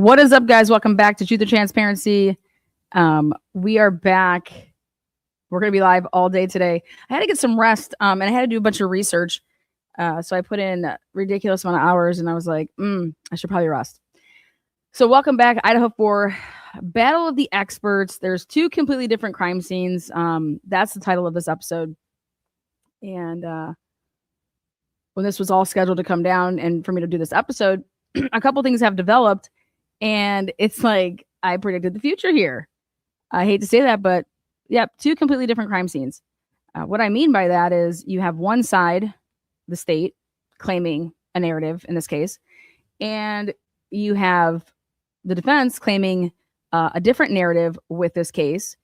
What is up, guys? Welcome back to Truth and Transparency. We are back. We're going to be live all day today. I had to get some rest, and I had to do a bunch of research. So I put in a ridiculous amount of hours, and I was like, I should probably rest. So welcome back, Idaho4, Battle of the Experts. There's two completely different crime scenes. That's the title of this episode. And when this was all scheduled to come down and for me to do this episode, a couple things have developed, and it's like I predicted the future here. I hate to say that, but yep, two completely different crime scenes. What I mean by that is you have one side, the state, claiming a narrative in this case, and you have the defense claiming a different narrative with this case,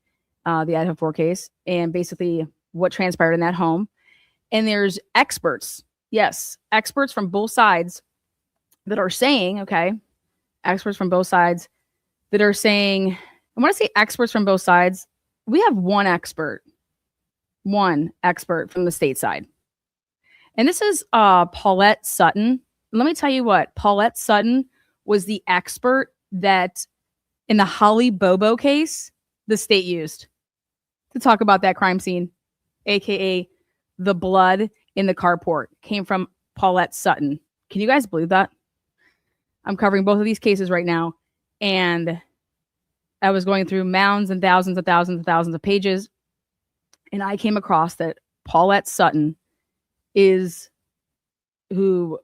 the Idaho4 case, and basically what transpired in that home. And there's experts, yes, experts from both sides that are saying, experts from both sides that are saying, I want to say experts from both sides. We have one expert from the state side. And this is Paulette Sutton. Let me tell you what, Paulette Sutton was the expert that in the Holly Bobo case, the state used to talk about that crime scene, AKA the blood in the carport came from Paulette Sutton. Can you guys believe that? I'm covering both of these cases right now, and I was going through mounds and thousands and thousands and thousands of pages, and I came across that Paulette Sutton is who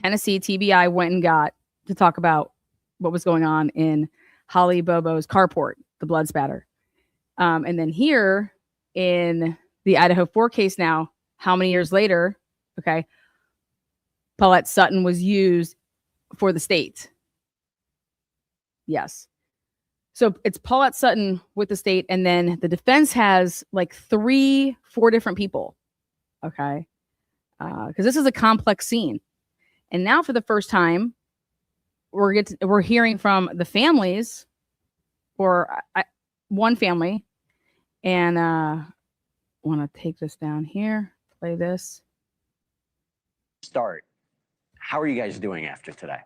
Tennessee TBI went and got to talk about what was going on in Holly Bobo's carport, the blood spatter. And then here in the Idaho4 case now, how many years later, Paulette Sutton was used for the state. Yes. So it's Paulette Sutton with the state, and then the defense has like 3-4 different people. Because this is a complex scene. And now for the first time, we're hearing from the families, or one family, and I want to take this down here, play this. Start. How are you guys doing after today?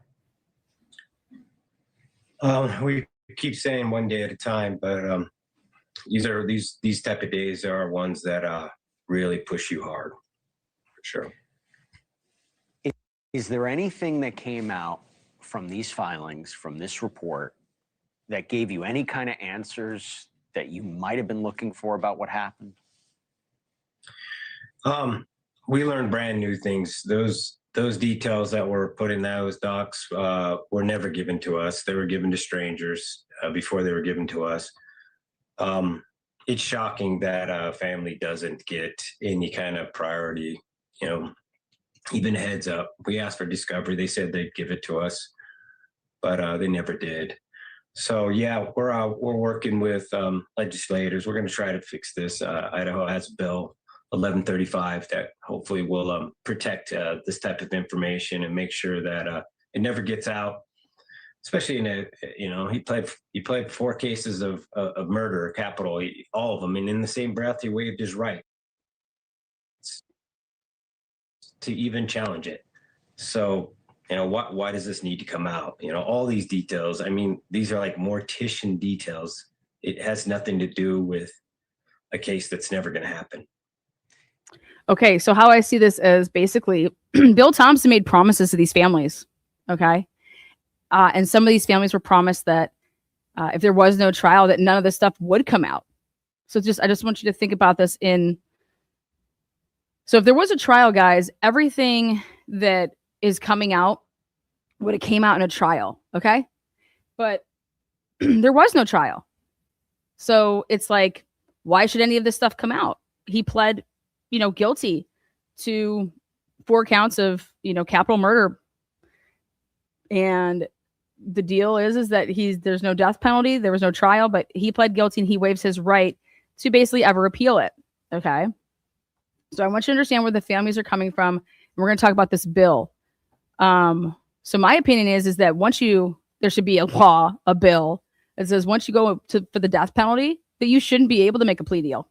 We keep saying one day at a time, but these type of days are ones that really push you hard, for sure. Is there anything that came out from these filings, from this report, that gave you any kind of answers that you might have been looking for about what happened? We learned brand new things. Those details that were put in those docs were never given to us. They were given to strangers before they were given to us. It's shocking that a family doesn't get any kind of priority, even a heads up. We asked for discovery. They said they'd give it to us, but they never did. So yeah, we're working with legislators. We're going to try to fix this. Idaho has Bill 1135 that hopefully will protect this type of information and make sure that it never gets out. Especially he pled 4 cases of murder, capital, all of them, and in the same breath he waived his right to even challenge it. So why does this need to come out? All these details. I mean, these are like mortician details. It has nothing to do with a case that's never going to happen. Okay, so how I see this is basically Bill Thompson made promises to these families, and some of these families were promised that if there was no trial, that none of this stuff would come out. So I just want you to think about this so if there was a trial, guys, everything that is coming out would have came out in a trial, But there was no trial. So it's like, why should any of this stuff come out? He pled guilty to 4 counts of, capital murder. And the deal is that there's no death penalty. There was no trial, but he pled guilty and he waives his right to basically ever appeal it. So I want you to understand where the families are coming from. And we're going to talk about this bill. So my opinion is that there should be a bill that says once you go for the death penalty, that you shouldn't be able to make a plea deal.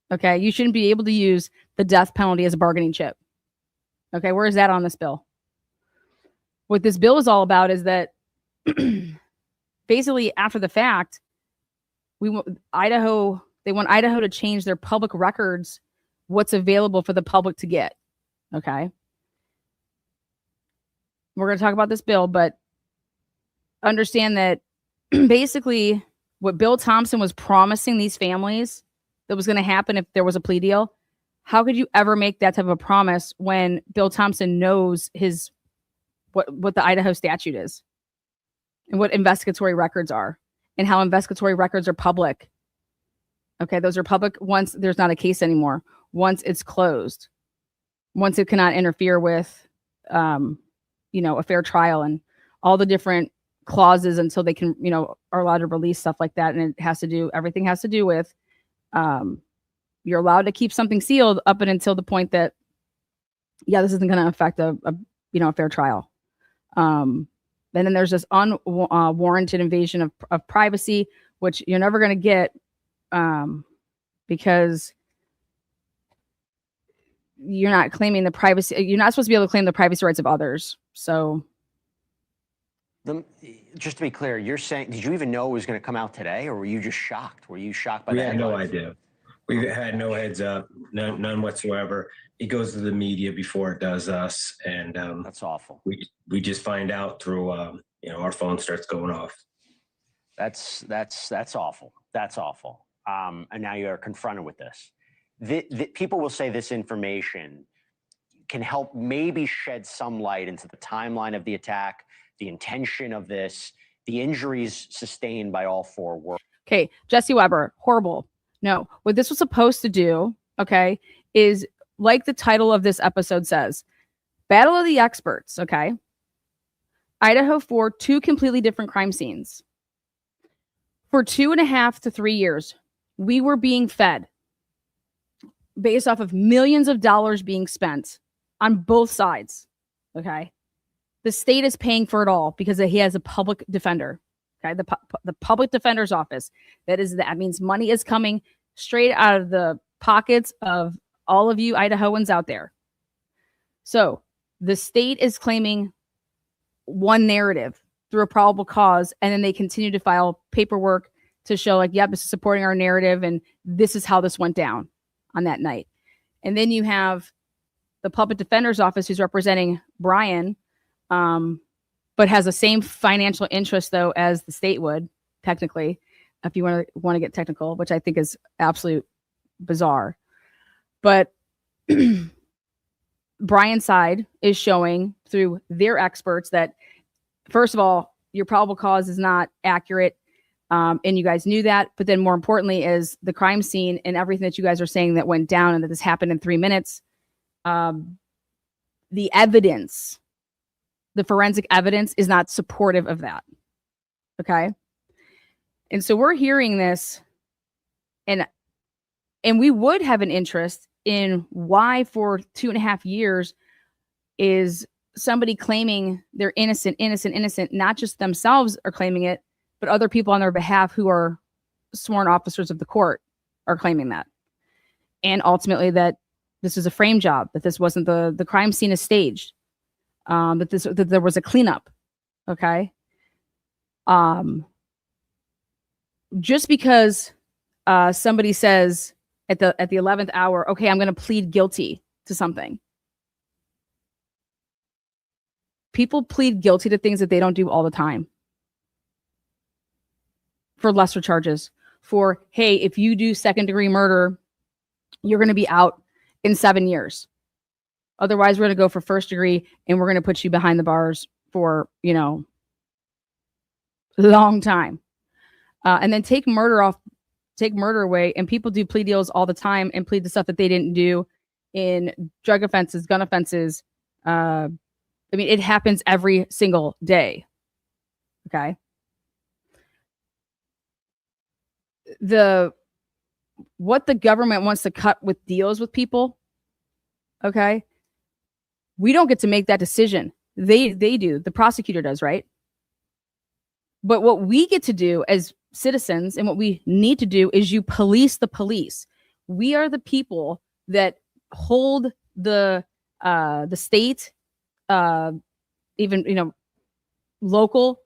You shouldn't be able to use the death penalty as a bargaining chip. Where is that on this bill? What this bill is all about is that basically after the fact, they want Idaho to change their public records, what's available for the public to get. Okay. We're going to talk about this bill, but understand that basically what Bill Thompson was promising these families that was going to happen if there was a plea deal. How could you ever make that type of a promise when Bill Thompson knows what the Idaho statute is and what investigatory records are and how investigatory records are public? Okay, those are public once there's not a case anymore, once it's closed, once it cannot interfere with, a fair trial and all the different clauses until they can, are allowed to release stuff like that. And everything has to do with, you're allowed to keep something sealed up and until the point that, this isn't going to affect a fair trial. And then there's this unwarranted invasion of privacy, which you're never going to get, because you're not claiming the privacy. You're not supposed to be able to claim the privacy rights of others. So, just to be clear, you're saying, did you even know it was going to come out today, or were you just shocked? Were you shocked by that? We had no idea. We had no heads up, none whatsoever. It goes to the media before it does us, and that's awful. We just find out through our phone starts going off. That's awful. That's awful. And now you are confronted with this. The people will say this information can help maybe shed some light into the timeline of the attack, the intention of this, the injuries sustained by all four were. Okay, Jesse Weber, horrible. No, what this was supposed to do, okay, is like the title of this episode says, Battle of the Experts, okay? Idaho4, two completely different crime scenes. For 2.5 to 3 years, we were being fed based off of millions of dollars being spent on both sides, okay? The state is paying for it all because he has a public defender, okay? The public defender's office. That means money is coming straight out of the pockets of all of you Idahoans out there. So the state is claiming one narrative through a probable cause, and then they continue to file paperwork to show this is supporting our narrative, and this is how this went down on that night. And then you have the public defender's office who's representing Bradyen, but has the same financial interest though as the state would, technically, if you want to get technical, which I think is absolute bizarre. But Bradyen's side is showing through their experts that, first of all, your probable cause is not accurate. And you guys knew that. But then more importantly is the crime scene and everything that you guys are saying that went down and that this happened in 3 minutes. The evidence, the forensic evidence is not supportive of that. Okay. And so we're hearing this and we would have an interest in why for 2.5 years is somebody claiming they're innocent, not just themselves are claiming it, but other people on their behalf who are sworn officers of the court are claiming that. And ultimately that this is a frame job, that this wasn't the crime scene is staged, that there was a cleanup. Okay. Just because somebody says at the 11th hour, okay, I'm going to plead guilty to something. People plead guilty to things that they don't do all the time. For lesser charges. For, hey, if you do second-degree murder, you're going to be out in 7 years. Otherwise, we're going to go for first degree and we're going to put you behind the bars for, a long time. And then take murder away. And people do plea deals all the time and plead the stuff that they didn't do in drug offenses, gun offenses. It happens every single day. Okay. What the government wants to cut with deals with people. Okay. We don't get to make that decision. They do. The prosecutor does, right? But what we get to do as citizens and what we need to do is you police the police. We are the people that hold the state, even, local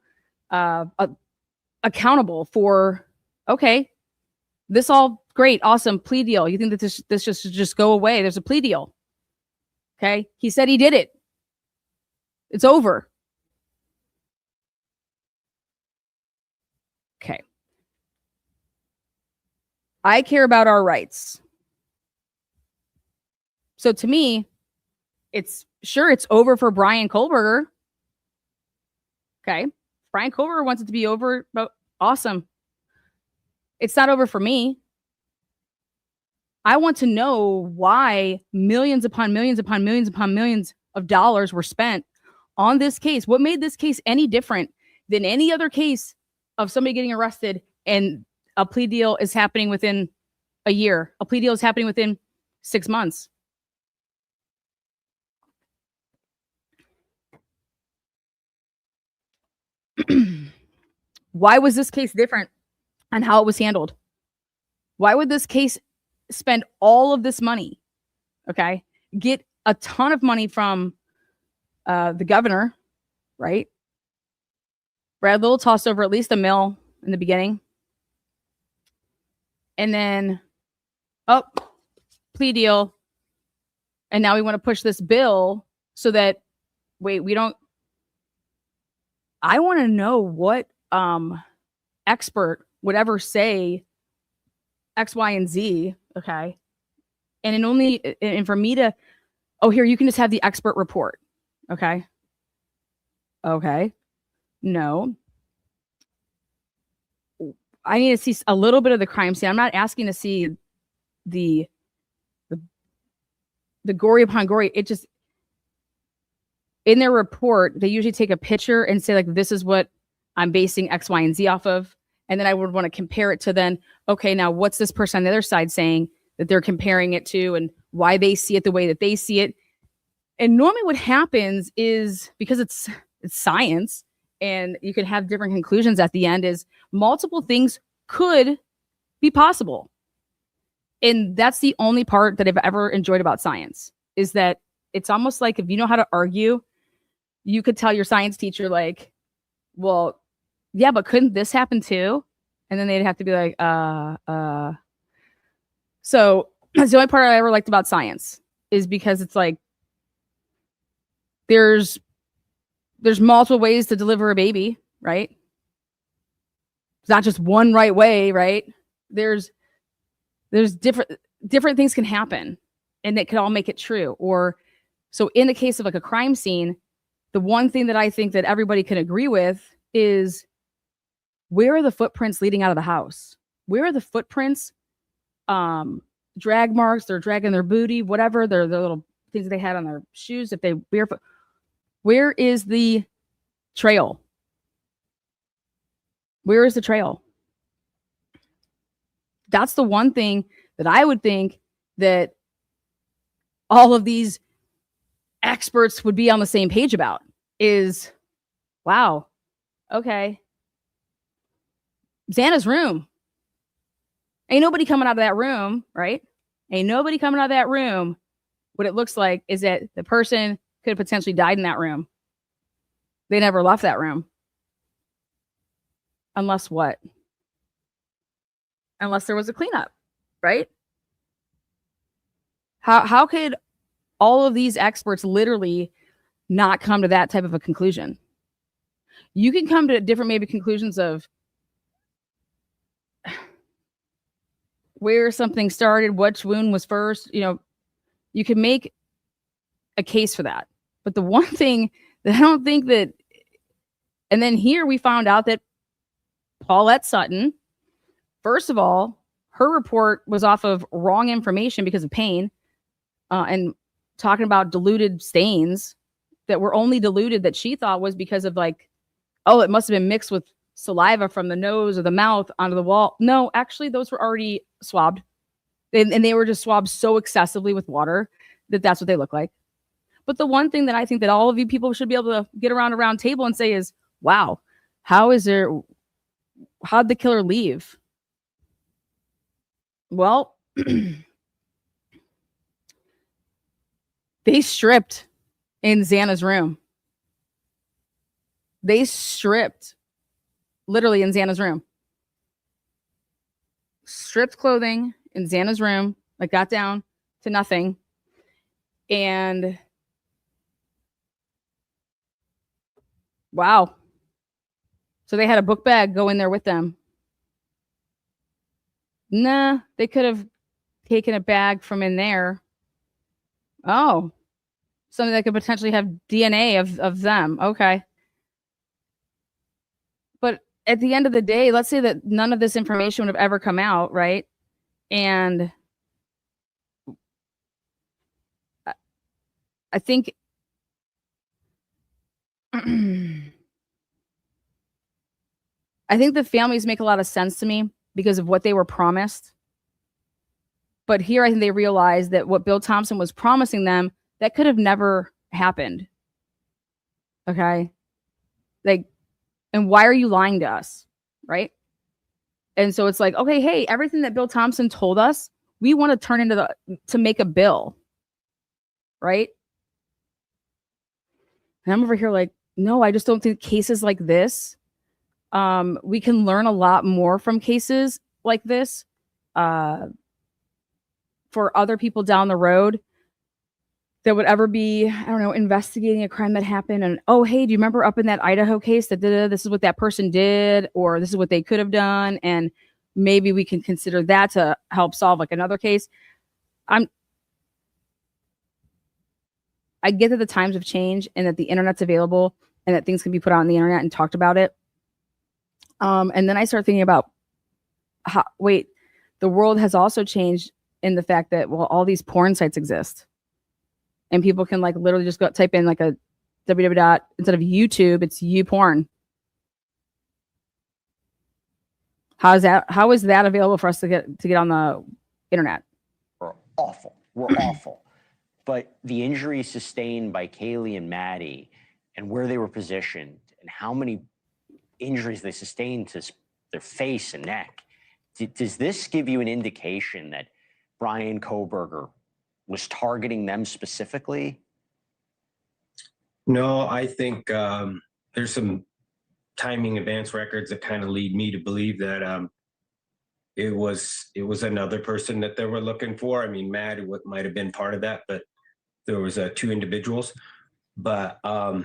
accountable for, okay, this all great, awesome, plea deal. You think that this just go away? There's a plea deal. Okay. He said he did it. It's over. Okay. I care about our rights. So to me, it's over for Bryan Kohberger. Okay. Bryan Kohberger wants it to be over, but awesome. It's not over for me. I want to know why millions upon millions upon millions upon millions of dollars were spent on this case. What made this case any different than any other case of somebody getting arrested and a plea deal is happening within a year? A plea deal is happening within 6 months. Why was this case different on how it was handled? Why would this case spend all of this money? Okay. Get a ton of money from the governor, right? Brad Little tossed over at least $1 million in the beginning. And then, plea deal. And now we want to push this bill so that, I want to know what expert would ever say X, Y, and Z. Okay. And for me to, here, you can just have the expert report. Okay. Okay. No. I need to see a little bit of the crime scene. I'm not asking to see the gory upon gory. It just, in their report, they usually take a picture and say, like, this is what I'm basing X, Y, and Z off of. And then I would want to compare it to then, okay, now what's this person on the other side saying that they're comparing it to and why they see it the way that they see it. And normally what happens is, because it's science and you can have different conclusions at the end, is multiple things could be possible. And that's the only part that I've ever enjoyed about science, is that it's almost like if you know how to argue, you could tell your science teacher, like, well, yeah, but couldn't this happen too? And then they'd have to be like, So that's the only part I ever liked about science, is because it's like, there's multiple ways to deliver a baby, right? It's not just one right way, right? There's different things can happen, and that could all make it true. Or, so in the case of like a crime scene, the one thing that I think that everybody can agree with is, where are the footprints leading out of the house? Where are the footprints? Drag marks, they're dragging their booty, whatever, their little things they had on their shoes, if they barefoot. Where is the trail? Where is the trail? That's the one thing that I would think that all of these experts would be on the same page about, is, wow, okay, Xana's room. Ain't nobody coming out of that room, right? Ain't nobody coming out of that room. What it looks like is that the person could have potentially died in that room. They never left that room. Unless what? Unless there was a cleanup, right? How could all of these experts literally not come to that type of a conclusion? You can come to different maybe conclusions of where something started, which wound was first. You know, you can make a case for that. But the one thing that I don't think that, and then here we found out that Paulette Sutton, first of all, her report was off of wrong information because of Payne, and talking about diluted stains that were only diluted, that she thought was because of, like, it must have been mixed with saliva from the nose or the mouth onto the wall. No, actually, those were already swabbed. And they were just swabbed so excessively with water that that's what they look like. But the one thing that I think that all of you people should be able to get around a round table and say is, wow, how'd the killer leave? Well, they stripped in Xana's room. They stripped literally in Xana's room. Stripped clothing in Xana's room, like got down to nothing. And wow. So they had a book bag go in there with them. Nah, they could have taken a bag from in there. Oh, something that could potentially have DNA of them. Okay. But at the end of the day, let's say that none of this information would have ever come out, right? And I think I think the families make a lot of sense to me because of what they were promised. But here I think they realized that what Bill Thompson was promising them, that could have never happened. Okay? Like, and why are you lying to us? Right? And so it's like, okay, hey, everything that Bill Thompson told us, we want to turn into to make a bill. Right? And I'm over here like, no, I just don't think cases like this, we can learn a lot more from cases like this for other people down the road that would ever be, I don't know, investigating a crime that happened. And, oh, hey, do you remember up in that Idaho case that this is what that person did, or this is what they could have done? And maybe we can consider that to help solve like another case. I get that the times have changed and that the internet's available and that things can be put out on the internet and talked about it. And then I start thinking about the world has also changed in the fact that, well, all these porn sites exist and people can like literally just go type in like a www. Instead of YouTube, it's YouPorn. How is that available for us to get on the internet? We're awful. We're awful. But the injuries sustained by Kaylee and Maddie and where they were positioned and how many injuries they sustained to their face and neck, does this give you an indication that Bryan Kohberger was targeting them specifically? No, I think there's some timing advance records that kind of lead me to believe that it was another person that they were looking for. I mean, Matt might have been part of that, but there was two individuals. But I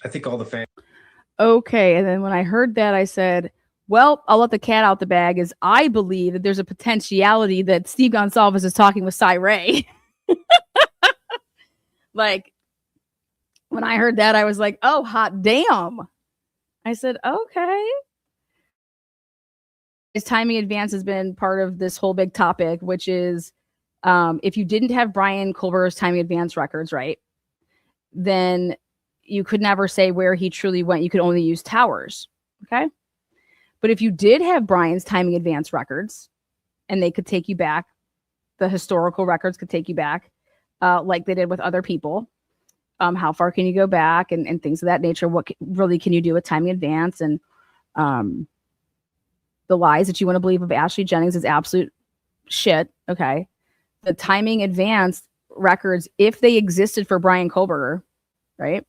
think all the fans. Okay, and then when I heard that, I said, well, I'll let the cat out the bag, as I believe that there's a potentiality that Steve Gonsalves is talking with Cy Ray. Like, when I heard that, I was like, oh, hot damn. I said, okay. His timing advance has been part of this whole big topic, which is if you didn't have Bryan Kohberger's timing advance records, right, then you could never say where he truly went. You could only use towers, okay? But if you did have Bryan's timing advance records, and they could take you back, the historical records could take you back, like they did with other people. How far can you go back and things of that nature? What really can you do with timing advance? And the lies that you want to believe of Ashley Jennings is absolute shit, okay? The timing advance records, if they existed for Bryan Kohberger, right?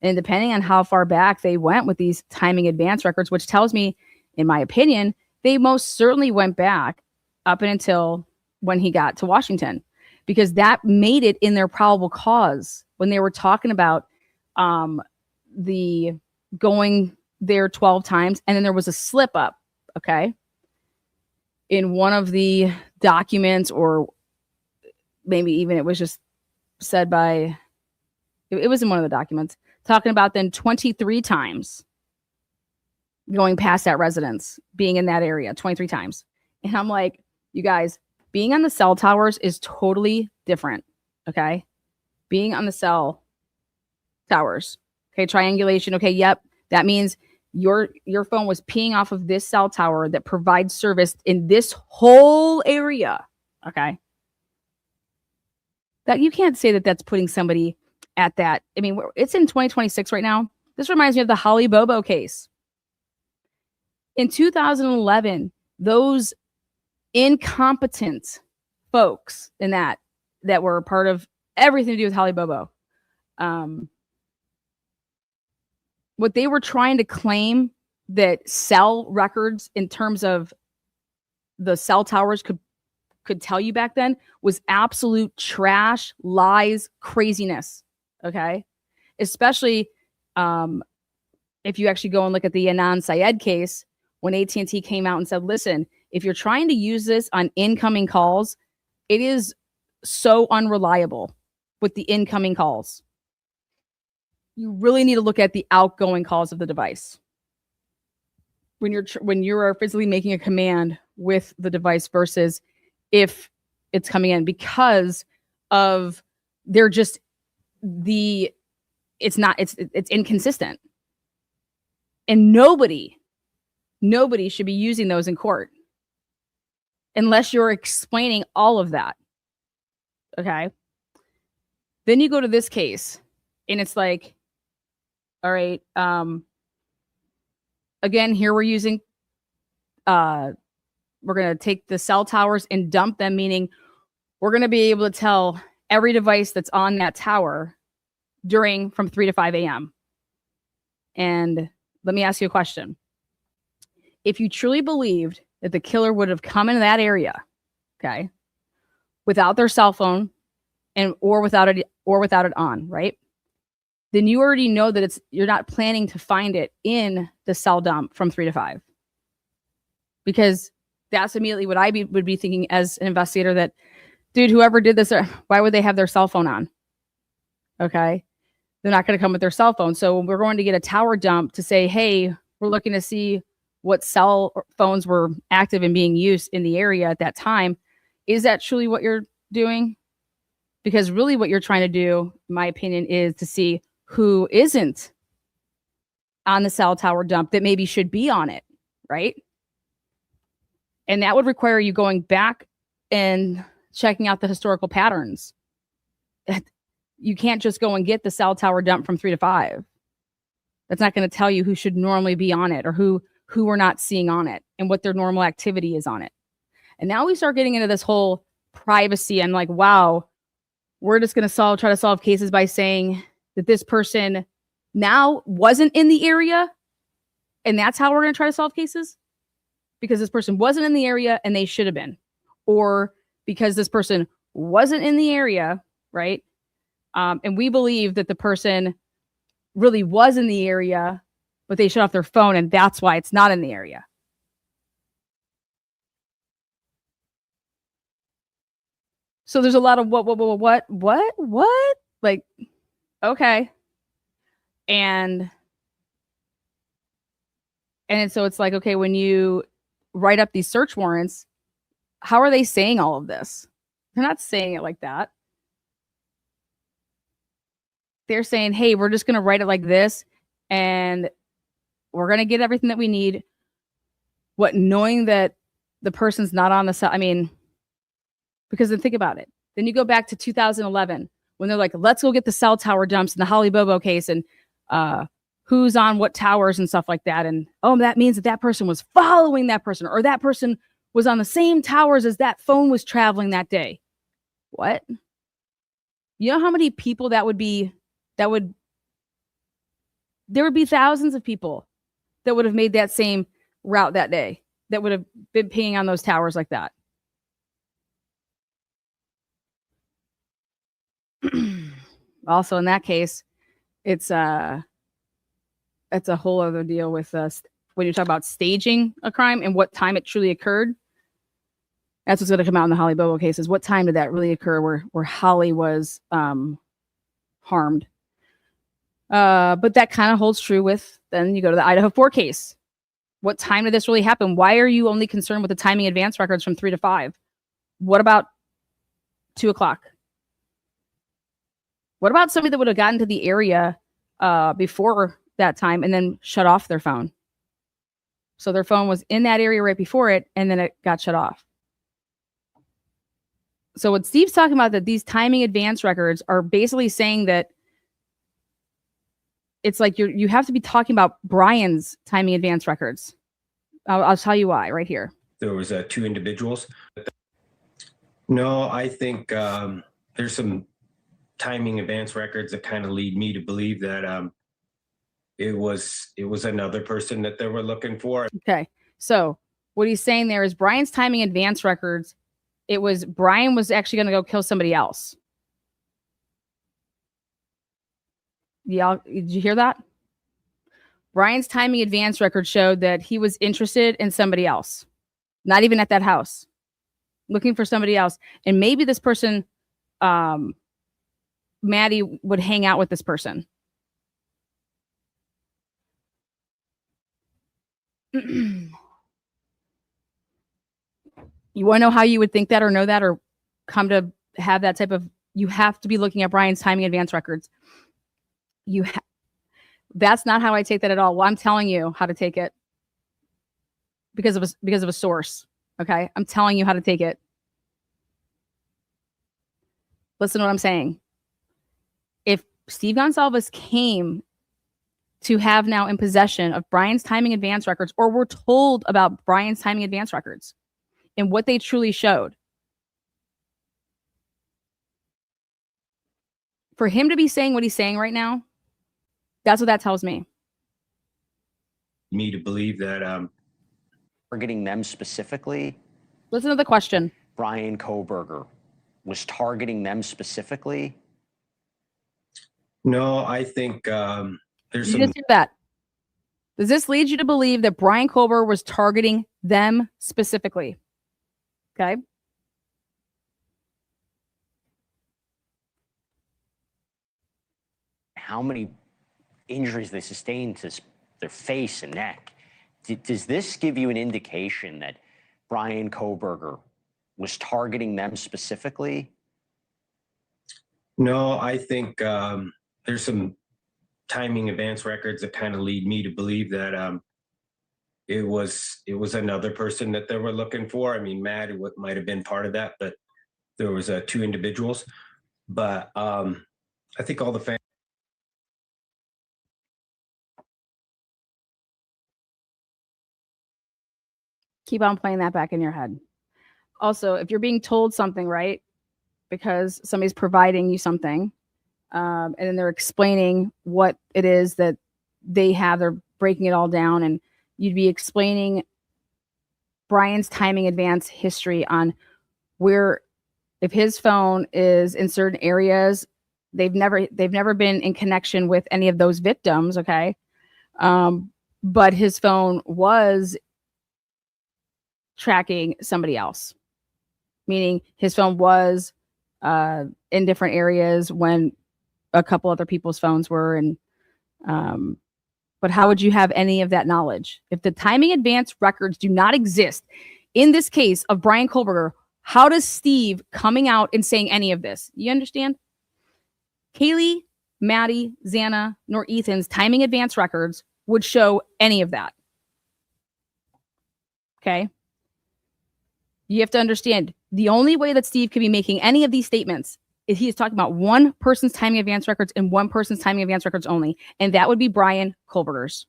And depending on how far back they went with these timing advance records, which tells me, in my opinion, they most certainly went back up until when he got to Washington, because that made it in their probable cause when they were talking about the going there 12 times. And then there was a slip up, okay, in one of the documents, or maybe even it was just said by, it was in one of the documents, talking about then 23 times going past that residence, being in that area 23 times. And I'm like, you guys, being on the cell towers is totally different, okay? Being on the cell towers, okay, triangulation, okay, yep, that means your phone was pinging off of this cell tower that provides service in this whole area, okay? That you can't say that that's putting somebody at that. I mean, it's in 2026 right now. This reminds me of the Holly Bobo case. In 2011, those incompetent folks in that were part of everything to do with Holly Bobo, what they were trying to claim that cell records in terms of the cell towers could tell you back then was absolute trash, lies, craziness. Okay. Especially if you actually go and look at the Anand Syed case, when AT&T came out and said, listen, if you're trying to use this on incoming calls, it is so unreliable with the incoming calls. You really need to look at the outgoing calls of the device when you're physically making a command with the device versus if it's coming in, because of it's inconsistent, and nobody should be using those in court unless you're explaining all of that. Okay. Then you go to this case and it's like, all right, again, here we're using, we're going to take the cell towers and dump them, meaning we're going to be able to tell every device that's on that tower from 3 to 5 a.m. And let me ask you a question. If you truly believed that the killer would have come into that area, okay, without their cell phone or without it on, right? Then you already know that you're not planning to find it in the cell dump from 3 to 5. Because that's immediately what I would be thinking as an investigator, that, dude, whoever did this, why would they have their cell phone on? Okay. They're not going to come with their cell phone. So we're going to get a tower dump to say, hey, we're looking to see what cell phones were active and being used in the area at that time. Is that truly what you're doing? Because really what you're trying to do, in my opinion, is to see who isn't on the cell tower dump that maybe should be on it, right? And that would require you going back and checking out the historical patterns. You can't just go and get the cell tower dump from 3 to 5. That's not going to tell you who should normally be on it or who we're not seeing on it and what their normal activity is on it. And now we start getting into this whole privacy. I'm like, wow, we're just going to try to solve cases by saying that this person now wasn't in the area, and that's how we're going to try to solve cases? Because this person wasn't in the area and they should have been. Or because this person wasn't in the area, right? And we believe that the person really was in the area, but they shut off their phone, and that's why it's not in the area. So there's a lot of what? Like, okay. And so it's like, okay, when you write up these search warrants, how are they saying all of this? They're not saying it like that. They're saying, hey, we're just going to write it like this, and we're going to get everything that we need. What, knowing that the person's not on the cell? I mean, because then think about it. Then you go back to 2011 when they're like, let's go get the cell tower dumps in the Holly Bobo case and who's on what towers and stuff like that. And, oh, that means that person was following that person, or that person was on the same towers as that phone was traveling that day. What? You know how many people there would be thousands of people that would have made that same route that day, that would have been pinging on those towers like that. Also, in that case, it's a whole other deal with us when you talk about staging a crime and what time it truly occurred. That's what's going to come out in the Holly Bobo case, is what time did that really occur where Holly was harmed. But that kind of holds true with, then you go to the Idaho4 case. What time did this really happen? Why are you only concerned with the timing advance records from 3 to 5? What about 2 o'clock? What about somebody that would have gotten to the area before that time and then shut off their phone? So their phone was in that area right before it, and then it got shut off. So what Steve's talking about, that these timing advance records are basically saying that it's like you have to be talking about Brian's timing advance records. I'll tell you why right here. There was 2 individuals. No, I think there's some timing advance records that kind of lead me to believe that it was another person that they were looking for. Okay. So what he's saying there is Brian's timing advance records. It was Brian was actually going to go kill somebody else. Y'all, did you hear that? Brian's timing advance record showed that he was interested in somebody else, not even at that house, looking for somebody else. And maybe this person, Maddie, would hang out with this person. You want to know how you would think that or know that or come to have that type of, you have to be looking at Brian's timing advance records. That's not how I take that at all. Well, I'm telling you how to take it because of a source. Okay. I'm telling you how to take it. Listen to what I'm saying. If Steve Gonsalves came to have now in possession of Brian's timing advance records, or were told about Brian's timing advance records and what they truly showed, for him to be saying what he's saying right now, that's what that tells me. Me to believe that Targeting them specifically. Listen to the question. Brian Kohberger was targeting them specifically. No, I think there's You some. just hear that. Does this lead you to believe that Brian Kohberger was targeting them specifically? Okay. How many injuries they sustained to their face and neck. Does this give you an indication that Brian Kohberger was targeting them specifically? No, I think there's some timing advance records that kind of lead me to believe that it was another person that they were looking for. I mean, Matt might have been part of that, but there was two individuals. But I think all the fans. Keep on playing that back in your head. Also, if you're being told something, right, because somebody's providing you something, and then they're explaining what it is that they have, they're breaking it all down, and you'd be explaining Brian's timing advance history on where, if his phone is in certain areas, they've never been in connection with any of those victims, okay? But his phone was tracking somebody else, meaning his phone was in different areas when a couple other people's phones were. And but how would you have any of that knowledge if the timing advance records do not exist in this case of Brian Kohberger? How does Steve coming out and saying any of this? You understand? Kaylee, Maddie, Xana, nor Ethan's timing advance records would show any of that. Okay. You have to understand the only way that Steve could be making any of these statements is he is talking about one person's timing advance records and one person's timing advance records only. And that would be Brian Kohberger's.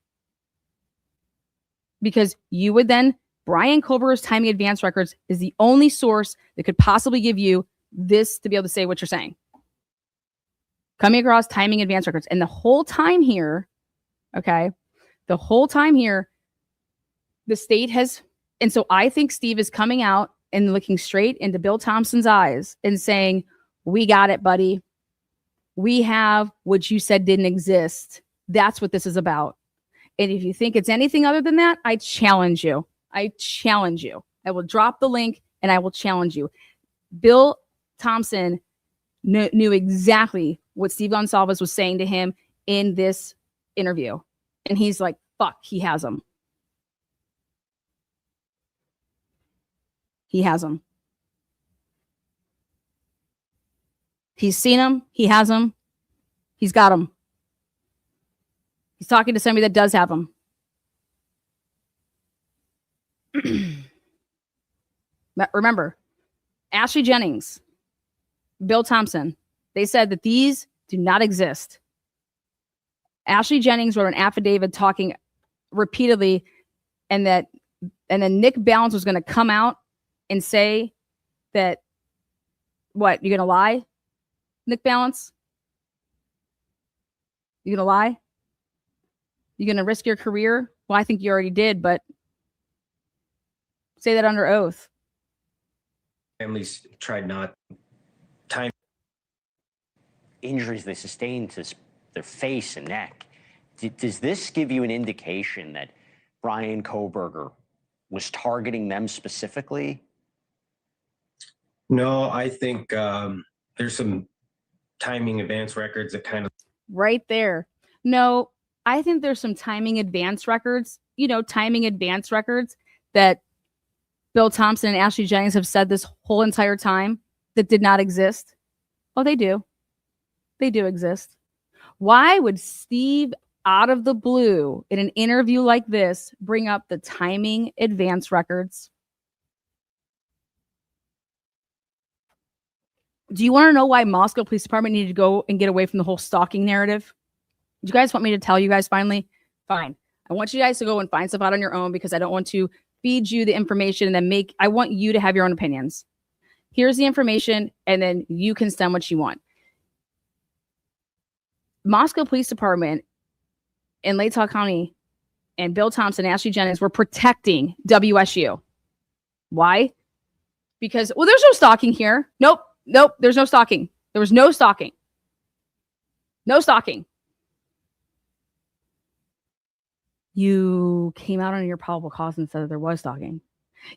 Because you would then, Brian Kohberger's timing advance records is the only source that could possibly give you this to be able to say what you're saying. Coming across timing advance records. And the whole time here, okay, the whole time here, the state has, and so I think Steve is coming out and looking straight into Bill Thompson's eyes and saying, we got it, buddy. We have what you said didn't exist. That's what this is about. And if you think it's anything other than that, I challenge you. I challenge you. I will drop the link and I will challenge you. Bill Thompson knew exactly what Steve Gonsalves was saying to him in this interview. And he's like, fuck, he has them. He has them. He's seen them. He has them. He's got them. He's talking to somebody that does have them. Remember, Ashley Jennings, Bill Thompson, they said that these do not exist. Ashley Jennings wrote an affidavit talking repeatedly, and then Nick Balance was going to come out and say that, what, you're going to lie, Nick Balance? You going to lie? You going to risk your career? Well, I think you already did, but say that under oath. Families tried not time injuries they sustained to their face and neck. Does this give you an indication that Bryan Kohberger was targeting them specifically? No, I think there's some timing advance records that kind of right there. No, I think there's some timing advance records, timing advance records that Bill Thompson and Ashley Jennings have said this whole entire time that did not exist. Oh, they do. They do exist. Why would Steve, out of the blue, in an interview like this, bring up the timing advance records? Do you want to know why Moscow Police Department needed to go and get away from the whole stalking narrative? Do you guys want me to tell you guys finally? Fine. I want you guys to go and find stuff out on your own because I don't want to feed you the information and then I want you to have your own opinions. Here's the information and then you can stem what you want. Moscow Police Department in Latah County and Bill Thompson and Ashley Jennings were protecting WSU. Why? Because, well, there's no stalking here. Nope, there's no stalking. There was no stalking. No stalking. You came out on your probable cause and said that there was stalking.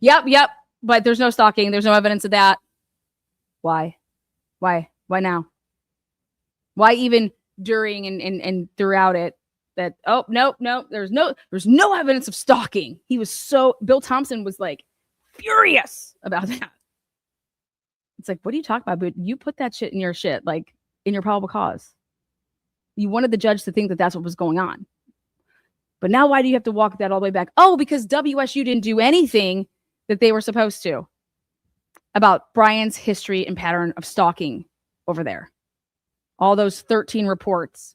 Yep, but there's no stalking. There's no evidence of that. Why? Why now? Why even during and throughout it that, oh, no, there's no evidence of stalking. Bill Thompson was like furious about that. It's like, what are you talking about? But you put that shit in your shit, like in your probable cause. You wanted the judge to think that that's what was going on. But now why do you have to walk that all the way back? Oh, because WSU didn't do anything that they were supposed to about Bryan's history and pattern of stalking over there. All those 13 reports.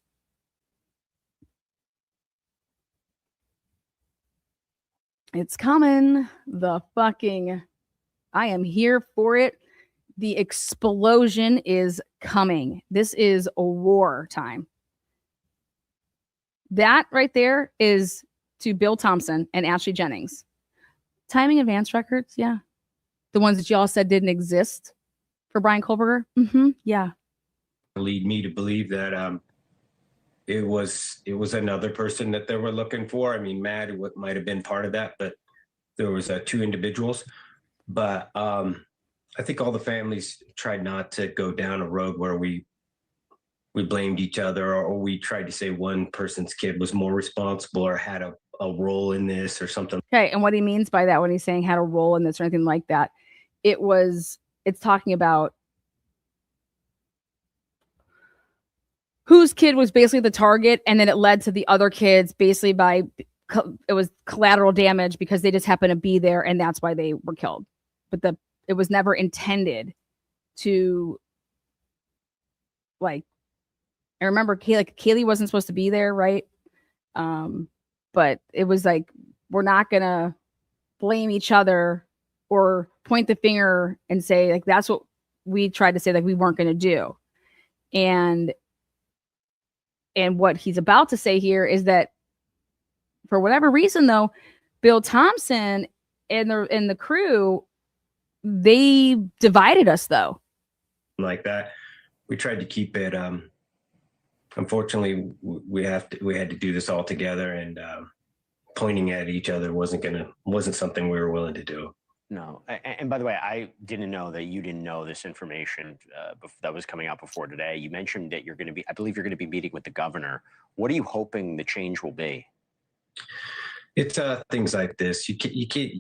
It's coming. I am here for it. The explosion is coming. This is a war time. That right there is to Bill Thompson and Ashley Jennings. Timing advance records, yeah. The ones that y'all said didn't exist for Bryan Kohberger? Yeah. lead me to believe that it was another person that they were looking for. I mean, Matt might have been part of that, but there was two individuals. But I think all the families tried not to go down a road where we blamed each other, or we tried to say one person's kid was more responsible or had a role in this or something. Okay, and what he means by that when he's saying had a role in this or anything like that, it's talking about whose kid was basically the target, and then it led to the other kids basically it was collateral damage because they just happened to be there, and that's why they were killed. But it was never intended to, like, I remember Kaylee wasn't supposed to be there, right? But it was like, we're not gonna blame each other or point the finger and say, like, that's what we tried to say, like, we weren't gonna do. And what he's about to say here is that for whatever reason, though, Bill Thompson and the crew, they divided us, though. Like that, we tried to keep it. Unfortunately, we had to do this all together, and pointing at each other wasn't something we were willing to do. No, and by the way, I didn't know that you didn't know this information that was coming out before today. You mentioned that I believe you're going to be meeting with the governor. What are you hoping the change will be? It's things like this. You can't.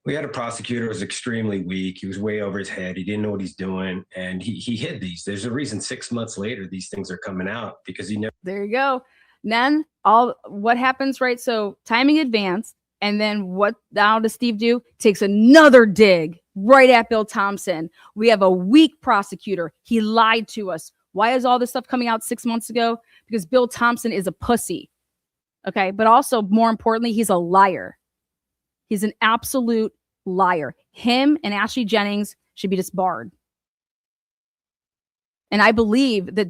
We had a prosecutor who was extremely weak. He was way over his head. He didn't know what he's doing, and he hid these. There's a reason 6 months later these things are coming out, because he never. There you go. Then what happens, right? So timing advanced, and then what now does Steve do? Takes another dig right at Bill Thompson. We have a weak prosecutor. He lied to us. Why is all this stuff coming out 6 months ago? Because Bill Thompson is a pussy. Okay, but also more importantly, he's a liar. He's an absolute liar. Him and Ashley Jennings should be disbarred. And I believe that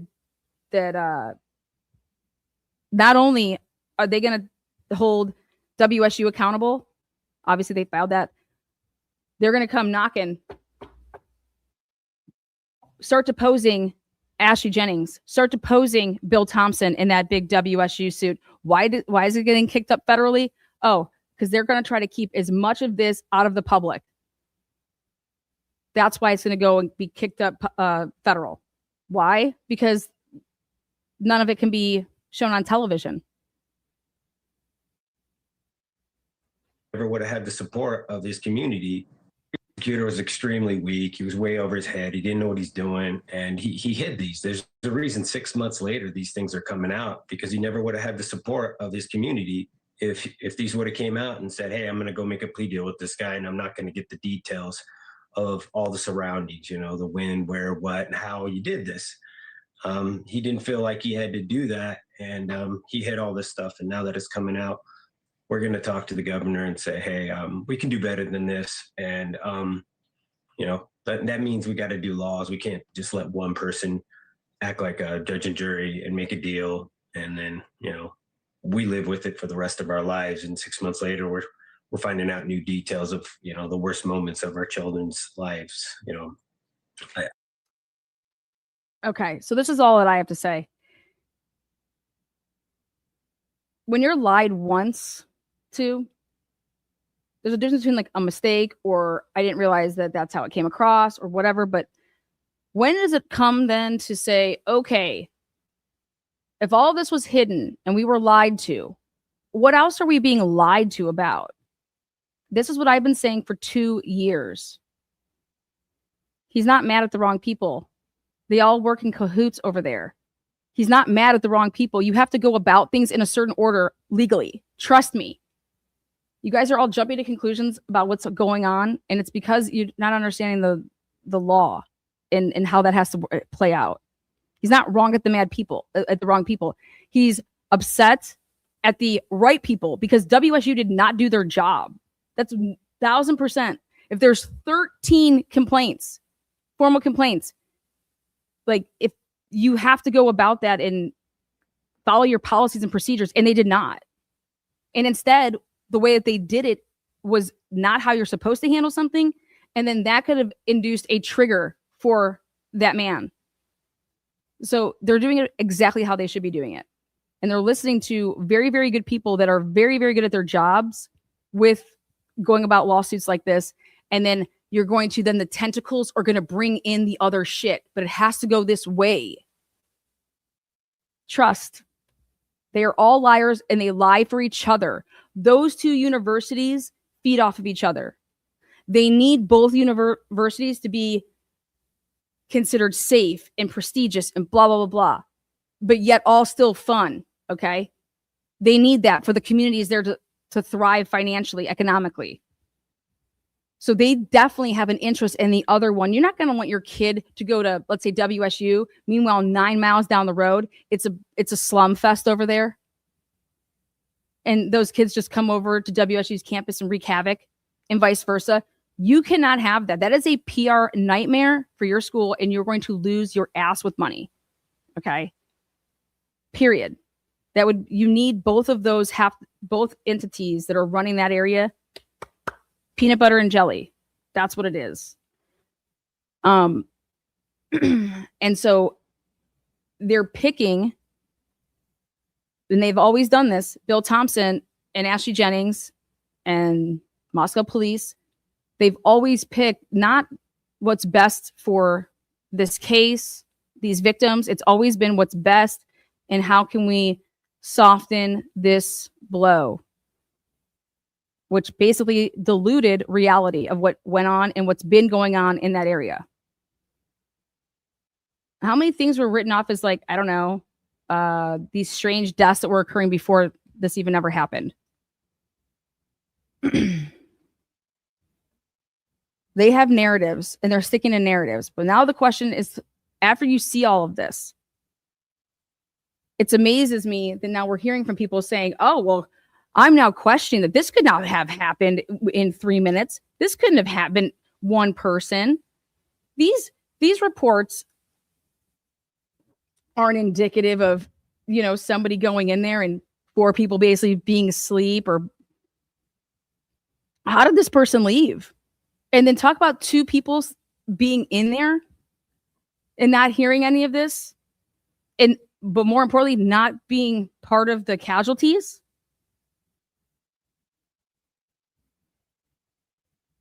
not only Are they going to hold WSU accountable? Obviously, they filed that. They're going to come knocking, start deposing Ashley Jennings, start deposing Bill Thompson in that big WSU suit. Why is it getting kicked up federally? Oh, because they're going to try to keep as much of this out of the public. That's why it's going to go and be kicked up federal. Why? Because none of it can be shown on television. Never would have had the support of this community. The prosecutor was extremely weak. He was way over his head. He didn't know what he's doing. And he hid these. There's a reason 6 months later, these things are coming out, because he never would have had the support of this community if these would have came out and said, hey, I'm going to go make a plea deal with this guy, and I'm not going to get the details of all the surroundings, you know, the when, where, what, and how you did this. He didn't feel like he had to do that. And he hid all this stuff. And now that it's coming out, we're going to talk to the governor and say, hey, we can do better than this. And, you know, that means we got to do laws. We can't just let one person act like a judge and jury and make a deal. And then, you know, we live with it for the rest of our lives. And 6 months later, we're finding out new details of, you know, the worst moments of our children's lives, you know. Okay, so this is all that I have to say. When you're lied once to, there's a difference between like a mistake or I didn't realize that that's how it came across or whatever. But when does it come then to say, okay, if all this was hidden and we were lied to, what else are we being lied to about? This is what I've been saying for 2 years. He's not mad at the wrong people. They all work in cahoots over there. He's not mad at the wrong people. You have to go about things in a certain order legally. Trust me. You guys are all jumping to conclusions about what's going on, and it's because you're not understanding the law and how that has to play out. He's not wrong at the wrong people. He's upset at the right people because WSU did not do their job. That's 1,000%. If there's 13 complaints, formal complaints, like if you have to go about that and follow your policies and procedures, and they did not. And instead, the way that they did it was not how you're supposed to handle something. And then that could have induced a trigger for that man. So they're doing it exactly how they should be doing it. And they're listening to very, very good people that are very, very good at their jobs with going about lawsuits like this. And then you're going to, then the tentacles are going to bring in the other shit, but it has to go this way. Trust. They are all liars and they lie for each other. Those two universities feed off of each other. They need both universities to be considered safe and prestigious and blah, blah, blah, blah, but yet all still fun. Okay. They need that for the communities there to thrive financially, economically. So they definitely have an interest in the other one. You're not going to want your kid to go to, let's say, WSU. Meanwhile, 9 miles down the road, it's a slum fest over there. And those kids just come over to WSU's campus and wreak havoc and vice versa. You cannot have that. That is a PR nightmare for your school, and you're going to lose your ass with money. Okay? Period. You need both of those, both entities that are running that area. Peanut butter and jelly. That's what it is. And so they're picking, and they've always done this, Bill Thompson and Ashley Jennings and Moscow police. They've always picked not what's best for this case, these victims. It's always been what's best and how can we soften this blow, which basically diluted reality of what went on and what's been going on in that area. How many things were written off as like, I don't know, these strange deaths that were occurring before this even ever happened? They have narratives and they're sticking to narratives. But now the question is, after you see all of this, it amazes me that now we're hearing from people saying, oh, well, I'm now questioning that this could not have happened in 3 minutes. This couldn't have happened one person. These reports aren't indicative of, somebody going in there and for people basically being asleep, or how did this person leave? And then talk about two people being in there and not hearing any of this. But more importantly, not being part of the casualties.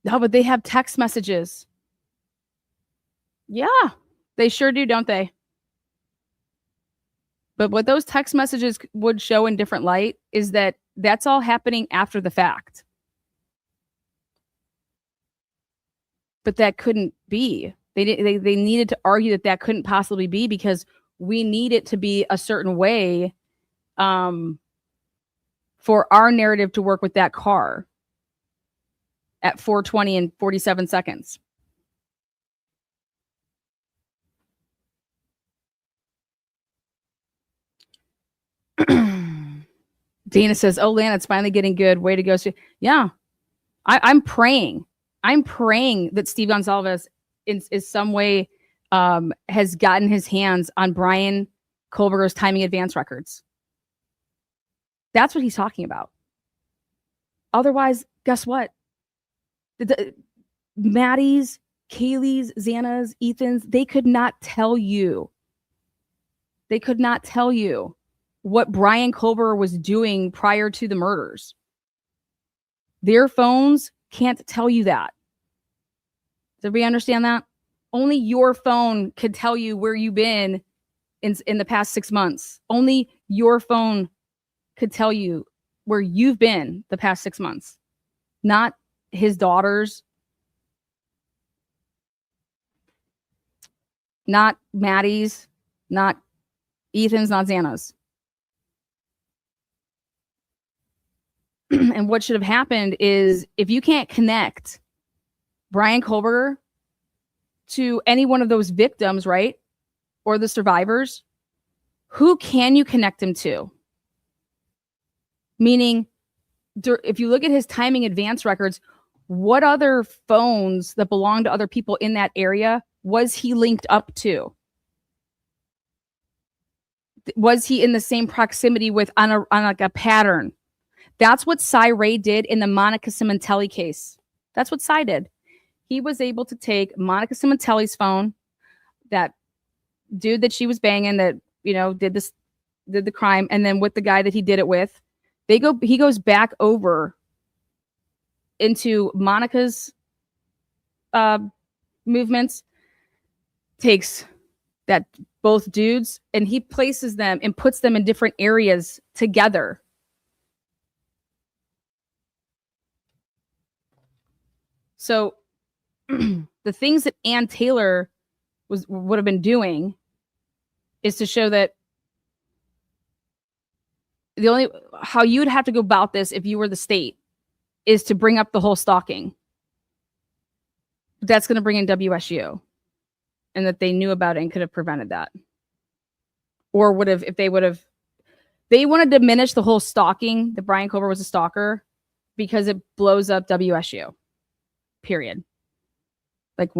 No, but they have text messages. Yeah, they sure do, don't they? But what those text messages would show in different light is that that's all happening after the fact. But that couldn't be. They needed to argue that couldn't possibly be, because we need it to be a certain way for our narrative to work with that car at 4:20 and 47 seconds. Dana says, "Oh, Lana, it's finally getting good. Way to go." Yeah, I'm praying. I'm praying that Steve Gonsalves in some way has gotten his hands on Bryan Kohberger's timing advance records. That's what he's talking about. Otherwise, guess what? Maddie's, Kaylee's, Xana's, Ethan's, they could not tell you. They could not tell you what Bryan Kohberger was doing prior to the murders. Their phones can't tell you that. Does we understand that? Only your phone could tell you where you've been in the past 6 months. Only your phone could tell you where you've been the past 6 months. Not his daughters. Not Maddie's. Not Ethan's. Not Xana's. And what should have happened is, if you can't connect Bryan Kohberger to any one of those victims, right, or the survivors, who can you connect him to? Meaning, if you look at his timing advance records, what other phones that belong to other people in that area was he linked up to? Was he in the same proximity with on like a pattern? That's what Cy Ray did in the Monica Simontelli case. That's what Cy did. He was able to take Monica Simontelli's phone, that dude that she was banging that, you know, did the crime, and then with the guy that he did it with, he goes back over into Monica's movements, takes that both dudes, and he places them and puts them in different areas together. So the things that Ann Taylor would have been doing is to show that how you'd have to go about this if you were the state is to bring up the whole stalking. That's going to bring in WSU, and that they knew about it and could have prevented that. Or would have, if they want to diminish the whole stalking, that Bryan Kohberger was a stalker, because it blows up WSU. Period. Like,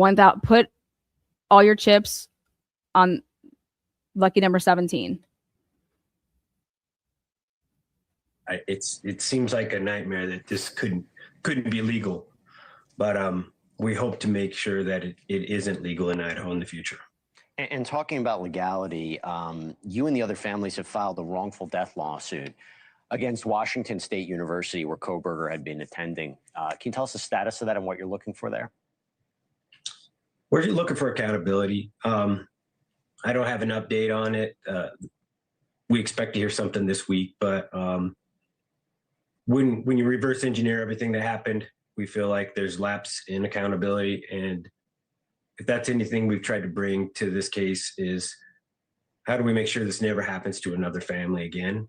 put all your chips on lucky number 17. It seems like a nightmare that this couldn't be legal, but we hope to make sure that it isn't legal in Idaho in the future. And talking about legality, you and the other families have filed a wrongful death lawsuit against Washington State University, where Kohberger had been attending. Can you tell us the status of that and what you're looking for there? We're looking for accountability. I don't have an update on it. We expect to hear something this week, but when you reverse engineer everything that happened, we feel like there's lapse in accountability. And if that's anything we've tried to bring to this case, is how do we make sure this never happens to another family again?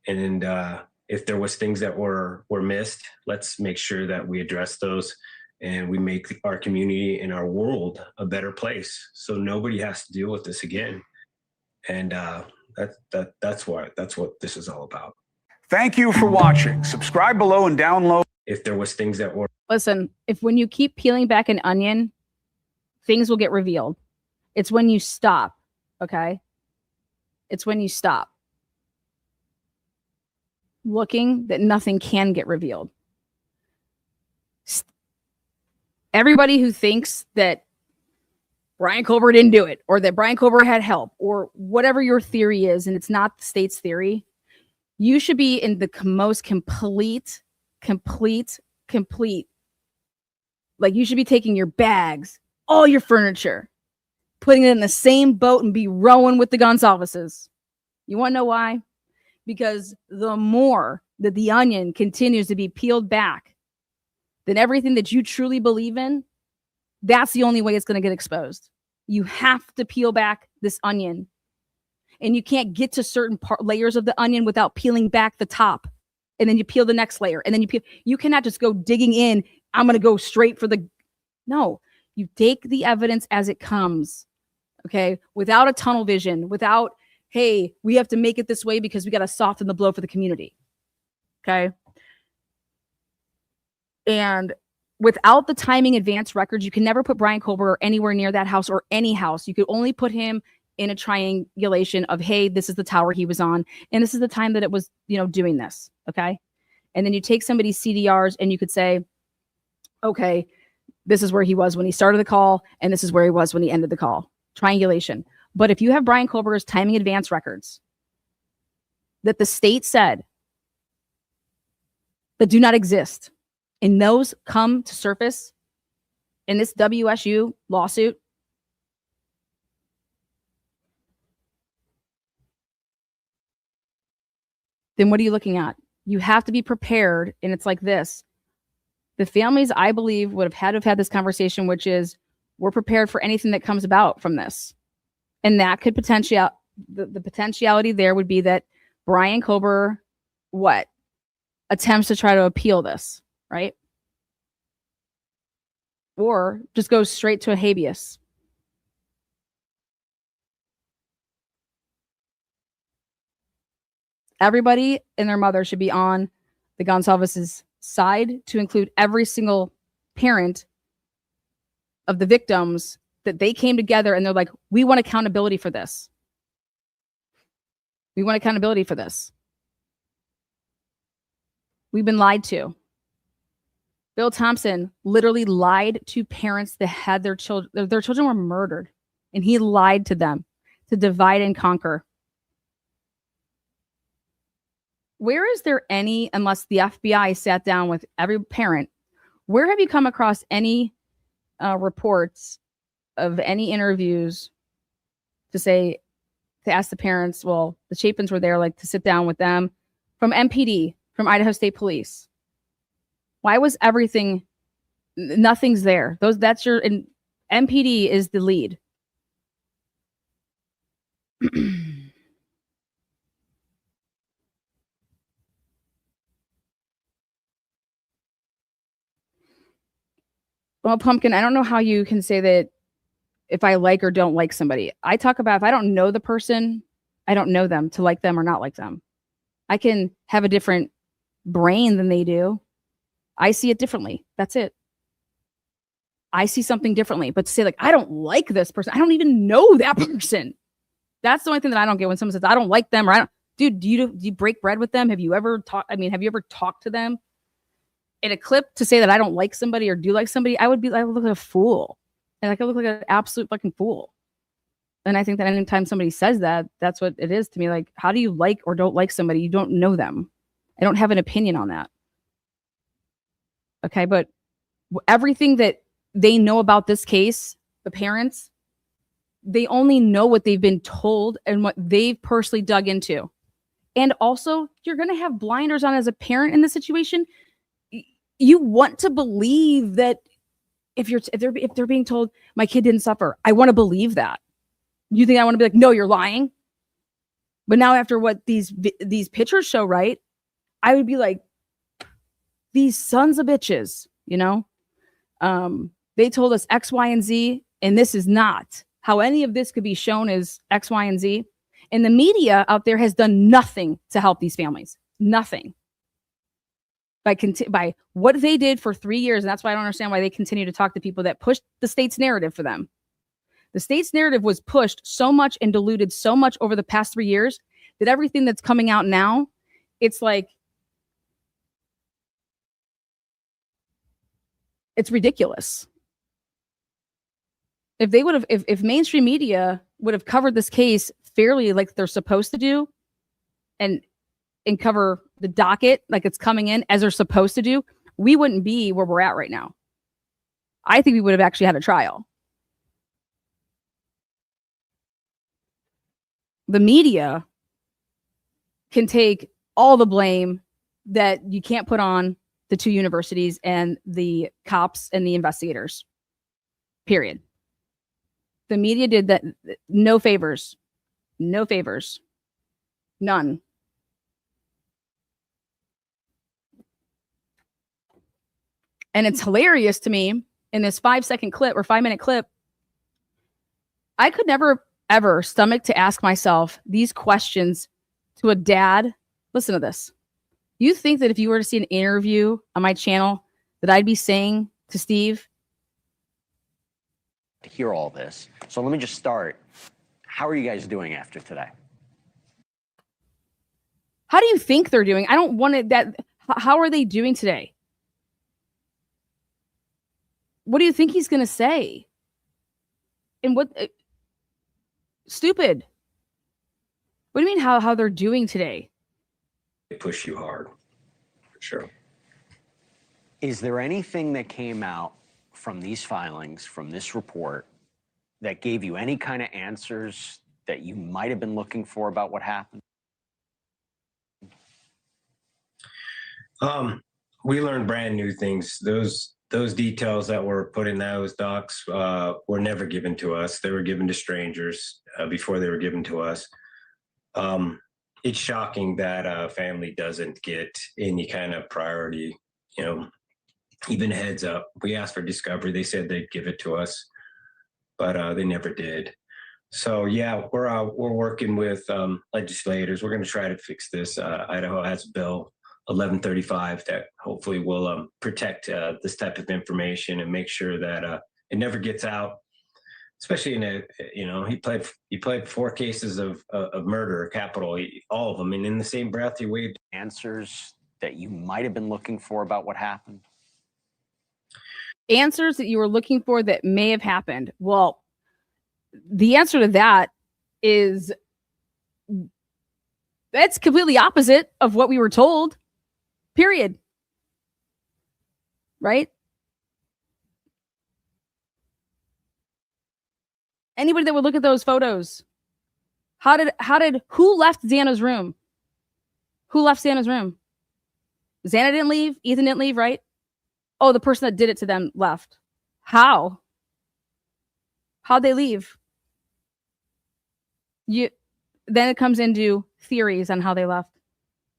And if there was things that were missed, let's make sure that we address those and we make our community and our world a better place, so nobody has to deal with this again. And that's what this is all about. Thank you for watching. Subscribe below and download. If there was things that were... Listen, when you keep peeling back an onion, things will get revealed. It's when you stop, okay? It's when you stop. looking that nothing can get revealed. Everybody who thinks that Bryan Kohber didn't do it, or that Bryan Kohber had help, or whatever your theory is, and it's not the state's theory, you should be in the most complete. Like, you should be taking your bags, all your furniture, putting it in the same boat and be rowing with the Gonsalveses. You want to know why? Because the more that the onion continues to be peeled back than everything that you truly believe in, that's the only way it's going to get exposed. You have to peel back this onion. And you can't get to certain layers of the onion without peeling back the top. And then you peel the next layer. And then you cannot just go digging in. I'm going to go straight for the... No, you take the evidence as it comes. Okay? Without a tunnel vision, without, hey, we have to make it this way because we got to soften the blow for the community. Okay? And without the timing advance records, you can never put Bryan Kohber anywhere near that house or any house. You could only put him in a triangulation of, hey, this is the tower he was on, and this is the time that it was, doing this. Okay? And then you take somebody's CDRs and you could say, okay, this is where he was when he started the call, and this is where he was when he ended the call. Triangulation. But if you have Bryan Kohber's timing advance records that the state said that do not exist, and those come to surface in this WSU lawsuit, then what are you looking at? You have to be prepared, and it's like this. The families, I believe, would have had to have had this conversation, which is, we're prepared for anything that comes about from this. And that could the potentiality there would be that Bryan Kohber, attempts to try to appeal this, right? Or just goes straight to a habeas. Everybody and their mother should be on the Gonsalves' side, to include every single parent of the victims, that they came together and they're like, we want accountability for this. We want accountability for this. We've been lied to. Bill Thompson literally lied to parents that had their children were murdered, and he lied to them to divide and conquer. Where is there any, unless the FBI sat down with every parent, where have you come across any reports of any interviews to ask the parents, well, the Chapins were there, like, to sit down with them, from MPD, from Idaho State Police? Why was nothing's there? And MPD is the lead. Well, Pumpkin, I don't know how you can say that if I like or don't like somebody. I talk about, if I don't know the person, I don't know them to like them or not like them. I can have a different brain than they do. I see it differently. That's it. I see something differently. But to say, like, I don't like this person, I don't even know that person. That's the only thing that I don't get when someone says, I don't like them, or dude, do you break bread with them? Have you ever talked to them? In a clip to say that I don't like somebody or do like somebody, I would look like a fool. And I could look like an absolute fucking fool. And I think that anytime somebody says that, that's what it is to me. Like, how do you like or don't like somebody? You don't know them. I don't have an opinion on that. Okay, but everything that they know about this case, the parents, they only know what they've been told and what they've personally dug into. And also, you're going to have blinders on as a parent in this situation. You want to believe that if they're being told my kid didn't suffer, I want to believe that. You think I want to be like, no, you're lying? But now after what these pictures show, right? I would be like, these sons of bitches, they told us X, Y, and Z, and this is not how any of this could be shown as X, Y, and Z. And the media out there has done nothing to help these families. Nothing. By what they did for 3 years, and that's why I don't understand why they continue to talk to people that pushed the state's narrative for them. The state's narrative was pushed so much and diluted so much over the past 3 years that everything that's coming out now, it's like It's ridiculous. If they would have, if mainstream media would have covered this case fairly like they're supposed to do, and cover the docket like it's coming in as they're supposed to do, we wouldn't be where we're at right now. I think we would have actually had a trial. The media can take all the blame that you can't put on the two universities and the cops and the investigators. Period. The media did that. No favors. No favors. None. And it's hilarious to me in this 5-second clip or 5-minute clip. I could never, ever stomach to ask myself these questions to a dad. Listen to this. You think that if you were to see an interview on my channel that I'd be saying to Steve? To hear all this. So let me just start. How are you guys doing after today? How do you think they're doing? I don't want it that. How are they doing today? What do you think he's going to say? And what? Stupid. What do you mean how they're doing today? They push you hard, for sure. Is there anything that came out from these filings, from this report, that gave you any kind of answers that you might have been looking for about what happened? We learned brand new things. Those details that were put in those docs were never given to us. They were given to strangers before they were given to us. It's shocking that a family doesn't get any kind of priority, even heads up. We asked for discovery. They said they'd give it to us, but they never did. So yeah, we're working with legislators. We're going to try to fix this. Idaho has Bill 1135 that hopefully will protect this type of information and make sure that it never gets out. Especially in he played 4 cases of murder, capital, all of them, and in the same breath he waived Answers that you might have been looking for about what happened? Answers that you were looking for that may have happened. Well, the answer to that is that's completely opposite of what we were told. Period. Right? Anybody that would look at those photos, who left Xana's room? Who left Xana's room? Xana didn't leave. Ethan didn't leave, right? Oh, the person that did it to them left. How? How'd they leave? Then it comes into theories on how they left.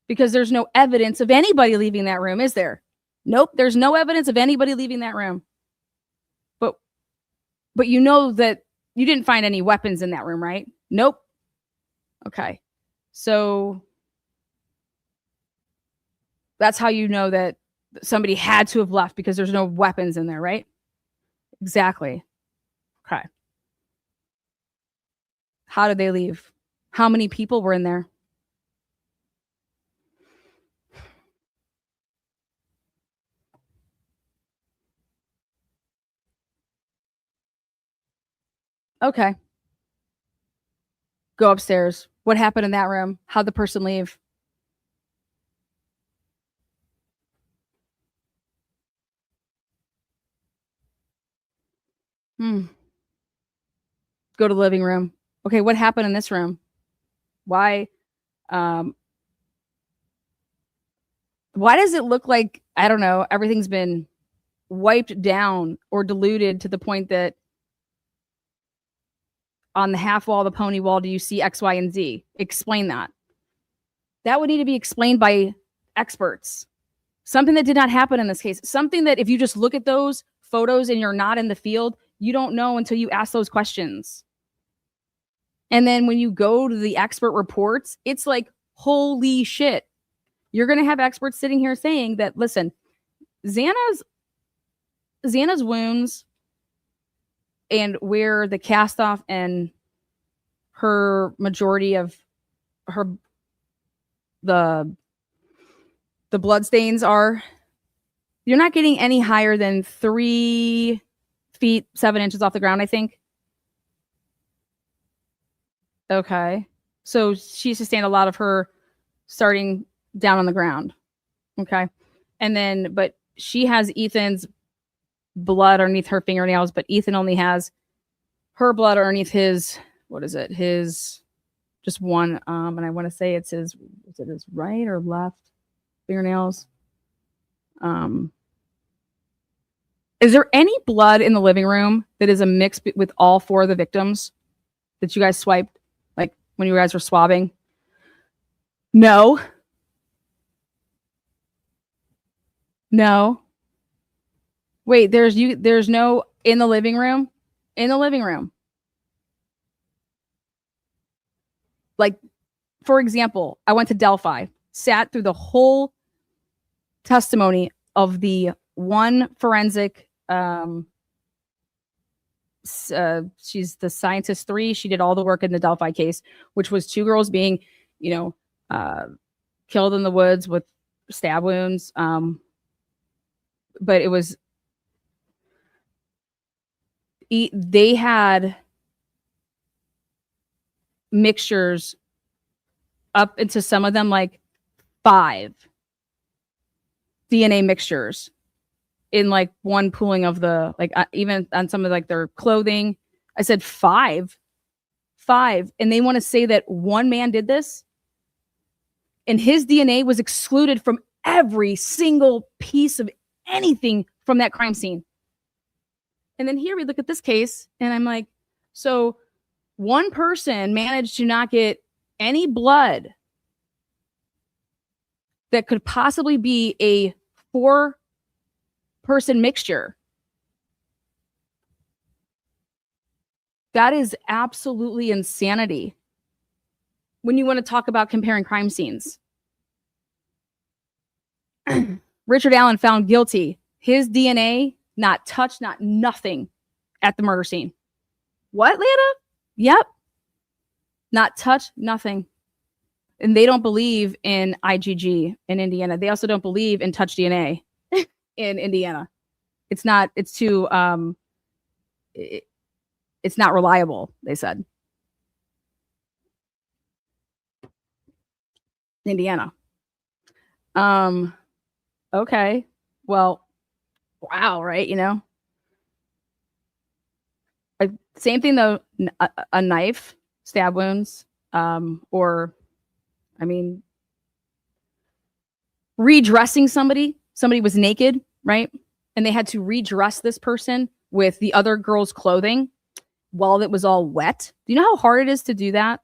Because there's no evidence of anybody leaving that room, is there? Nope, there's no evidence of anybody leaving that room. But you know that you didn't find any weapons in that room, right? Nope. Okay. So that's how you know that somebody had to have left, because there's no weapons in there, right? Exactly. Okay. How did they leave? How many people were in there? Okay. Go upstairs. What happened in that room? How'd the person leave? Go to the living room. Okay, what happened in this room? Why does it look like, I don't know, everything's been wiped down or diluted to the point that on the half wall, the pony wall, do you see X, Y, and Z? Explain that. That would need to be explained by experts. Something that did not happen in this case. Something that if you just look at those photos and you're not in the field, you don't know until you ask those questions. And then when you go to the expert reports, it's like, holy shit. You're going to have experts sitting here saying that, listen, Xana's wounds and where the cast off and her majority of the blood stains are You're not getting any higher than 3 feet 7 inches off the ground, I think. Okay. So she sustained a lot of her starting down on the ground. Okay. And then, but she has Ethan's blood underneath her fingernails, but Ethan only has her blood underneath his, what is it? His, just one. And I want to say it's his, is it his right or left fingernails? Is there any blood in the living room that is a mix with all 4 of the victims that you guys swiped, like when you guys were swabbing? No. No. Wait, there's no in the living room? In the living room. Like, for example, I went to Delphi, sat through the whole testimony of the one forensic, she's the scientist 3. She did all the work in the Delphi case, which was 2 girls being, killed in the woods with stab wounds. But it was, they had mixtures up into some of them, like 5 DNA mixtures in like one pooling of the, like even on some of like their clothing. I said 5. And they want to say that one man did this and his DNA was excluded from every single piece of anything from that crime scene. And then here we look at this case and I'm like, so one person managed to not get any blood that could possibly be a 4-person mixture. That is absolutely insanity when you want to talk about comparing crime scenes. Richard Allen found guilty. His DNA, not touched, not nothing at the murder scene. What, Lana? Yep. Not touched, nothing. And they don't believe in IgG in Indiana. They also don't believe in touch DNA in Indiana. It's not, it's too, it's not reliable, they said. Indiana. Okay. Well, wow, right? Same thing though, a knife, stab wounds, or, I mean, redressing somebody. Somebody was naked, right? And they had to redress this person with the other girl's clothing while it was all wet. Do you know how hard it is to do that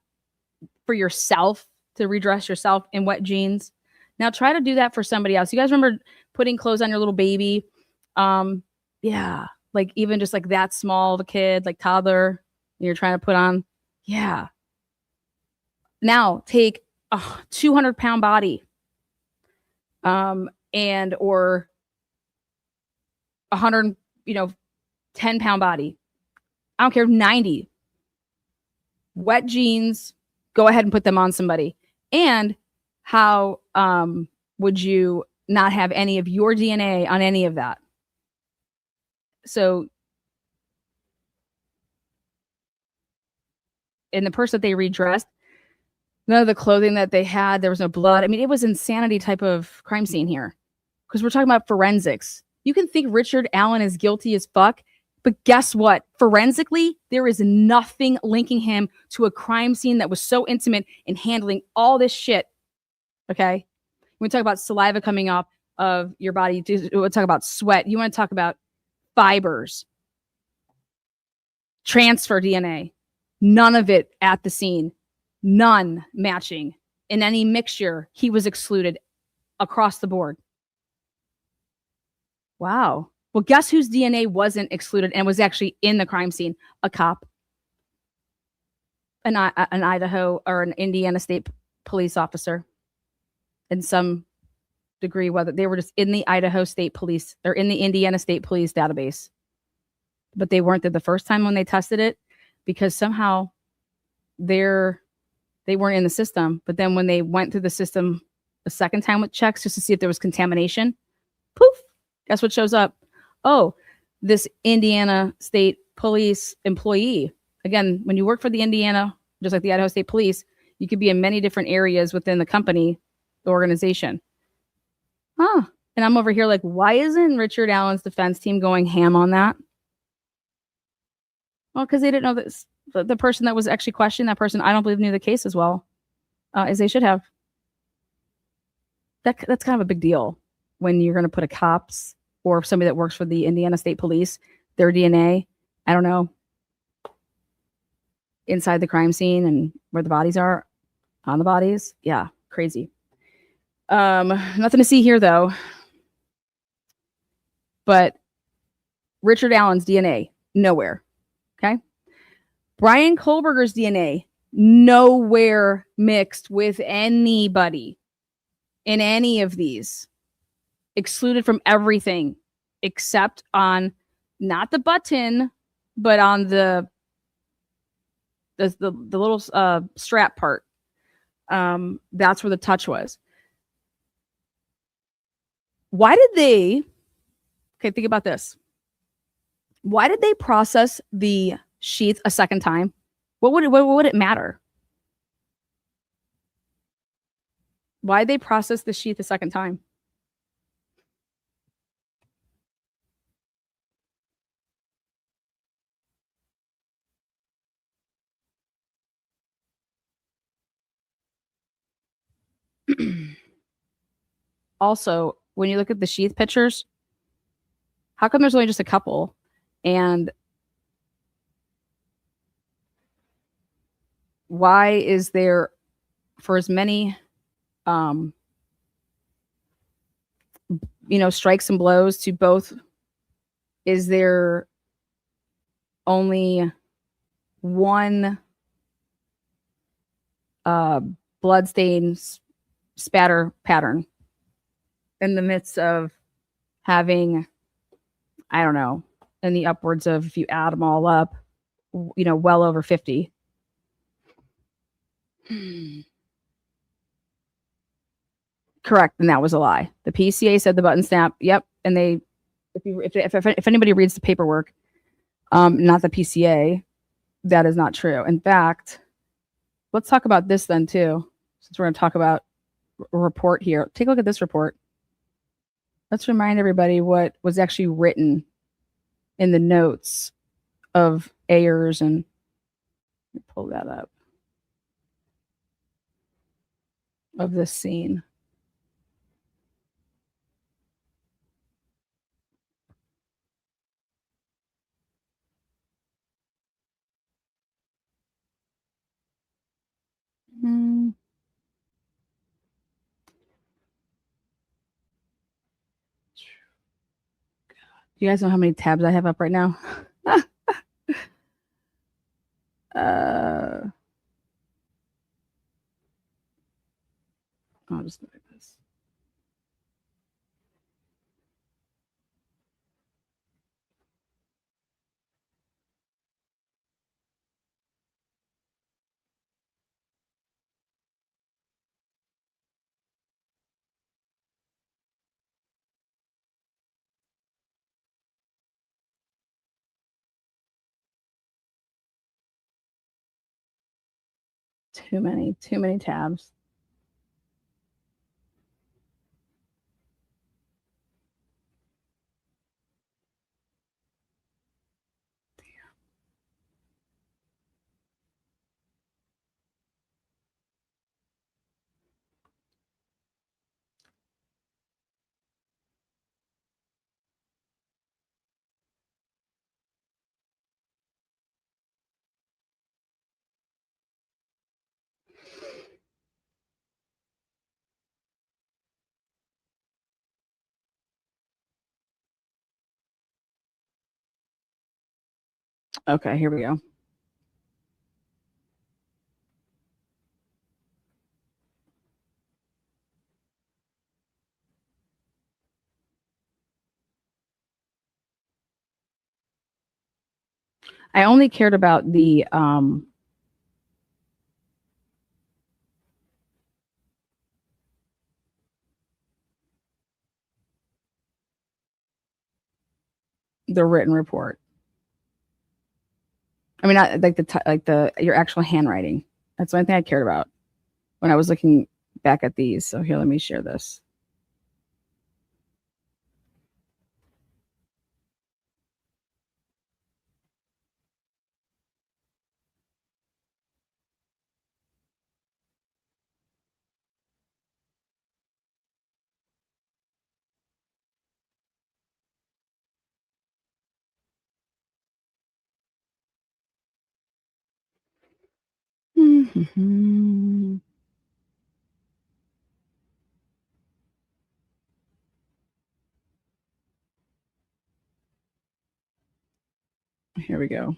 for yourself, to redress yourself in wet jeans? Now try to do that for somebody else. You guys remember putting clothes on your little baby? Yeah. Like even just like that small of a kid, like toddler, you're trying to put on. Yeah. Now take a 200-pound body, and or 10-pound body. I don't care, 90. Wet jeans, go ahead and put them on somebody. And how would you not have any of your DNA on any of that? So, in the person that they redressed, none of the clothing that they had, there was no blood. I mean, it was insanity type of crime scene here. Because we're talking about forensics. You can think Richard Allen is guilty as fuck, but guess what? Forensically, there is nothing linking him to a crime scene that was so intimate in handling all this shit. Okay? When we talk about saliva coming off of your body, we'll talk about sweat. You want to talk about fibers, transfer DNA. None of it at the scene. None matching. In any mixture, he was excluded across the board. Wow. Well, guess whose DNA wasn't excluded and was actually in the crime scene? A cop. An Idaho or an Indiana State Police officer. In some degree, whether they were just in the Idaho State Police or in the Indiana State Police database. But they weren't there the first time when they tested it because somehow they weren't in the system. But then when they went through the system the second time with checks just to see if there was contamination, poof, Guess what shows up? Oh, this Indiana State Police employee. Again, when you work for the Indiana, just like the Idaho State Police, you could be in many different areas within the company, the organization. Huh. And I'm over here like, why isn't Richard Allen's defense team going ham on that? Well, because they didn't know this. The person that was actually questioning that person, I don't believe knew the case as well as they should have. That's kind of a big deal when you're going to put a cop's or somebody that works for the Indiana State Police, their DNA, I don't know, inside the crime scene and where the bodies are, on the bodies. Yeah, crazy. Nothing to see here though. But Richard Allen's DNA, nowhere. Okay. Brian Kohlberger's DNA, nowhere mixed with anybody in any of these. Excluded from everything except on not the button, but on the little strap part. That's where the touch was. Why did they? Okay, think about this. Why did they process the sheath a second time? What would it matter? Why did they process the sheath a second time? Also, when you look at the sheath pictures, how come there's only just a couple? And why is there, for as many, strikes and blows to both, is there only one bloodstain spatter pattern in the midst of having, I don't know, in the upwards of, if you add them all up, well over 50. Correct, and that was a lie. The PCA said the button snap. Yep, and they, if anybody reads the paperwork, not the PCA, that is not true. In fact, let's talk about this then too, since we're going to talk about a report here. Take a look at this report. Let's remind everybody what was actually written in the notes of Ayers, and let me pull that up, of this scene. You guys know how many tabs I have up right now? I'll just look at this. Too many tabs. Okay, here we go. I only cared about the the written report. I mean, not like your actual handwriting. That's the only thing I cared about when I was looking back at these. So here, let me share this. Here we go.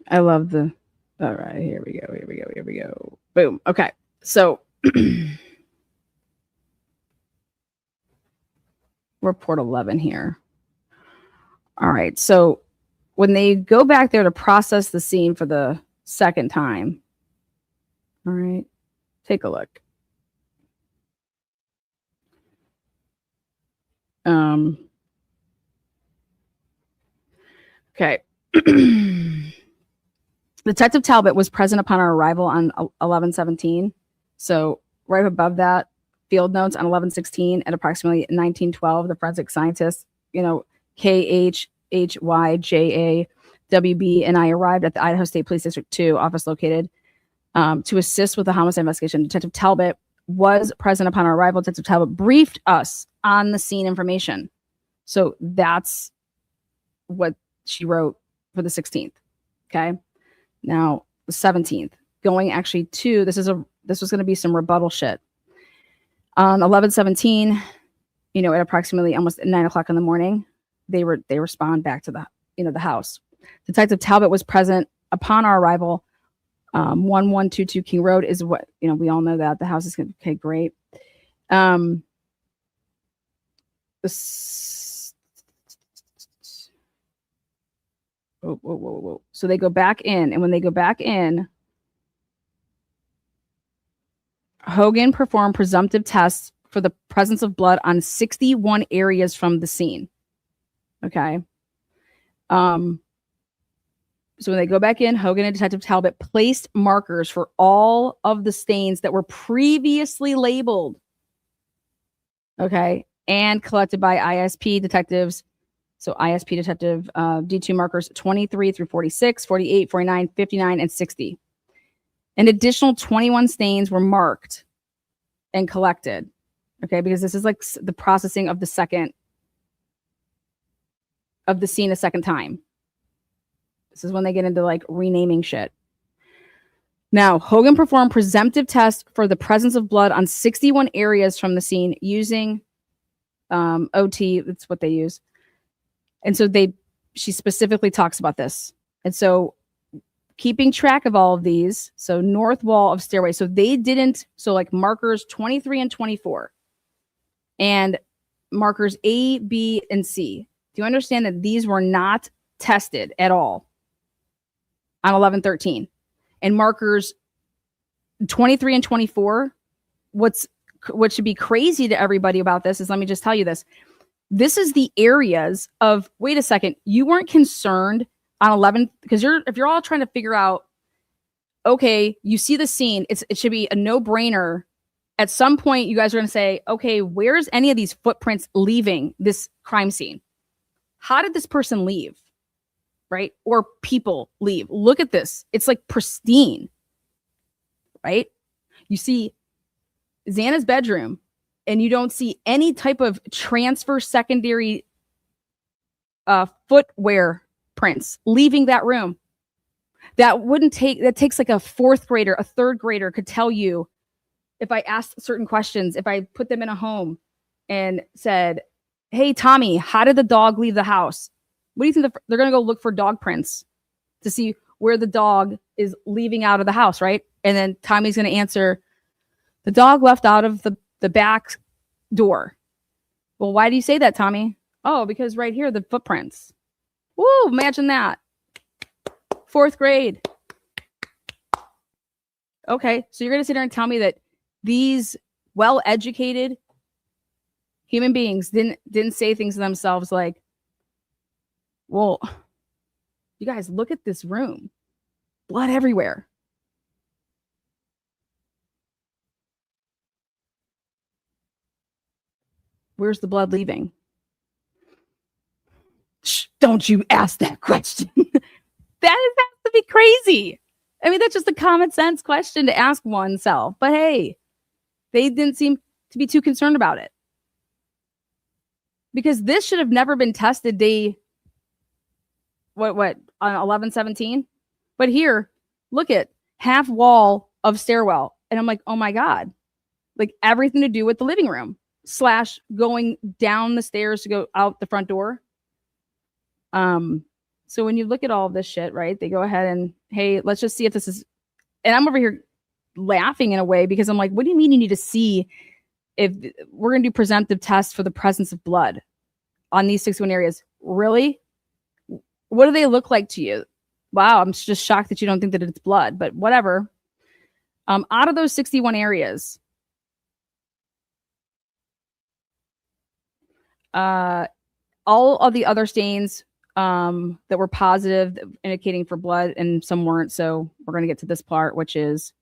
I love the. All right, here we go. Here we go. Here we go. Boom. Okay. So report 11 here. All right. So when they go back there to process the scene for the second time, all right, take a look. Okay. Detective Talbott was present upon our arrival on 11/17. So right above that, field notes on 11/16 at approximately 19:12, the forensic scientists, KHHYJA, WB, and I arrived at the Idaho State Police District 2 office located to assist with the homicide investigation. Detective Talbott was present upon our arrival. Detective Talbott briefed us on the scene information. So that's what she wrote for the 16th. Okay. Now the 17th, going actually to this was going to be some rebuttal shit. On 11/17, at approximately almost 9 o'clock in the morning, they respond back to the house. Detective Talbott was present upon our arrival. 1122 King Road is what we all know that the house is going to okay, great. Whoa. So they go back in, and when they go back in, Hogan performed presumptive tests for the presence of blood on 61 areas from the scene. Okay. So when they go back in, Hogan and Detective Talbott placed markers for all of the stains that were previously labeled. Okay. And collected by ISP detectives. So ISP detective D2 markers 23 through 46, 48, 49, 59, and 60. An additional 21 stains were marked and collected. Okay, because this is like the processing of the scene a second time. This is when they get into like renaming shit. Now, Hogan performed presumptive tests for the presence of blood on 61 areas from the scene using OT. That's what they use. And so she specifically talks about this. And so keeping track of all of these, so north wall of stairway. So they didn't, so like markers 23 and 24 and markers A, B, and C. Do you understand that these were not tested at all on 11/13? And markers 23 and 24, what should be crazy to everybody about this is, let me just tell you this. This is the areas of, wait a second, you weren't concerned on 11, because if you're all trying to figure out, okay, you see the scene, it should be a no-brainer. At some point, you guys are going to say, okay, where's any of these footprints leaving this crime scene? How did this person leave? Right? Or people leave. Look at this. It's like pristine. Right? You see Xana's bedroom, and you don't see any type of transfer secondary footwear prints leaving that room. That takes like a fourth grader, a third grader could tell you, if I asked certain questions, if I put them in a home and said, hey, Tommy, how did the dog leave the house? What do you think? They're going to go look for dog prints to see where the dog is leaving out of the house, right? And then Tommy's going to answer, the dog left out of the back door. Well, why do you say that, Tommy? Oh, because right here, the footprints. Woo, imagine that. Fourth grade. Okay, so you're going to sit there and tell me that these well-educated human beings didn't say things to themselves like, well, you guys, look at this room. Blood everywhere. Where's the blood leaving? Shh, don't you ask that question. That has to be crazy. I mean, that's just a common sense question to ask oneself. But hey, they didn't seem to be too concerned about it. Because this should have never been tested day, what, on 11/17? But here, look at half wall of stairwell. And I'm like, oh my God. Like everything to do with the living room / going down the stairs to go out the front door. So when you look at all of this shit, right, they go ahead and, hey, let's just see if this is, and I'm over here laughing in a way because I'm like, what do you mean you need to see if we're going to do presumptive tests for the presence of blood on these 61 areas? Really? What do they look like to you? Wow, I'm just shocked that you don't think that it's blood, but whatever. Out of those 61 areas, all of the other stains that were positive, indicating for blood, and some weren't. So we're going to get to this part, which is,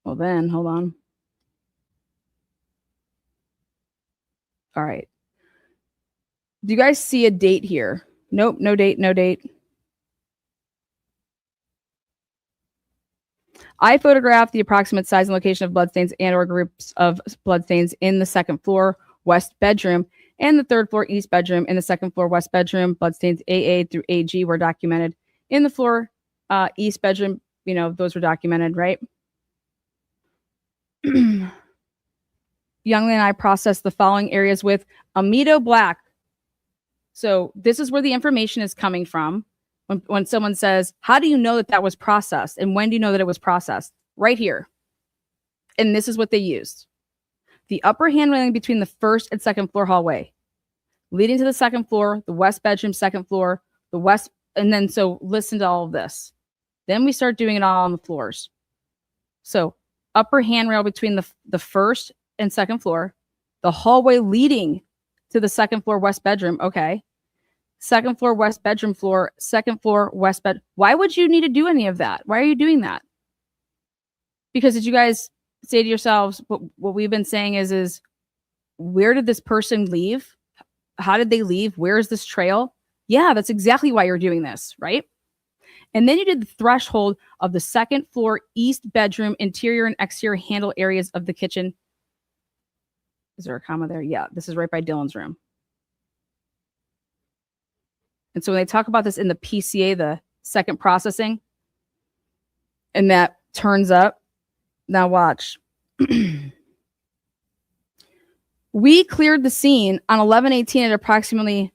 well, then hold on. All right. Do you guys see a date here? Nope, no date, no date. I photographed the approximate size and location of bloodstains and or groups of bloodstains in the second floor west bedroom and the third floor east bedroom. In the second floor west bedroom, bloodstains AA through AG were documented. In the floor east bedroom, those were documented, right? Youngley and I processed the following areas with amido black. So this is where the information is coming from. When someone says, how do you know that was processed? And when do you know that it was processed? Right here. And this is what they used. The upper hand railing between the first and second floor hallway, leading to the second floor, the west bedroom, second floor, the west. And then, so listen to all of this. Then we start doing it all on the floors. So upper handrail between the first and second floor, the hallway leading to the second floor west bedroom. Okay. Second floor west bedroom floor, second floor west bed. Why would you need to do any of that? Why are you doing that? Because did you guys say to yourselves, what we've been saying is where did this person leave? How did they leave? Where is this trail? Yeah, that's exactly why you're doing this, right? And then you did the threshold of the second floor east bedroom, interior and exterior handle areas of the kitchen. Is there a comma there? Yeah, this is right by Dylan's room. And so when they talk about this in the PCA, the second processing, and that turns up, now watch. We cleared the scene on 11/18 at approximately,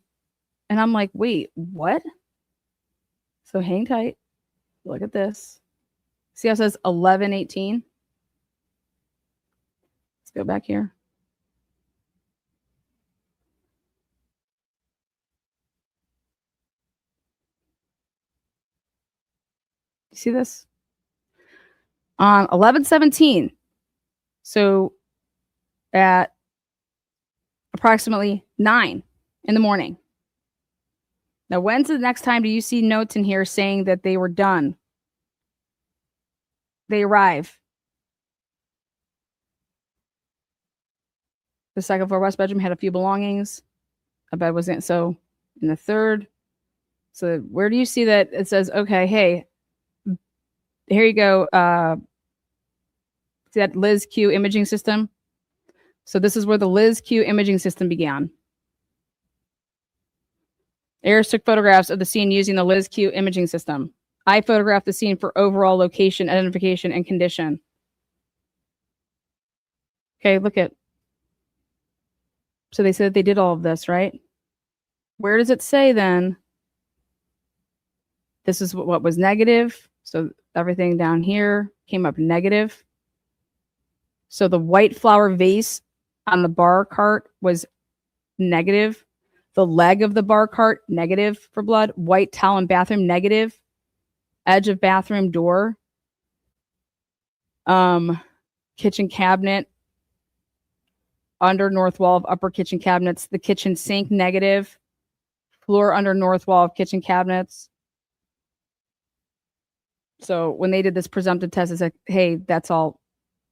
and I'm like, wait, what? So hang tight. Look at this. See how it says 11/18? Let's go back here. You see this? On 11/17, so at approximately 9 in the morning. Now, when's the next time do you see notes in here saying that they were done? They arrive. The second floor west bedroom had a few belongings. A bed was in, so in the third. So where do you see that it says, okay, hey, here you go. See that Liz Q imaging system? So this is where the Liz Q imaging system began. Ayers took photographs of the scene using the Liz Q imaging system. I photographed the scene for overall location, identification, and condition. Okay, look at. So they said they did all of this, right? Where does it say then? This is what was negative. So everything down here came up negative. So the white flower vase on the bar cart was negative. The leg of the bar cart, negative for blood. White towel in bathroom, negative. Edge of bathroom door. Kitchen cabinet under north wall of upper kitchen cabinets. The kitchen sink, negative. Floor under north wall of kitchen cabinets. So when they did this presumptive test, it's like, hey, that's all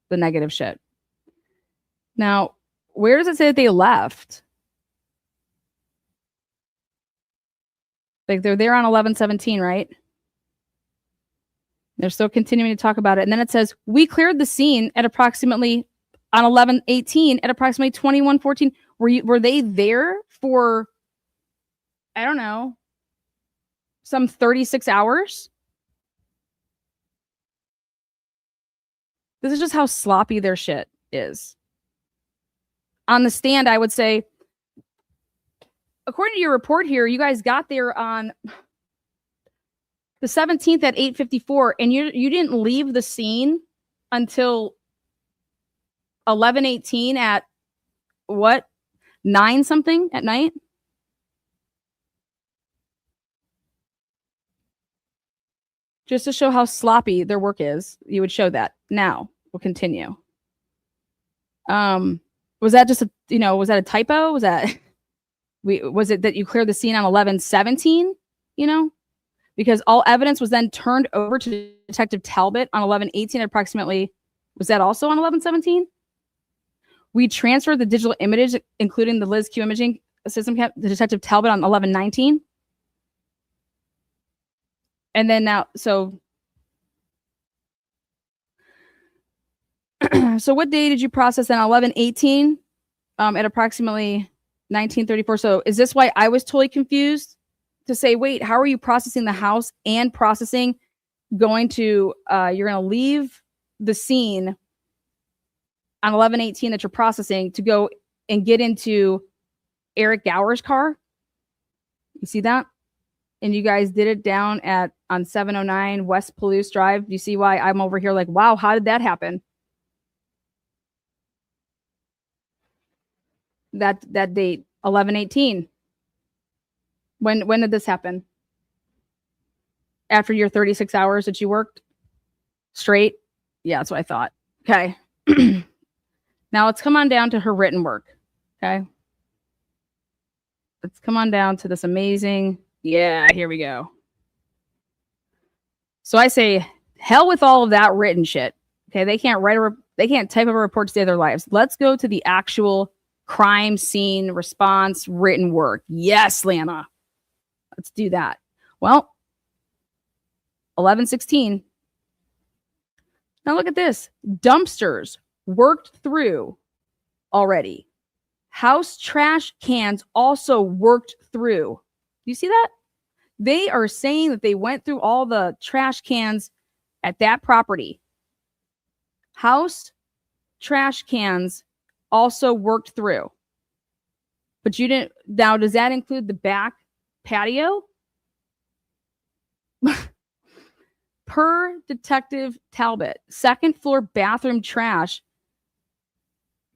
the negative shit. Now, where does it say that they left? Like they're there on 11/17, right? They're still continuing to talk about it. And then it says, we cleared the scene at approximately on 11/18 at approximately 21:14. Were they there for, I don't know, some 36 hours? This is just how sloppy their shit is. On the stand, I would say, according to your report here, you guys got there on the 17th at 8:54, and you didn't leave the scene until 11:18 at what? 9 something at night? Just to show how sloppy their work is, you would show that. Now, we'll continue. Was that just was that a typo? Was it that you cleared the scene on 11/17? Because all evidence was then turned over to Detective Talbott on 11/18 approximately. Was that also on 11/17? We transferred the digital images, including the Liz Q imaging system, to Detective Talbott on 11/19. And then now, so what day did you process then? 11/18 at approximately 19:34. So is this why I was totally confused to say, wait, how are you processing the house and processing you're going to leave the scene on 11/18 that you're processing to go and get into Eric Gower's car? You see that? And you guys did it down on 709 West Palouse Drive. Do you see why I'm over here like, wow, how did that happen? That date, 11/18. When did this happen? After your 36 hours that you worked straight? Yeah, that's what I thought. Okay. Now let's come on down to her written work. Okay. Let's come on down to this amazing. Yeah, here we go. So I say, hell with all of that written shit. Okay, they can't they can't type up a report to save their lives. Let's go to the actual crime scene response written work. Yes, Lana. Let's do that. Well, 11/16. Now look at this. Dumpsters worked through already. House trash cans also worked through. You see that? They are saying that they went through all the trash cans at that property. House trash cans also worked through. But you didn't. Now, does that include the back patio? Per Detective Talbott, second floor bathroom trash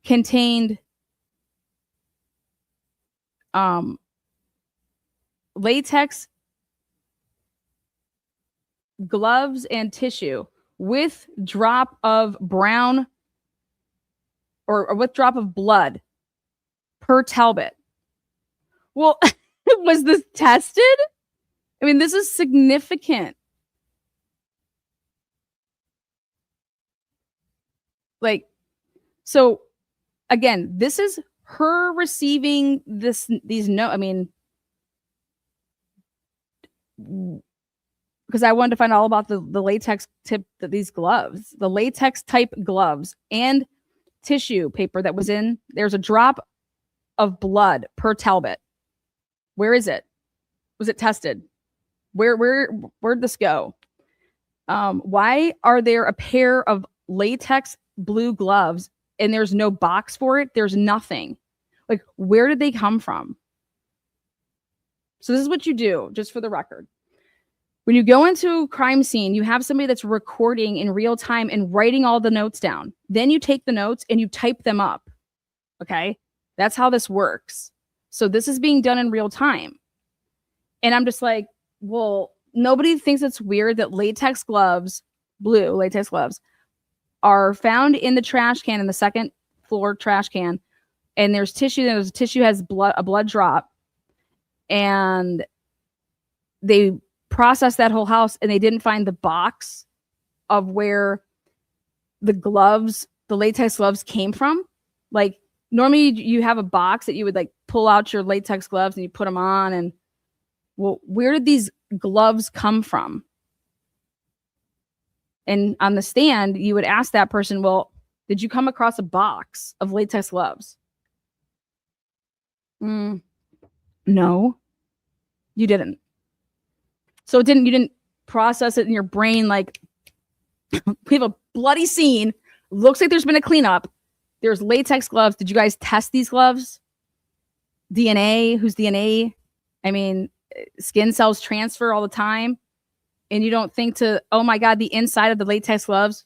contained latex gloves and tissue with drop of brown or with drop of blood per Talbott. Well, was this tested? I mean, this is significant. Like, so again, this is her receiving these notes. I mean, because I wanted to find all about the latex tip, these gloves, the latex type gloves and tissue paper that was in. There's a drop of blood per Talbott. Where is it? Was it tested? Where'd this go? Why are there a pair of latex blue gloves and there's no box for it? There's nothing. Like, where did they come from? So this is what you do, just for the record. When you go into a crime scene, you have somebody that's recording in real time and writing all the notes down. Then you take the notes and you type them up. Okay? That's how this works. So this is being done in real time. And I'm just like, well, nobody thinks it's weird that latex gloves, blue latex gloves, are found in the trash can, in the second floor trash can, and there's tissue. There's tissue has a blood drop, and they processed that whole house, and they didn't find the box of where the gloves, the latex gloves, came from. Like normally, you have a box that you would like pull out your latex gloves and you put them on, and well, where did these gloves come from? And on the stand, you would ask that person, well, did you come across a box of latex gloves? No, you didn't. So you didn't process it in your brain like, we have a bloody scene. Looks like there's been a cleanup. There's latex gloves. Did you guys test these gloves? DNA? Whose DNA? I mean, skin cells transfer all the time. And you don't think to, oh my God, the inside of the latex gloves.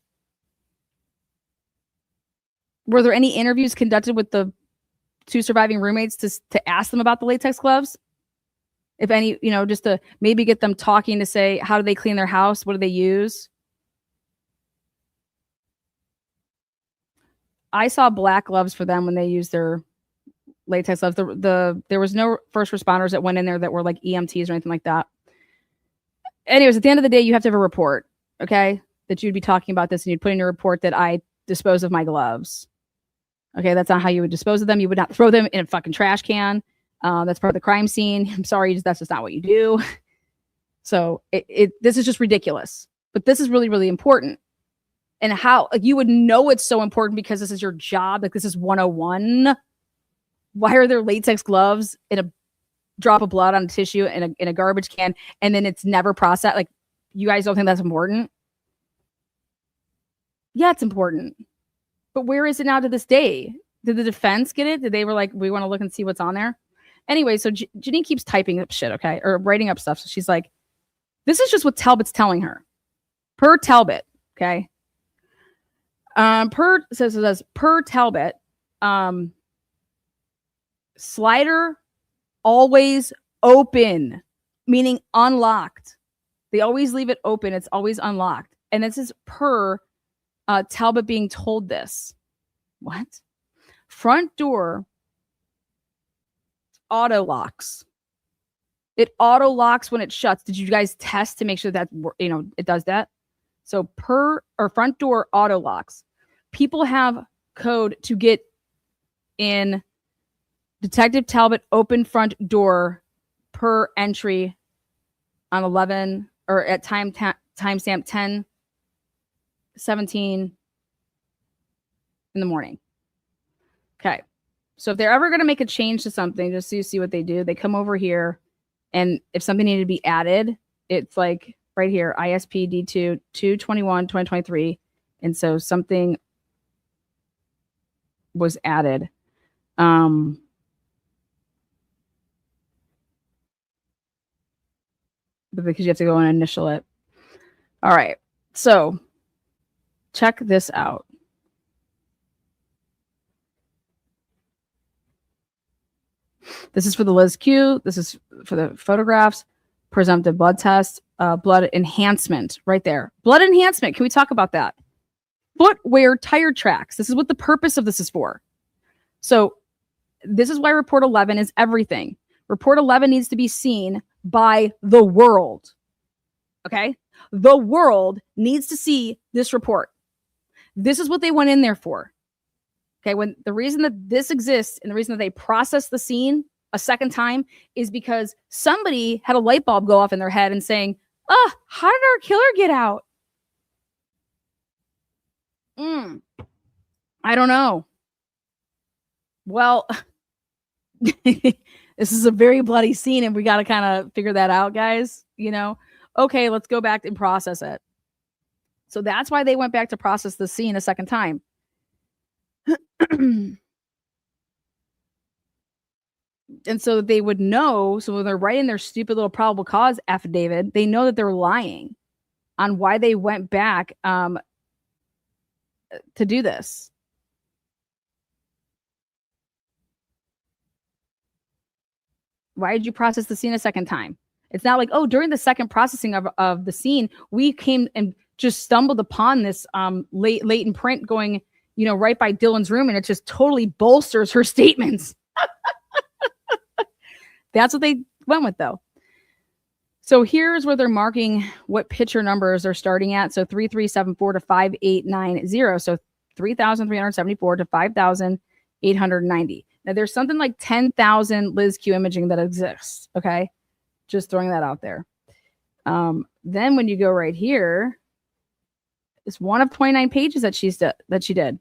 Were there any interviews conducted with the 2 surviving roommates to ask them about the latex gloves? If any, just to maybe get them talking to say, how do they clean their house? What do they use? I saw black gloves for them when they used their latex gloves. There was no first responders that went in there that were like EMTs or anything like that. Anyways, at the end of the day, you have to have a report, okay? That you'd be talking about this, and you'd put in your report that I dispose of my gloves. Okay, that's not how you would dispose of them. You would not throw them in a fucking trash can. That's part of the crime scene. I'm sorry, that's just not what you do. So this is just ridiculous. But this is really, really important. And how you would know it's so important because this is your job. Like this is 101. Why are there latex gloves in a drop of blood on tissue in a garbage can, and then it's never processed? Like, you guys don't think that's important? Yeah, it's important. But where is it now to this day? Did the defense get it? Did they were like, we want to look and see what's on there? Anyway, so Janine keeps typing up shit, okay? Or writing up stuff. So she's like, this is just what Talbott's telling her. Per Talbott, okay? Per Talbott, slider always open, meaning unlocked. They always leave it open. It's always unlocked. And this is per Talbott being told this. What? Front door auto locks. It auto locks when it shuts. Did you guys test to make sure that it does that? So front door auto locks. People have code to get in. Detective Talbott opened front door per entry on 11 or at timestamp 10:17 in the morning. Okay. So if they're ever going to make a change to something, just so you see what they do, they come over here, and if something needed to be added, it's like right here, ISP D2 2/21/2023. And so something was added. Because you have to go and initial it. All right. So check this out. This is for the Liz Q. This is for the photographs, presumptive blood test, blood enhancement right there. Blood enhancement. Can we talk about that? Footwear tire tracks. This is what the purpose of this is for. So this is why Report 11 is everything. Report 11 needs to be seen by the world. Okay? The world needs to see this report. This is what they went in there for. Okay, when the reason that this exists and the reason that they process the scene a second time is because somebody had a light bulb go off in their head and saying, how did our killer get out? I don't know. Well, this is a very bloody scene, and we got to kind of figure that out, guys. Okay, let's go back and process it. So that's why they went back to process the scene a second time. And so they would know. So when they're writing their stupid little probable cause affidavit, they know that they're lying on why they went back to do this. Why did you process the scene a second time? It's not like, during the second processing of the scene, we came and just stumbled upon this latent print going right by Dylan's room, and it just totally bolsters her statements. That's what they went with, though. So here's where they're marking what picture numbers they're starting at. So 3374 to 5890. So 3,374 to 5,890. Now there's something like 10,000 Liz Q imaging that exists. Okay. Just throwing that out there. Then when you go right here, it's one of 29 pages that she did.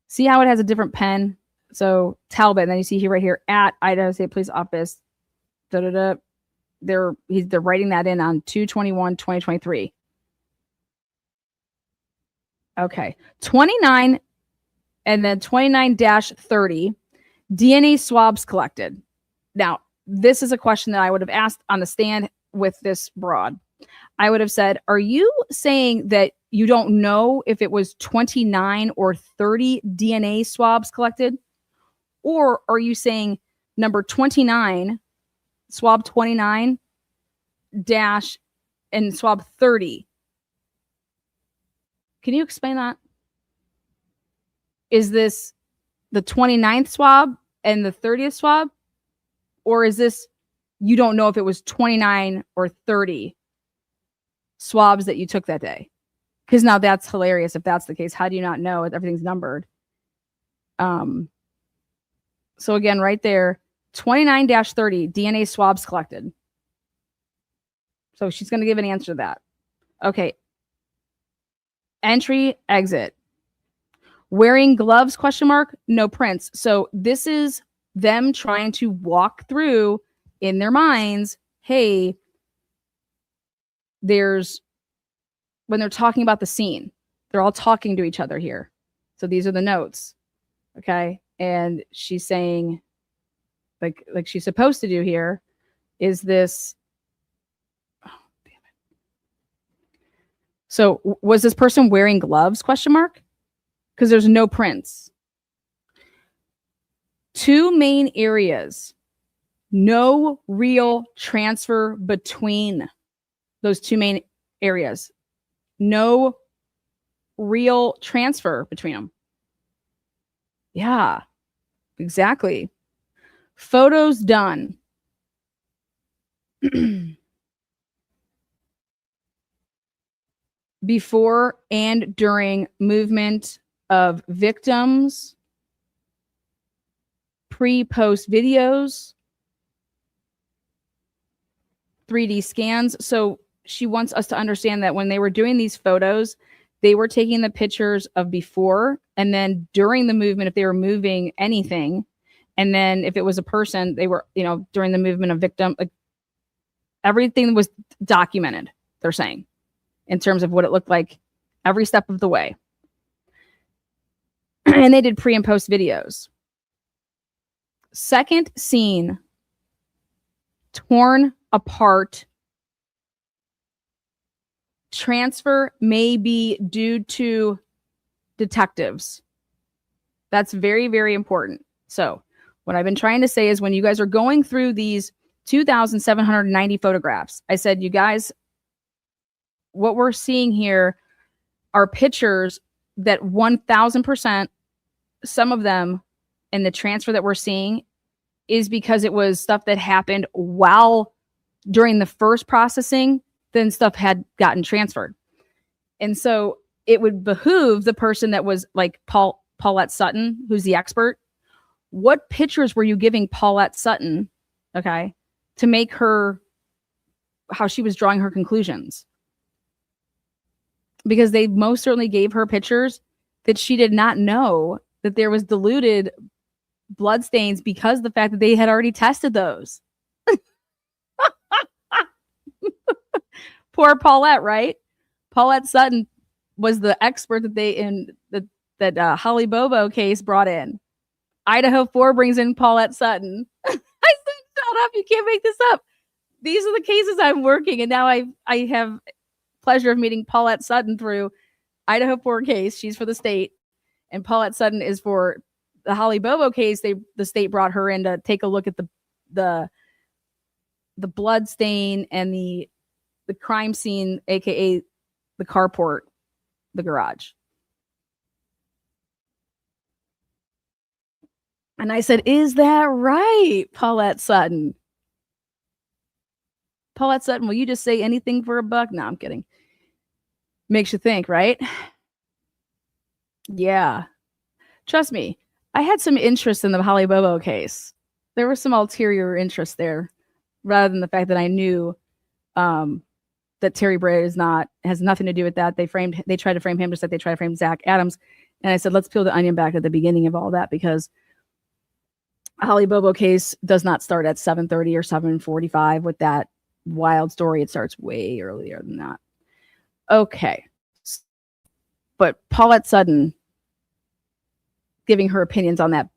See how it has a different pen? So Talbott, and then you see here right here at Idaho State Police Office. They're writing that in on 2/21/2023. Okay. 29 and then 29-30 DNA swabs collected. Now, this is a question that I would have asked on the stand with this broad. I would have said, are you saying that you don't know if it was 29 or 30 DNA swabs collected? Or are you saying number 29, swab 29 dash and swab 30? Can you explain that? Is this the 29th swab and the 30th swab? Or is this, you don't know if it was 29 or 30 swabs that you took that day? Because now that's hilarious. If that's the case, how do you not know if everything's numbered? So again, right there, 29-30 DNA swabs collected. So she's going to give an answer to that. Okay. Entry, exit. Wearing gloves, ? No prints. So this is them trying to walk through in their minds, hey, when they're talking about the scene, they're all talking to each other here. So these are the notes. Okay. And she's saying, like she's supposed to do here, is this. Oh, damn it. So was this person wearing gloves? ? Because there's no prints. Two main areas. No real transfer between those two main areas. No real transfer between them. Yeah, exactly. Photos done. Before and during movement of victims. Pre-post videos. 3D scans. So she wants us to understand that when they were doing these photos, they were taking the pictures of before, and then during the movement, if they were moving anything, and then if it was a person, they were, during the movement of victim, like everything was documented, they're saying, in terms of what it looked like every step of the way. And they did pre and post videos. Second scene, torn apart. Transfer may be due to detectives. That's very, very important. So what I've been trying to say is when you guys are going through these 2,790 photographs, I said, you guys, what we're seeing here are pictures that 1,000%, some of them in the transfer that we're seeing is because it was stuff that happened while during the first processing, then stuff had gotten transferred. And so it would behoove the person that was like Paulette Sutton, who's the expert. What pictures were you giving Paulette Sutton, okay, to make her, how she was drawing her conclusions? Because they most certainly gave her pictures that she did not know that there was diluted blood stains because of the fact that they had already tested those. Poor Paulette, right? Paulette Sutton was the expert that they that Holly Bobo case brought in. Idaho4 brings in Paulette Sutton. I said, shut up, you can't make this up. These are the cases I'm working, and now I have pleasure of meeting Paulette Sutton through Idaho4 case. She's for the state, and Paulette Sutton is for the Holly Bobo case. The state brought her in to take a look at the blood stain and the crime scene, aka the carport, the garage. And I said, is that right, Paulette Sutton? Paulette Sutton, will you just say anything for a buck? No, I'm kidding. Makes you think, right? Yeah. Trust me, I had some interest in the Holly Bobo case. There was some ulterior interest there, rather than the fact that I knew that Terry Bray has nothing to do with that. They tried to frame him just like they tried to frame Zach Adams. And I said, let's peel the onion back at the beginning of all that, because Holly Bobo case does not start at 7:30 or 7:45 with that wild story. It starts way earlier than that. Okay. But Paulette Sutton giving her opinions on that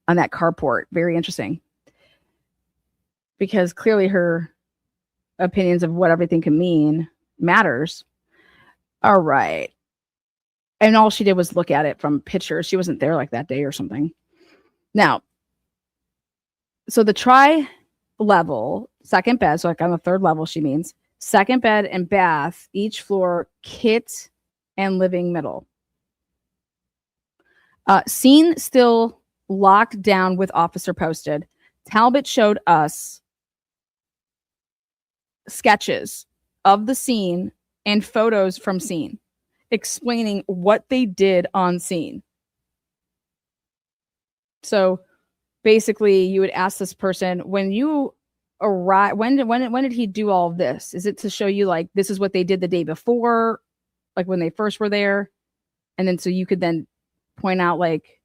carport, very interesting. Because clearly her opinions of what everything can mean matters. All right. And all she did was look at it from pictures. She wasn't there like that day or something. Now, so the tri-level, second bed, so like on the third level, she means second bed and bath, each floor, kit and living middle. Scene still locked down with officer posted. Talbott showed us sketches of the scene and photos from scene, explaining what they did on scene. So basically, you would ask this person, when you arrive, when did he do all of this? Is it to show you like this is what they did the day before, like when they first were there, and then so you could then point out like,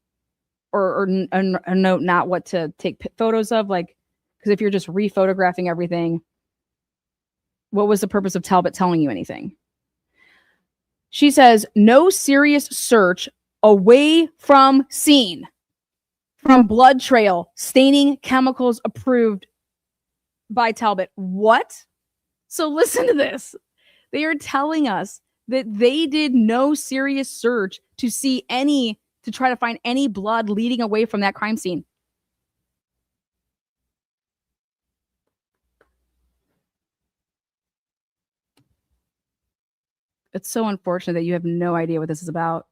or note not what to take photos of, like, because if you're just re-photographing everything, what was the purpose of Talbott telling you anything? She says, no serious search away from scene, from blood trail, staining chemicals approved by Talbott. What? So listen to this. They are telling us that they did no serious search to try to find any blood leading away from that crime scene. It's so unfortunate that you have no idea what this is about.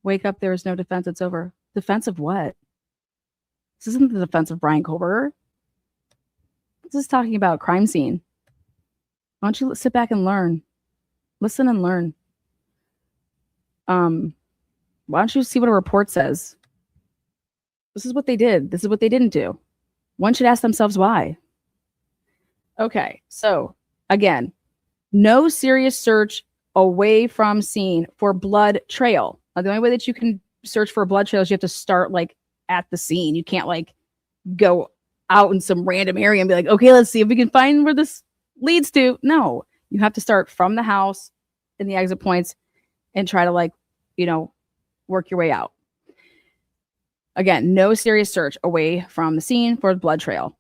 Wake up, there is no defense, it's over. Defense of what? This isn't the defense of Brian Kohlberger. This is talking about crime scene. Why don't you sit back and learn? Listen and learn. Why don't you see what a report says? This is what they did. This is what they didn't do. One should ask themselves why. Okay, so again, no serious search away from scene for blood trail. Now, the only way that you can search for a blood trail is you have to start like at the scene. You can't like go out in some random area and be like, okay, let's see if we can find where this leads to. No, you have to start from the house in the exit points and try to like, work your way out. Again, no serious search away from the scene for the blood trail.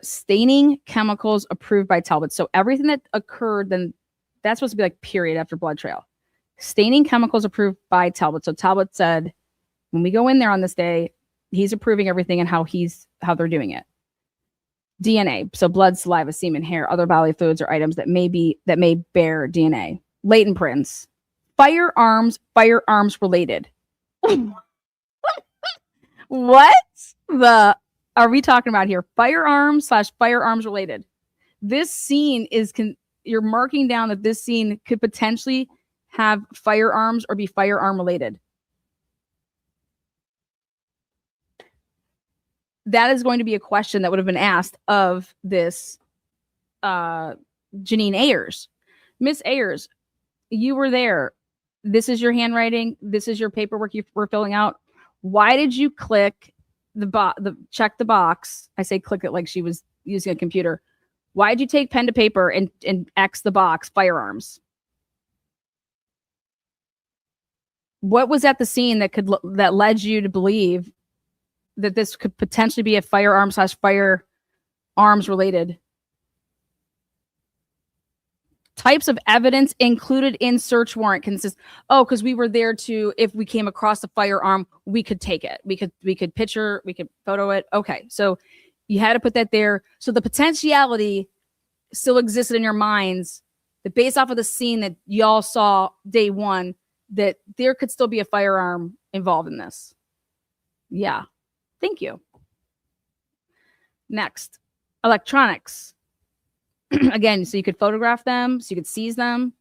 Staining chemicals approved by Talbott. So everything that occurred, then that's supposed to be like period after blood trail. Staining chemicals approved by Talbott. So Talbott said, when we go in there on this day, he's approving everything and how they're doing it. DNA. So blood, saliva, semen, hair, other bodily fluids or items that may bear DNA. Latent prints. Firearms related. What are we talking about here? Firearms related. This scene you're marking down that this scene could potentially have firearms or be firearm related. That is going to be a question that would have been asked of this Janine Ayers. Miss Ayers, you were there. This is your handwriting. This is your paperwork you were filling out. Why did you click check the box? I say click it like she was using a computer. Why did you take pen to paper and X the box firearms? What was at the scene that led you to believe that this could potentially be a firearms related? Types of evidence included in search warrant consist. Oh, because we were there if we came across a firearm, we could take it. We could photo it. Okay, so you had to put that there. So the potentiality still existed in your minds that based off of the scene that y'all saw day one, that there could still be a firearm involved in this. Yeah. Thank you. Next, electronics. Again, so you could photograph them, so you could seize them.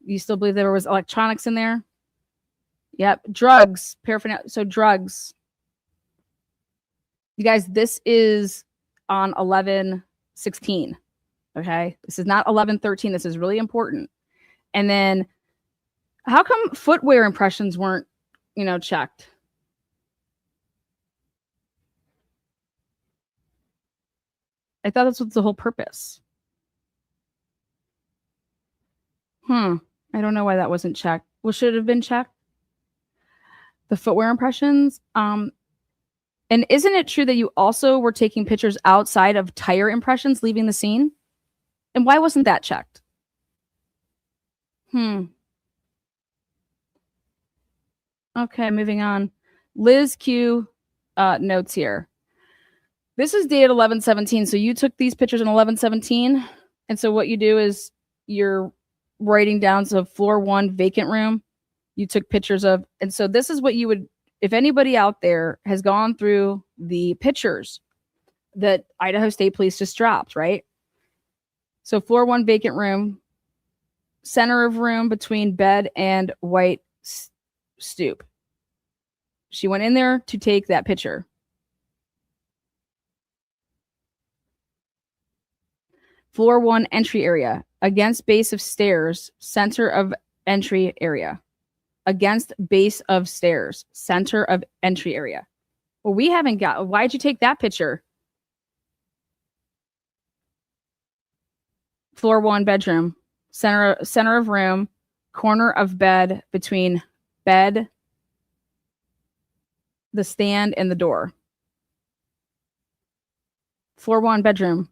You still believe there was electronics in there? Yep. Drugs, paraphernalia. So drugs. You guys, this is on 11/16. Okay. This is not 11/13. This is really important. And then how come footwear impressions weren't, checked? I thought this was the whole purpose. I don't know why that wasn't checked. Well, should it have been checked? The footwear impressions. And isn't it true that you also were taking pictures outside of tire impressions leaving the scene? And why wasn't that checked? Okay, moving on. Liz Q notes here. This is dated 11/17. So you took these pictures in 11/17. And so what you do is you're writing down, so floor 1 vacant room. You took pictures of, and so this is what you would, if anybody out there has gone through the pictures that Idaho State Police just dropped, right? So floor 1 vacant room, center of room between bed and white stoop. She went in there to take that picture. Floor 1 entry area, against base of stairs, center of entry area. Against base of stairs, center of entry area. Well, we haven't got, why'd you take that picture? Floor 1 bedroom, center of room, corner of bed between bed, the stand, and the door. Floor 1 bedroom,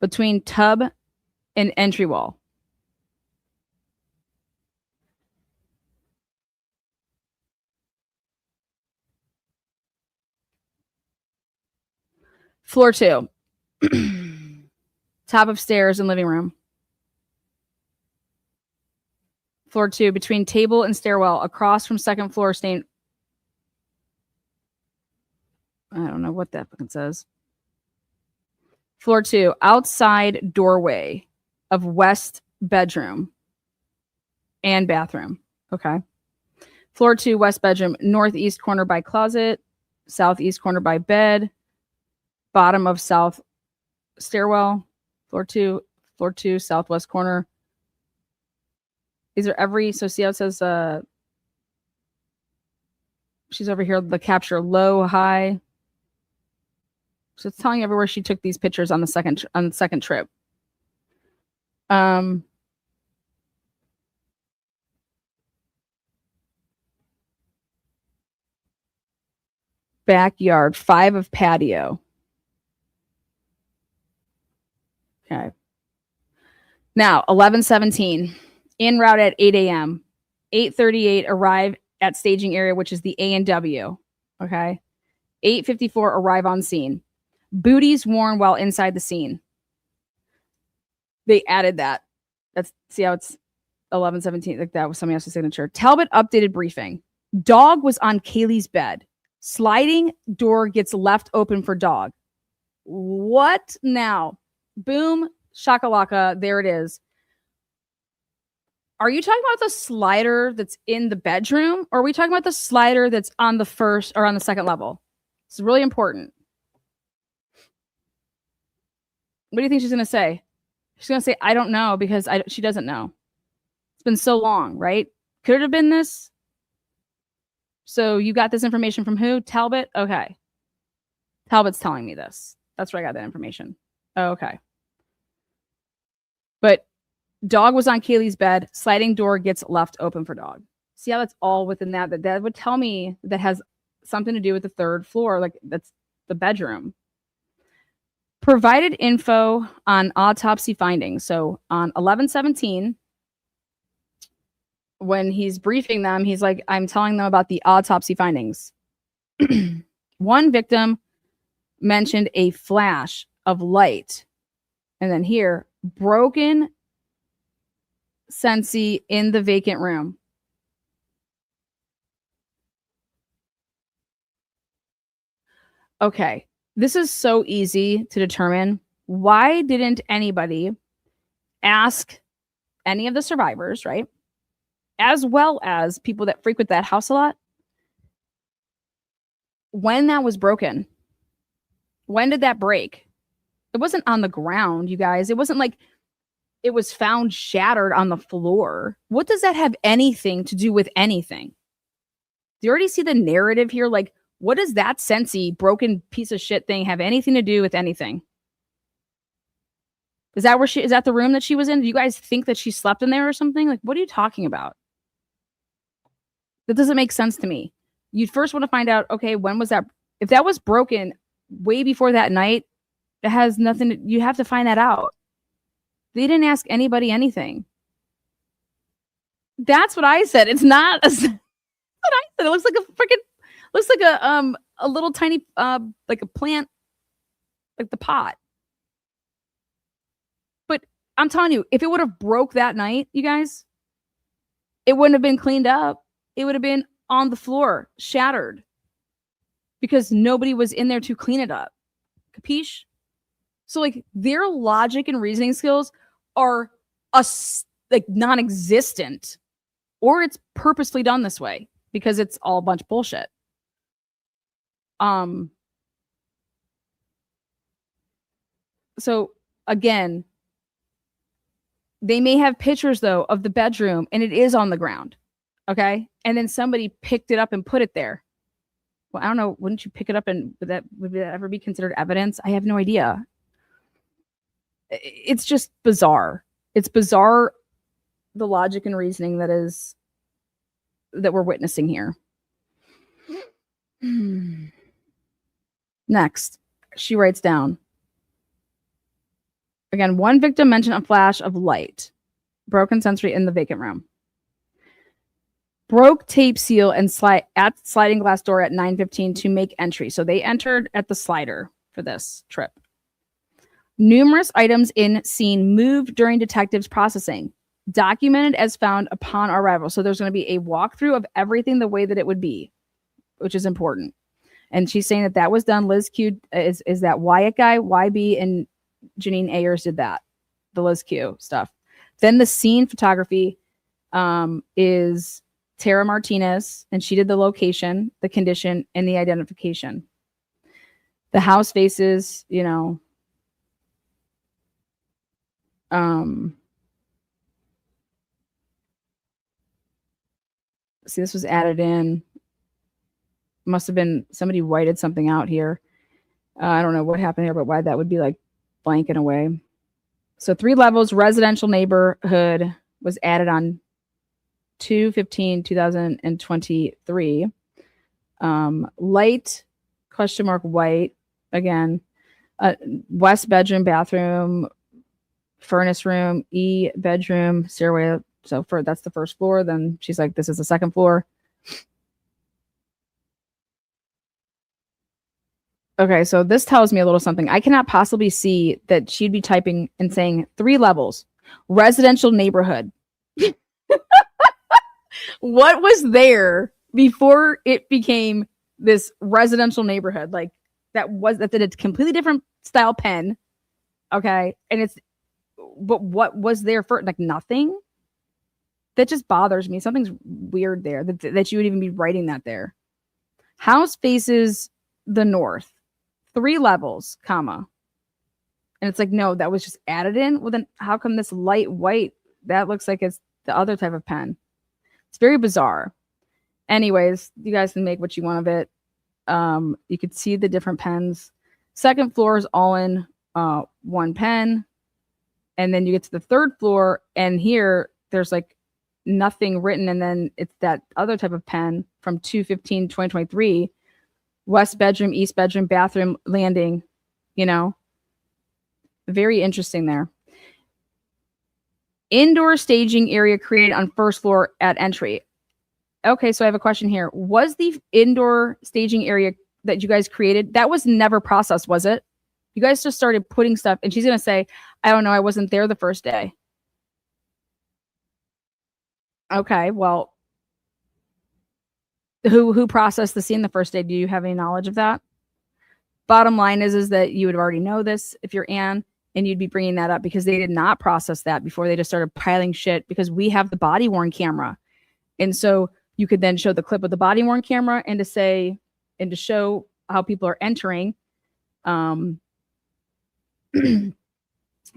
between tub and entry wall. Floor 2, top of stairs and living room. Floor 2, between table and stairwell, across from second floor stain. I don't know what that fucking says. Floor 2, outside doorway of west bedroom and bathroom. Okay. Floor 2, west bedroom, northeast corner by closet, southeast corner by bed, bottom of south stairwell. Floor 2, southwest corner. These are every, so see how it says she's over here, the capture low, high. So it's telling you everywhere she took these pictures on the second trip. Backyard, 5 of patio. Okay. Now, 11/17, en route at 8 a.m. 8:38, arrive at staging area, which is the A&W. Okay. 8:54, arrive on scene. Booties worn while inside the scene. They added that. That's, see how it's 11/17, like that was somebody else's signature. Talbott updated briefing. Dog was on Kaylee's bed. Sliding door gets left open for dog. What now? Boom, shakalaka, there it is. Are you talking about the slider that's in the bedroom? Or are we talking about the slider that's on the first or on the second level? It's really important. What do you think she's going to say? She's going to say, I don't know, because she doesn't know. It's been so long, right? Could it have been this? So you got this information from who? Talbott? Okay. Talbott's telling me this. That's where I got that information. Okay. But dog was on Kaylee's bed. Sliding door gets left open for dog. See how that's all within that? That would tell me that has something to do with the third floor. Like that's the bedroom. Provided info on autopsy findings. So on 11/17, when he's briefing them, he's like, I'm telling them about the autopsy findings. One victim mentioned a flash of light. And then here, broken sensi in the vacant room. Okay. This is so easy to determine. Why didn't anybody ask any of the survivors, right? As well as people that frequent that house a lot, when that was broken. When did that break? It wasn't on the ground, you guys. It wasn't like it was found shattered on the floor. What does that have anything to do with anything? Do you already see the narrative here? Like, what does that Sensi broken piece of shit thing have anything to do with anything? Is that the room that she was in? Do you guys think that she slept in there or something? Like, what are you talking about? That doesn't make sense to me. You'd first want to find out, okay, when was that? If that was broken way before that night, it has nothing. You have to find that out. They didn't ask anybody anything. That's what I said. It's not what I said. It looks like a little tiny like a plant, like the pot. But I'm telling you, if it would have broke that night, you guys, it wouldn't have been cleaned up. It would have been on the floor, shattered, because nobody was in there to clean it up. Capiche? So like their logic and reasoning skills are like non-existent, or it's purposely done this way because it's all a bunch of bullshit. So again, they may have pictures though of the bedroom and it is on the ground. Okay. And then somebody picked it up and put it there. Well, I don't know. Wouldn't you pick it up and would that ever be considered evidence? I have no idea. It's just bizarre. It's bizarre, the logic and reasoning that we're witnessing here. Next, she writes down. Again, one victim mentioned a flash of light. Broken sensory in the vacant room. Broke tape seal and sliding glass door at 9:15 to make entry. So they entered at the slider for this trip. Numerous items in scene moved during detectives' processing. Documented as found upon arrival. So there's going to be a walkthrough of everything the way that it would be, which is important. And she's saying that was done. Liz Q is that Wyatt guy, YB, and Janine Ayers did that. The Liz Q stuff. Then the scene photography is Tara Martinez, and she did the location, the condition, and the identification. The house faces, see, this was added in. Must have been somebody whited something out here. I don't know what happened here, but why that would be like blanking away. So 3 levels, residential neighborhood was added on 2/15/2023. Light / white again. West bedroom, bathroom, furnace room, E bedroom, stairway. So that's the first floor. Then she's like, this is the second floor. Okay, so this tells me a little something. I cannot possibly see that she'd be typing and saying 3 levels, residential neighborhood. What was there before it became this residential neighborhood? Like that's a completely different style pen. Okay. And but what was there for? Like nothing? That just bothers me. Something's weird there that you would even be writing that there. House faces the north, 3 levels, comma. And it's like, no, that was just added in. Well, then how come this light white, that looks like it's the other type of pen? It's very bizarre. Anyways, you guys can make what you want of it. You could see the different pens. Second floor is all in one pen. And then you get to the 3rd floor, and here there's like nothing written. And then it's that other type of pen from 2/15/2023. West bedroom, east bedroom, bathroom, landing, Very interesting there. Indoor staging area created on 1st floor at entry. Okay, so I have a question here. Was the indoor staging area that you guys created, that was never processed, was it? You guys just started putting stuff, and she's going to say, I don't know, I wasn't there the first day. Okay, well, who processed the scene the first day? Do you have any knowledge of that? bottom line is that you would already know this if you're Anne, and you'd be bringing that up because they did not process that before they just started piling shit, because we have the body worn camera. And so you could then show the clip of the body worn camera and to show how people are entering. And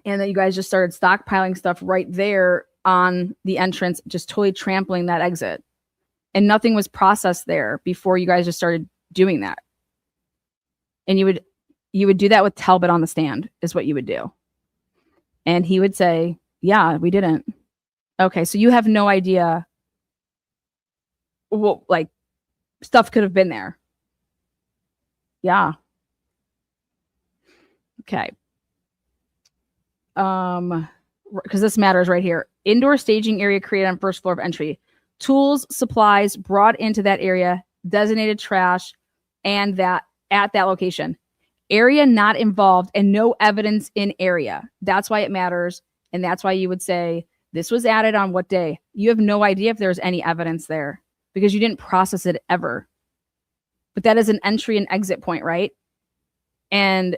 that you guys just started stockpiling stuff right there on the entrance, just totally trampling that exit. And nothing was processed there before you guys just started doing that. And you would do that with Talbott on the stand, is what you would do. And he would say, yeah, we didn't. Okay, so you have no idea what, like, stuff could have been there. Yeah. Okay. Because this matters right here. Indoor staging area created on first floor of entry. Tools, supplies brought into that area, designated trash, and that at that location. Area not involved and no evidence in area. That's why it matters. And that's why you would say this was added on what day. You have no idea if there's any evidence there because you didn't process it ever. But that is an entry and exit point, right? And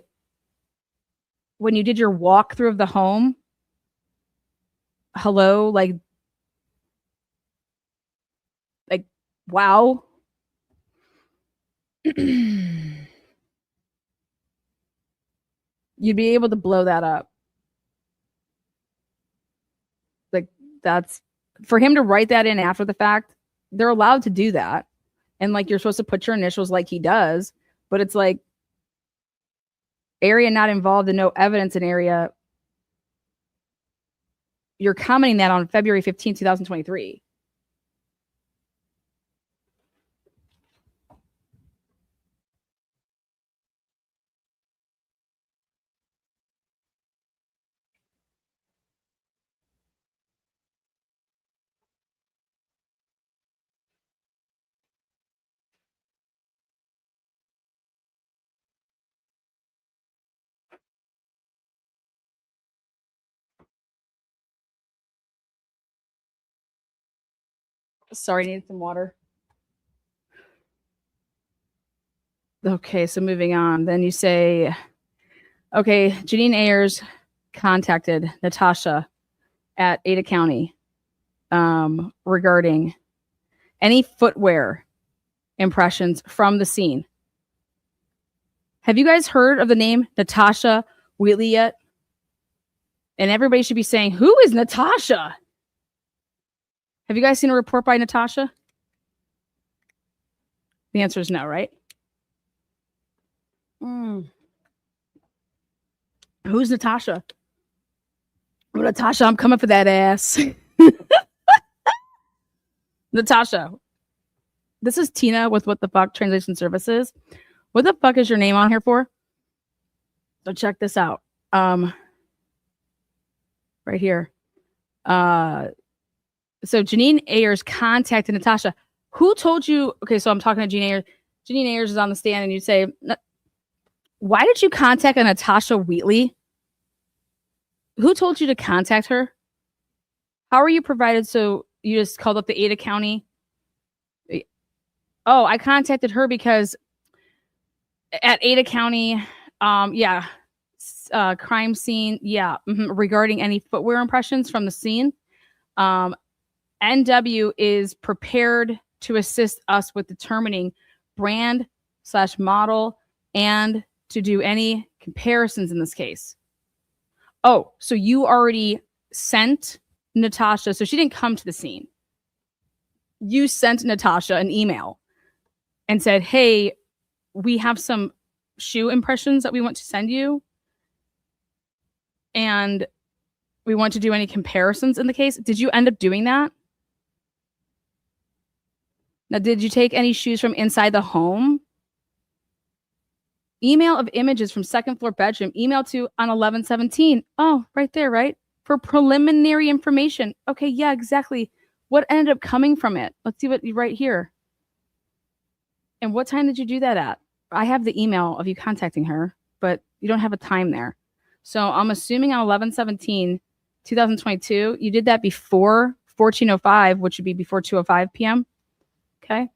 when you did your walkthrough of the home, hello, like wow. You'd be able to blow that up. Like, that's for him to write that in after the fact. They're allowed to do that. And like, you're supposed to put your initials like he does, but it's like area not involved and no evidence in area. You're commenting that on February 15, 2023. Sorry, needed some water. Okay, so moving on. Then you say, okay, Janine Ayers contacted Natasha at Ada County regarding any footwear impressions from the scene. Have you guys heard of the name Natasha Wheatley yet? And everybody should be saying, who is Natasha? Have you guys seen a report by Natasha? The answer is no, right? Who's Natasha? Oh, Natasha, I'm coming for that ass. Natasha. This is Tina with What the Fuck Translation Services. What the fuck is your name on here for? So check this out. Right here. So Janine Ayers contacted Natasha. Who told you? Okay, so I'm talking to Janine Ayers. Janine Ayers is on the stand, and you say, why did you contact a Natasha Wheatley? Who told you to contact her? How are you provided? So you just called up the Ada County? Oh, I contacted her because at Ada County, crime scene, regarding any footwear impressions from the scene. NW is prepared to assist us with determining brand/model and to do any comparisons in this case. Oh, so you already sent Natasha. So she didn't come to the scene. You sent Natasha an email and said, hey, we have some shoe impressions that we want to send you. And we want to do any comparisons in the case. Did you end up doing that? Now, did you take any shoes from inside the home? Email of images from second floor bedroom. Email to on 11/17. Oh, right there, right? For preliminary information. Okay, yeah, exactly. What ended up coming from it? Let's see what you write here. And what time did you do that at? I have the email of you contacting her, but you don't have a time there. So I'm assuming on 11/17/2022, you did that before 14:05, which would be before 2:05 p.m. Okay.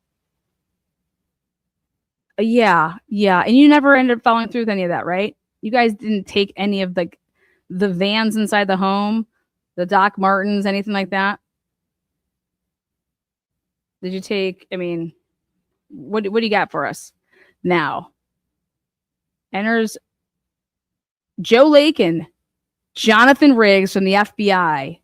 Yeah. And you never ended up following through with any of that, right? You guys didn't take any of the vans inside the home, the Doc Martens, anything like that? Did you take, I mean, what do you got for us now? Enters Joe Lakelynn, Jonathan Riggs from the FBI.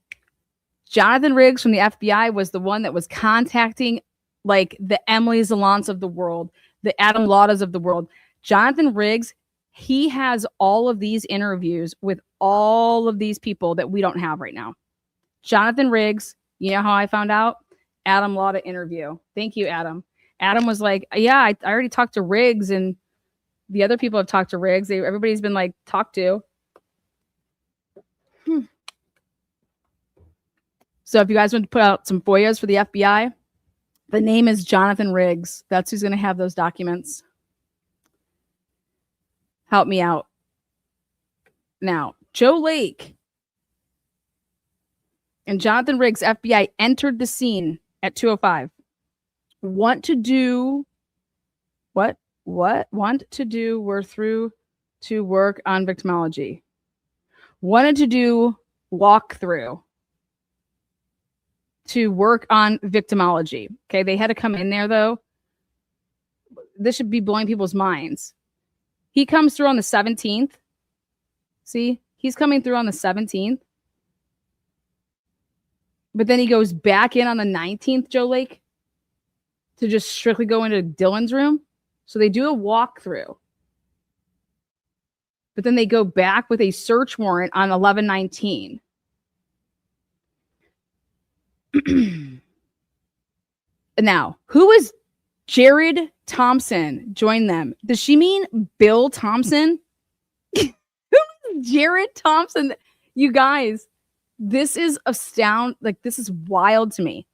Jonathan Riggs from the FBI was the one that was contacting like the Emily Zalance of the world, the Adam Laudas of the world. Jonathan Riggs, he has all of these interviews with all of these people that we don't have right now. Jonathan Riggs, you know how I found out? Adam Lauda interview. Thank you, Adam. Adam was like, yeah, I already talked to Riggs, and the other people have talked to Riggs. Everybody's been like talked to. So if you guys want to put out some FOIAs for the FBI, the name is Jonathan Riggs. That's who's going to have those documents. Help me out. Now, Joe Lake and Jonathan Riggs, FBI, entered the scene at 2:05. Want to do what? Want to do, we're through to work on victimology. Wanted to do walkthrough to work on victimology. Okay, they had to come in there though. This should be blowing people's minds. He comes through on the 17th. See, he's coming through on the 17th. But then he goes back in on the 19th, Joe Lake, to just strictly go into Dylan's room. So they do a walkthrough. But then they go back with a search warrant on 11/19. Now, who is Jared Thompson? Join them. Does she mean Bill Thompson? Who is Jared Thompson? You guys, this is this is wild to me.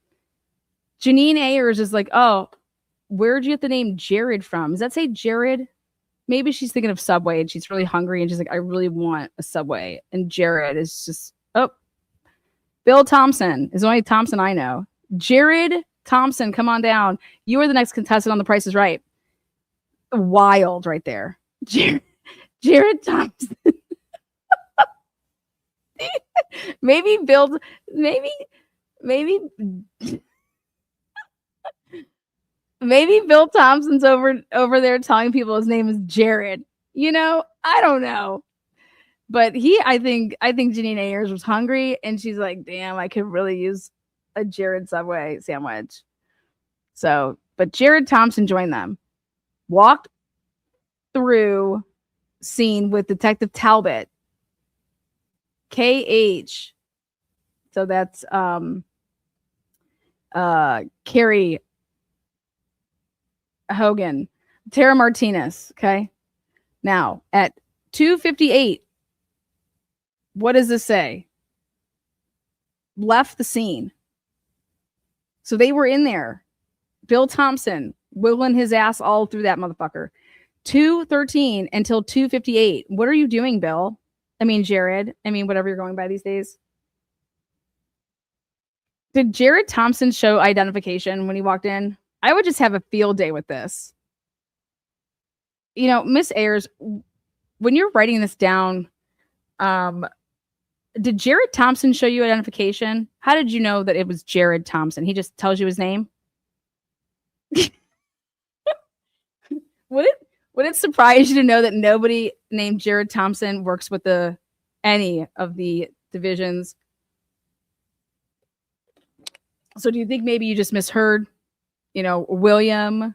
Janine Ayers is like, oh, where'd you get the name Jared from? Does that say Jared? Maybe she's thinking of Subway and she's really hungry and she's like, I really want a Subway. And Jared is just, oh, Bill Thompson is the only Thompson I know. Jared Thompson, come on down. You are the next contestant on The Price is Right. Wild right there. Jared Thompson. Maybe Bill, maybe Bill Thompson's over there telling people his name is Jared. You know, I don't know. But I think Janine Ayers was hungry and she's like, damn, I could really use a Jared Subway sandwich. So, but Jared Thompson joined them. Walked through scene with Detective Talbott. KH. So that's Carrie Hogan, Tara Martinez. Okay. Now at 2:58, what does this say? Left the scene. So they were in there. Bill Thompson wiggling his ass all through that motherfucker. 2:13 until 2:58. What are you doing, Bill? I mean, Jared. I mean, whatever you're going by these days. Did Jared Thompson show identification when he walked in? I would just have a field day with this. You know, Miss Ayers, when you're writing this down, did Jared Thompson show you identification? How did you know that it was Jared Thompson? He just tells you his name? Would it surprise you to know that nobody named Jared Thompson works with any of the divisions? So do you think maybe you just misheard? You know, William,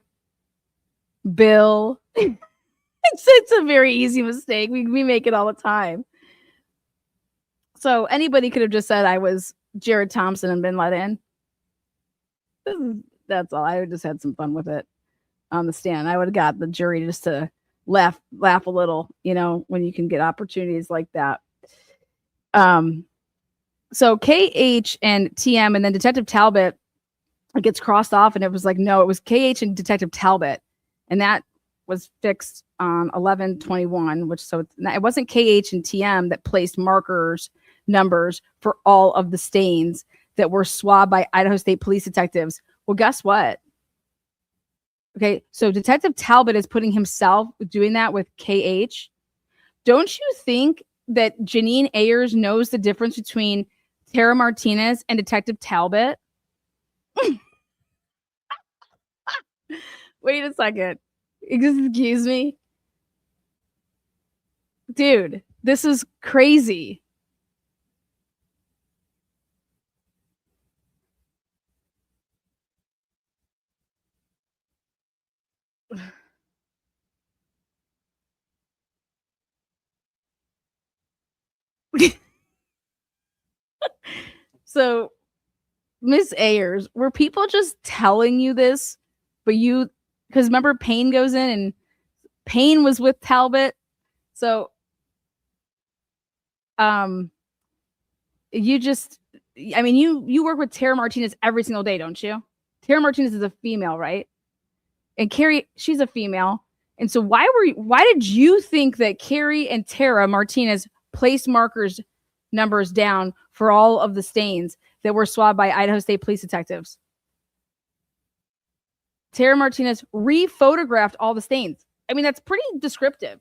Bill. It's a very easy mistake. We make it all the time. So anybody could have just said I was Jared Thompson and been let in. That's all. I would just had some fun with it on the stand. I would have got the jury just to laugh a little, you know, when you can get opportunities like that. So KH and TM, and then Detective Talbott, it gets crossed off, and it was like, no, it was KH and Detective Talbott, and that was fixed on 11/21, which so it wasn't KH and TM that placed numbers for all of the stains that were swabbed by Idaho State police detectives. Well, guess what? Okay, so Detective Talbott is putting himself doing that with KH. Don't you think that Janine Ayers knows the difference between Tara Martinez and Detective Talbott? Wait a second. Excuse me? Dude, this is crazy. So, Miss Ayers, were people just telling you this? But you, because remember, Payne goes in and Payne was with Talbott. So, you just, I mean, you work with Tara Martinez every single day, don't you? Tara Martinez is a female, right? And Carrie, she's a female. And so why did you think that Carrie and Tara Martinez placed numbers down for all of the stains that were swabbed by Idaho State police detectives? Tara Martinez re-photographed all the stains. I mean, that's pretty descriptive.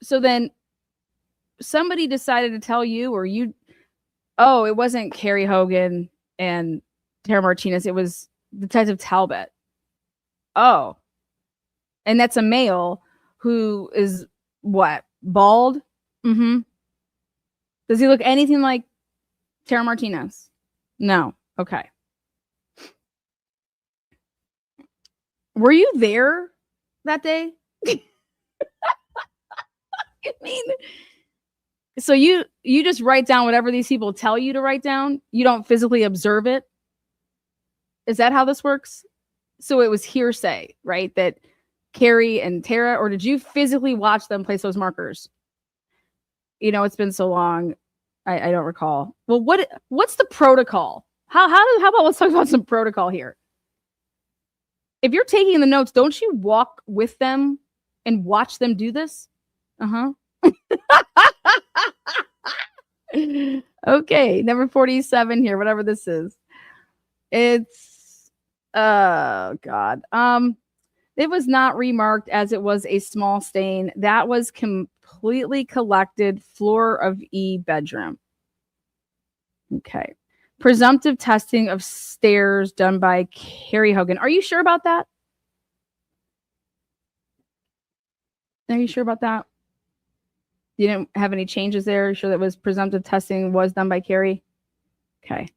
So then somebody decided to tell you, or you, oh, it wasn't Carrie Hogan and Tara Martinez, it was Detective Talbott. Oh. And that's a male who is what? Bald? Mm-hmm. Does he look anything like Tara Martinez? No. Okay. Were you there that day? I mean, so you just write down whatever these people tell you to write down? You don't physically observe it? Is that how this works? So it was hearsay, right? That Carrie and Tara, or did you physically watch them place those markers? You know, it's been so long. I don't recall. Well, what's the protocol? How about let's talk about some protocol here. If you're taking the notes, don't you walk with them and watch them do this? Uh-huh. Okay, number 47 here, whatever this is. It's oh god. It was not remarked as it was a small stain. That was completely collected floor of E bedroom. Okay. Presumptive testing of stairs done by Carrie Hogan. Are you sure about that? Are you sure about that? You didn't have any changes there? Are you sure that was presumptive testing was done by Carrie? Okay.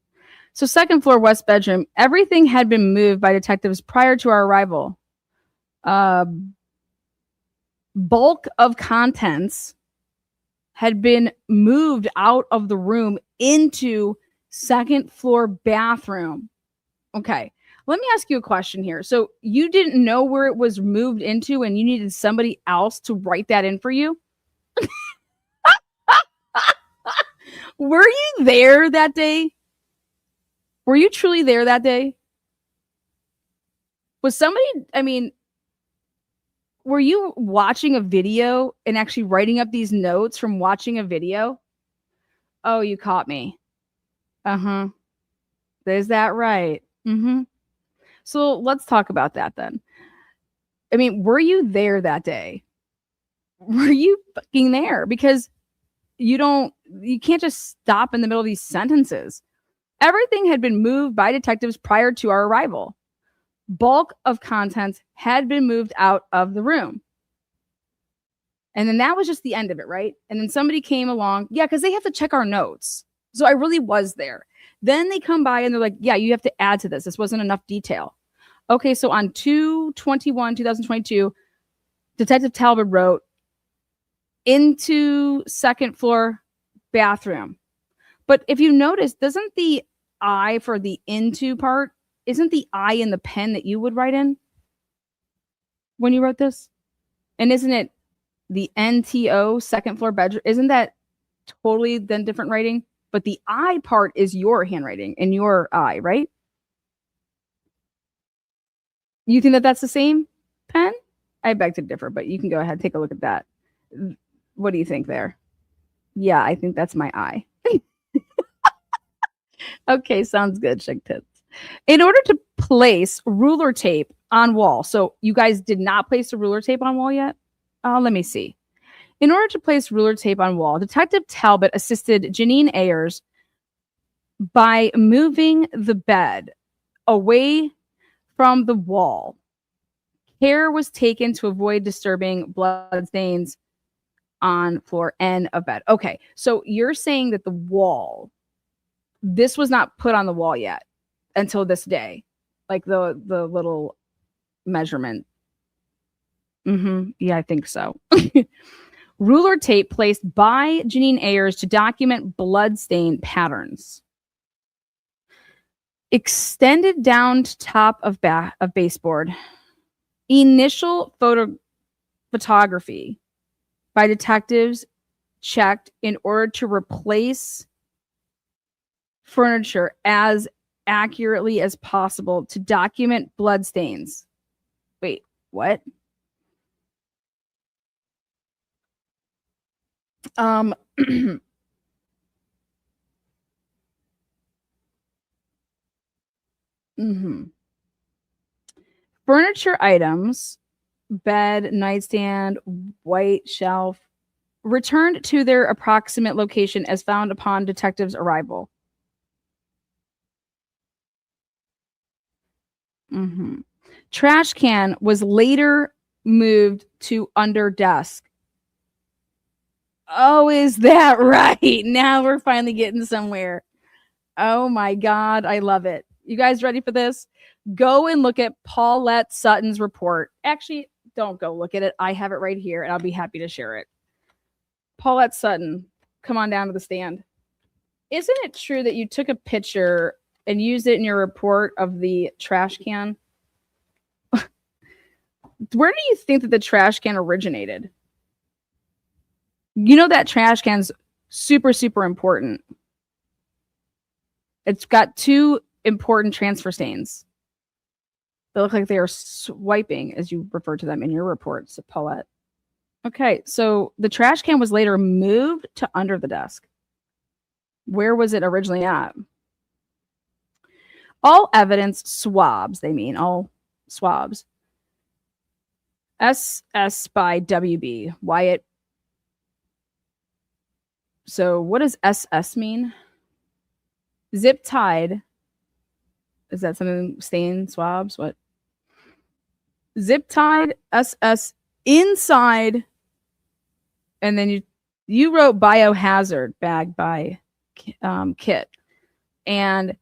So second floor west bedroom. Everything had been moved by detectives prior to our arrival. Bulk of contents had been moved out of the room into second floor bathroom. Okay. Let me ask you a question here. So you didn't know where it was moved into and you needed somebody else to write that in for you? Were you there that day? Were you truly there that day? Was somebody, I mean, were you watching a video and actually writing up these notes from watching a video? Oh, you caught me. Uh-huh. Is that right? Mm-hmm. So let's talk about that then. I mean, were you there that day? Were you fucking there? Because you can't just stop in the middle of these sentences. Everything had been moved by detectives prior to our arrival. Bulk of contents had been moved out of the room. And then that was just the end of it, right? And then somebody came along. Yeah, because they have to check our notes. So I really was there. Then they come by and they're like, yeah, you have to add to this. This wasn't enough detail. Okay, so on 2/21/2022, Detective Talbott wrote, into second floor bathroom. But if you notice, doesn't the I for the into part, isn't the I in the pen that you would write in when you wrote this? And isn't it the NTO, second floor bedroom? Isn't that totally then different writing? But the I part is your handwriting and your I, right? You think that that's the same pen? I beg to differ, but you can go ahead, take a look at that. What do you think there? Yeah, I think that's my I. Okay, sounds good, Chick Tits. In order to place ruler tape on wall. So you guys did not place the ruler tape on wall yet? Let me see. In order to place ruler tape on wall, Detective Talbott assisted Janine Ayers by moving the bed away from the wall. Care was taken to avoid disturbing blood stains on floor N of bed. Okay, so you're saying that the wall, this was not put on the wall yet until this day, like the little measurement. Yeah, I think so. Ruler tape placed by Janine Ayers to document bloodstain patterns. Extended down to top of baseboard. Initial photography by detectives checked in order to replace furniture as accurately as possible to document bloodstains. Wait, what? Furniture items, bed, nightstand, white shelf, returned to their approximate location as found upon detectives' arrival. Trash can was later moved to under desk. Oh, is that right? Now we're finally getting somewhere. Oh my God, I love it. You guys ready for this? Go and look at Paulette Sutton's report. Actually, don't go look at it. I have it right here, and I'll be happy to share it. Paulette Sutton, come on down to the stand. Isn't it true that you took a picture and used it in your report of the trash can? Where do you think that the trash can originated? You know that trash can's super, super important. It's got two important transfer stains. They look like they are swiping, as you refer to them in your reports, Paulette. Okay, so the trash can was later moved to under the desk. Where was it originally at? All evidence swabs, they mean, all swabs. SS by WB, Wyatt. So what does SS mean? Zip tied. Is that something? Stain swabs? What? Zip tied SS inside. And then you wrote biohazard bag by Kit. And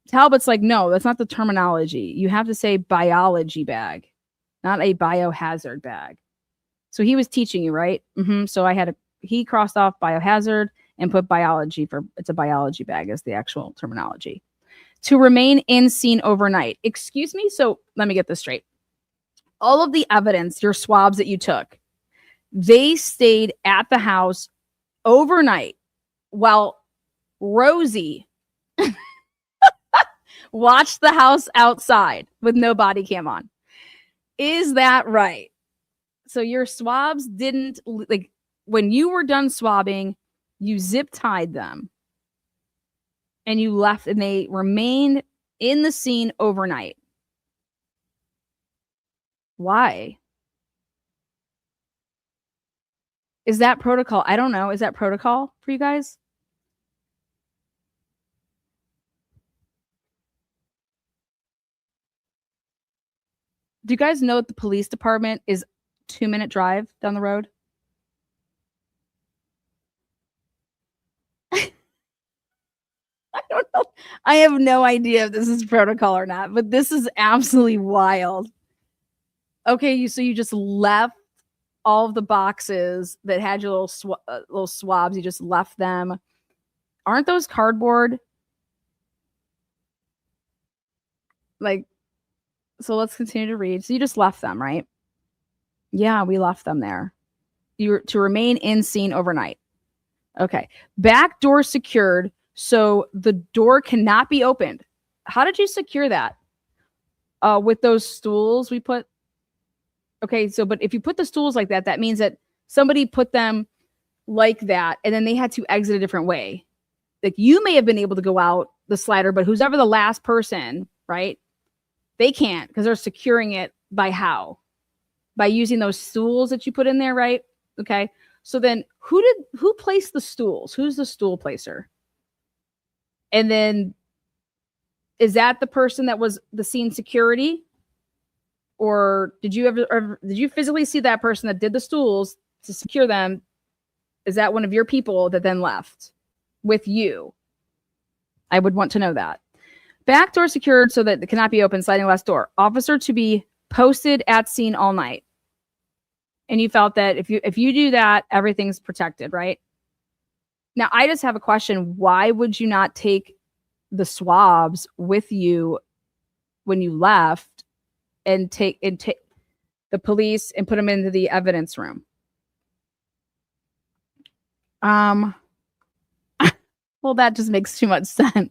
Talbott's like, no, that's not the terminology. You have to say biology bag, not a biohazard bag. So he was teaching you, right? So he crossed off biohazard and put biology for, it's a biology bag as the actual terminology. To remain in scene overnight. Excuse me? So let me get this straight. All of the evidence, your swabs that you took, they stayed at the house overnight while Rosie watched the house outside with no body cam on. Is that right? So your swabs didn't, like, when you were done swabbing, you zip tied them and you left, and they remained in the scene overnight. Why? Is that protocol? I don't know. Is that protocol for you guys? Do you guys know that the police department is 2-minute drive down the road? I don't know. I have no idea if this is protocol or not, but this is absolutely wild. Okay, so you just left all of the boxes that had your little swabs. You just left them. Aren't those cardboard? Like, so let's continue to read. So you just left them, right? Yeah, we left them there. You were to remain in scene overnight. Okay. Back door secured, so the door cannot be opened. How did you secure that? With those stools we put. Okay, so but if you put the stools like that, that means that somebody put them like that, and then they had to exit a different way. like you may have been able to go out the slider, but who's ever the last person, right? They can't because they're securing it by how? By using those stools that you put in there, right? Okay. So then who placed the stools? Who's the stool placer? And then is that the person that was the scene security? Or did you physically see that person that did the stools to secure them? Is that one of your people that then left with you? I would want to know that. Back door secured so that it cannot be opened, sliding glass door. Officer to be posted at scene all night. And you felt that if you do that, everything's protected, right? Now, I just have a question. Why would you not take the swabs with you when you left and take the police and put them into the evidence room? Well, that just makes too much sense.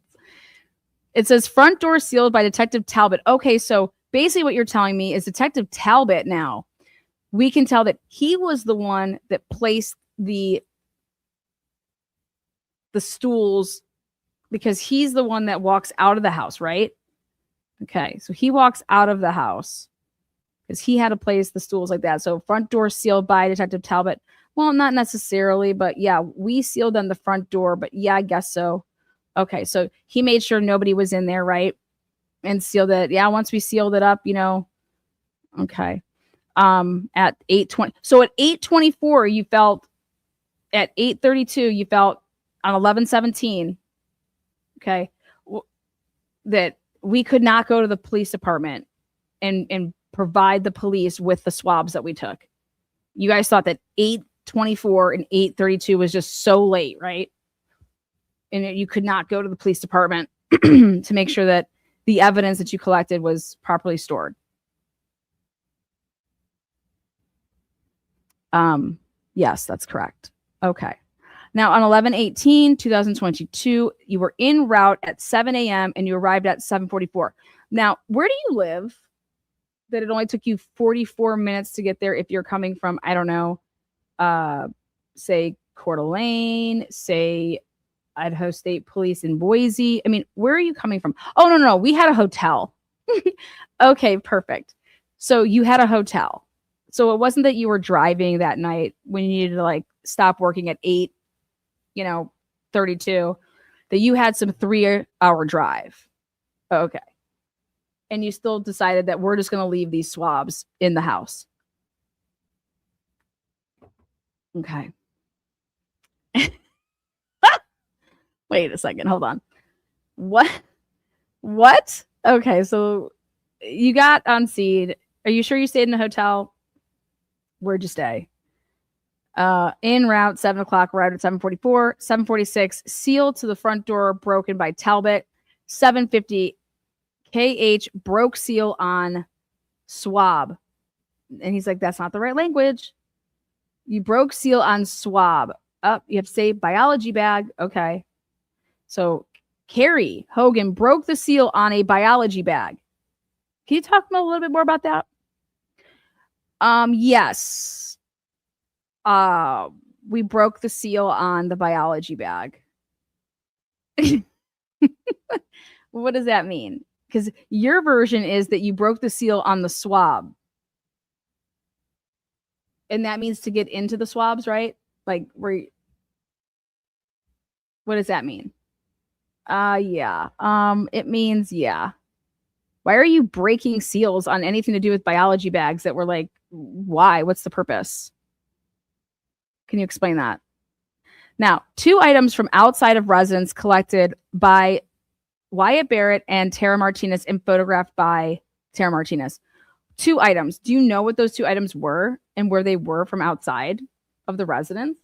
It says front door sealed by Detective Talbott. Okay, so basically what you're telling me is Detective Talbott now, we can tell that he was the one that placed the stools because he's the one that walks out of the house, right? Okay, so he walks out of the house because he had to place the stools like that. So front door sealed by Detective Talbott. Well, not necessarily, but yeah, we sealed on the front door, but yeah, I guess so. Okay, so he made sure nobody was in there, right? And sealed it. Yeah, once we sealed it up, okay. At 8:20. So at 8:24, you felt at 8:32, you felt on 11:17, okay, that we could not go to the police department and provide the police with the swabs that we took. You guys thought that 8:24 and 8:32 was just so late, right? And you could not go to the police department to make sure that the evidence that you collected was properly stored. Yes, that's correct. Okay. Now on 11/18/2022, you were en route at 7 a.m. and you arrived at 7:44. Now, where do you live that it only took you 44 minutes to get there if you're coming from, I don't know, say Coeur d'Alene, say Idaho State Police in Boise? I mean, where are you coming from? Oh, no. We had a hotel. Okay, perfect. So you had a hotel. So it wasn't that you were driving that night when you needed to stop working at 8:32, that you had some 3-hour drive. Okay. And you still decided that we're just going to leave these swabs in the house. Okay. Wait a second. Hold on. What? Okay. So you got on scene. Are you sure you stayed in the hotel? Where'd you stay? En route, 7 o'clock, arrived at 7:44, 7:46, sealed to the front door, broken by Talbott. 7:50, KH broke seal on swab. And he's like, that's not the right language. You broke seal on swab. You have to say biology bag. Okay. So Carrie Hogan broke the seal on a biology bag. Can you talk a little bit more about that? Yes. We broke the seal on the biology bag. What does that mean? Because your version is that you broke the seal on the swab. And that means to get into the swabs, right? What does that mean? Yeah. It means, yeah. Why are you breaking seals on anything to do with biology bags that were why? What's the purpose? Can you explain that? Now, 2 items from outside of residence collected by Wyatt Barrett and Tara Martinez and photographed by Tara Martinez. 2 items. Do you know what those 2 items were and where they were from outside of the residence?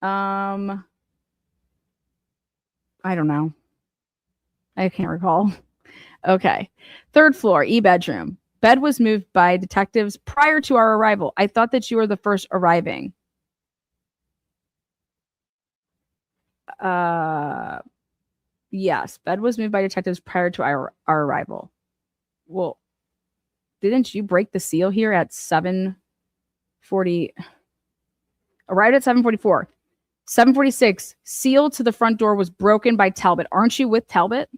I don't know. I can't recall. Okay. 3rd floor, E-bedroom. Bed was moved by detectives prior to our arrival. I thought that you were the first arriving. Yes, bed was moved by detectives prior to our arrival. Well, didn't you break the seal here at 7:40? Arrived at 7:44. 7:46, seal to the front door was broken by Talbott. Aren't you with Talbott?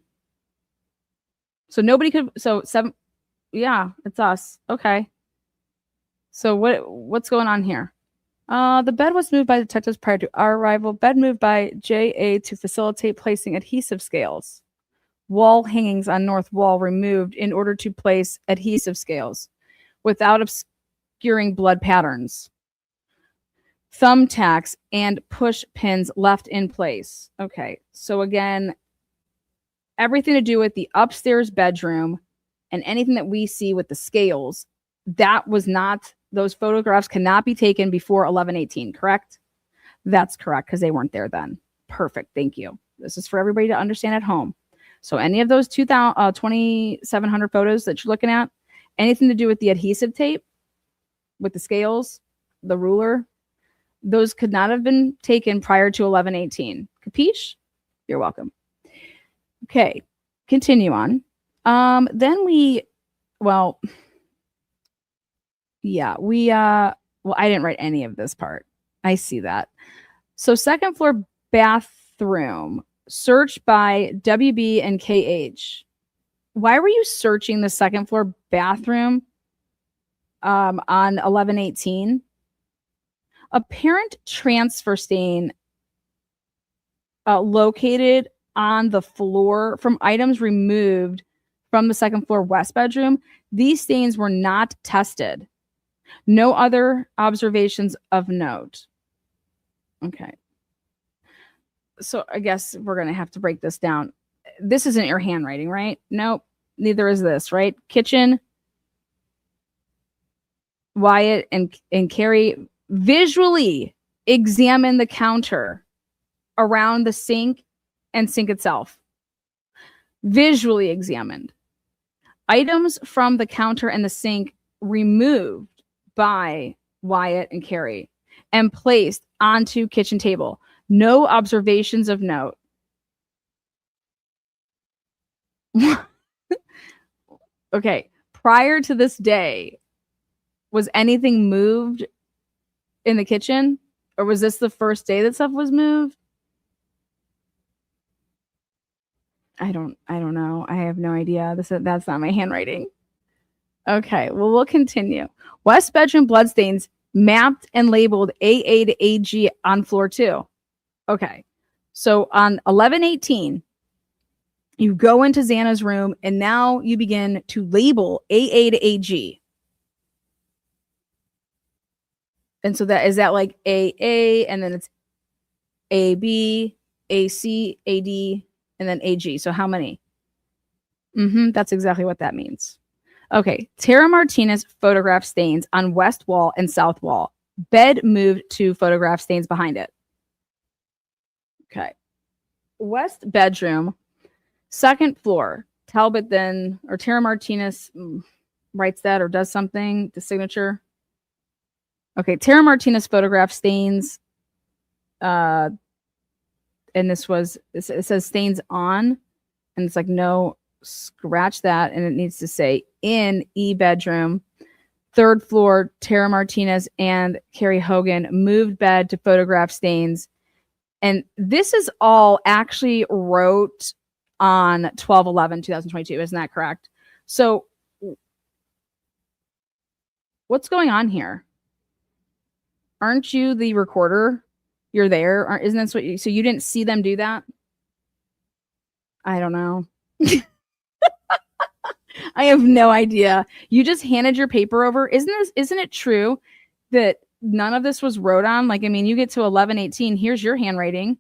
So nobody could. So yeah, it's us. Okay. So what's going on here? The bed was moved by detectives prior to our arrival. Bed moved by JA to facilitate placing adhesive scales. Wall hangings on north wall removed in order to place adhesive scales without obscuring blood patterns. Thumbtacks and push pins left in place. Okay, so again, everything to do with the upstairs bedroom and anything that we see with the scales, that was not, those photographs cannot be taken before 11/18, correct? That's correct, because they weren't there then. Perfect, thank you. This is for everybody to understand at home. So any of those 2,700 photos that you're looking at, anything to do with the adhesive tape, with the scales, the ruler, those could not have been taken prior to 11/18. Capiche? You're welcome. Okay, continue on. Then I didn't write any of this part. I see that. So second floor bathroom, search by WB and KH. Why were you searching the second floor bathroom on 11/18? Apparent transfer stain located on the floor from items removed from the second floor west bedroom. These stains were not tested. No other observations of note. Okay. So I guess we're going to have to break this down. This isn't your handwriting, right? Nope. Neither is this, right? Kitchen, Wyatt and Carrie visually examine the counter around the sink and sink itself. Visually examined. Items from the counter and the sink removed by Wyatt and Carrie and placed onto kitchen table. No observations of note. Okay. Prior to this day, was anything moved in the kitchen? Or was this the first day that stuff was moved? I don't know. I have no idea. That's not my handwriting. Okay, well, we'll continue. West bedroom bloodstains mapped and labeled AA to AG on floor 2. Okay, so on 11/18, you go into Xana's room and now you begin to label AA to AG. And so is that like AA and then it's AB, AC, AD, and then AG. So how many? That's exactly what that means. Okay. Tara Martinez photograph stains on west wall and south wall. Bed moved to photograph stains behind it. Okay. West bedroom, second floor. Talbott then, or Tara Martinez writes that or does something, the signature. Okay. Tara Martinez photograph stains. And it says stains on, and it's like, no, scratch that. And it needs to say in E bedroom, third floor, Tara Martinez and Carrie Hogan moved bed to photograph stains. And this is all actually wrote on 12/11/2022. Isn't that correct? So what's going on here? Aren't you the recorder? You're there. Isn't that what so you didn't see them do that? I don't know. I have no idea. You just handed your paper over. Isn't it true that none of this was wrote on? Like, I mean, you get to 11/18. Here's your handwriting.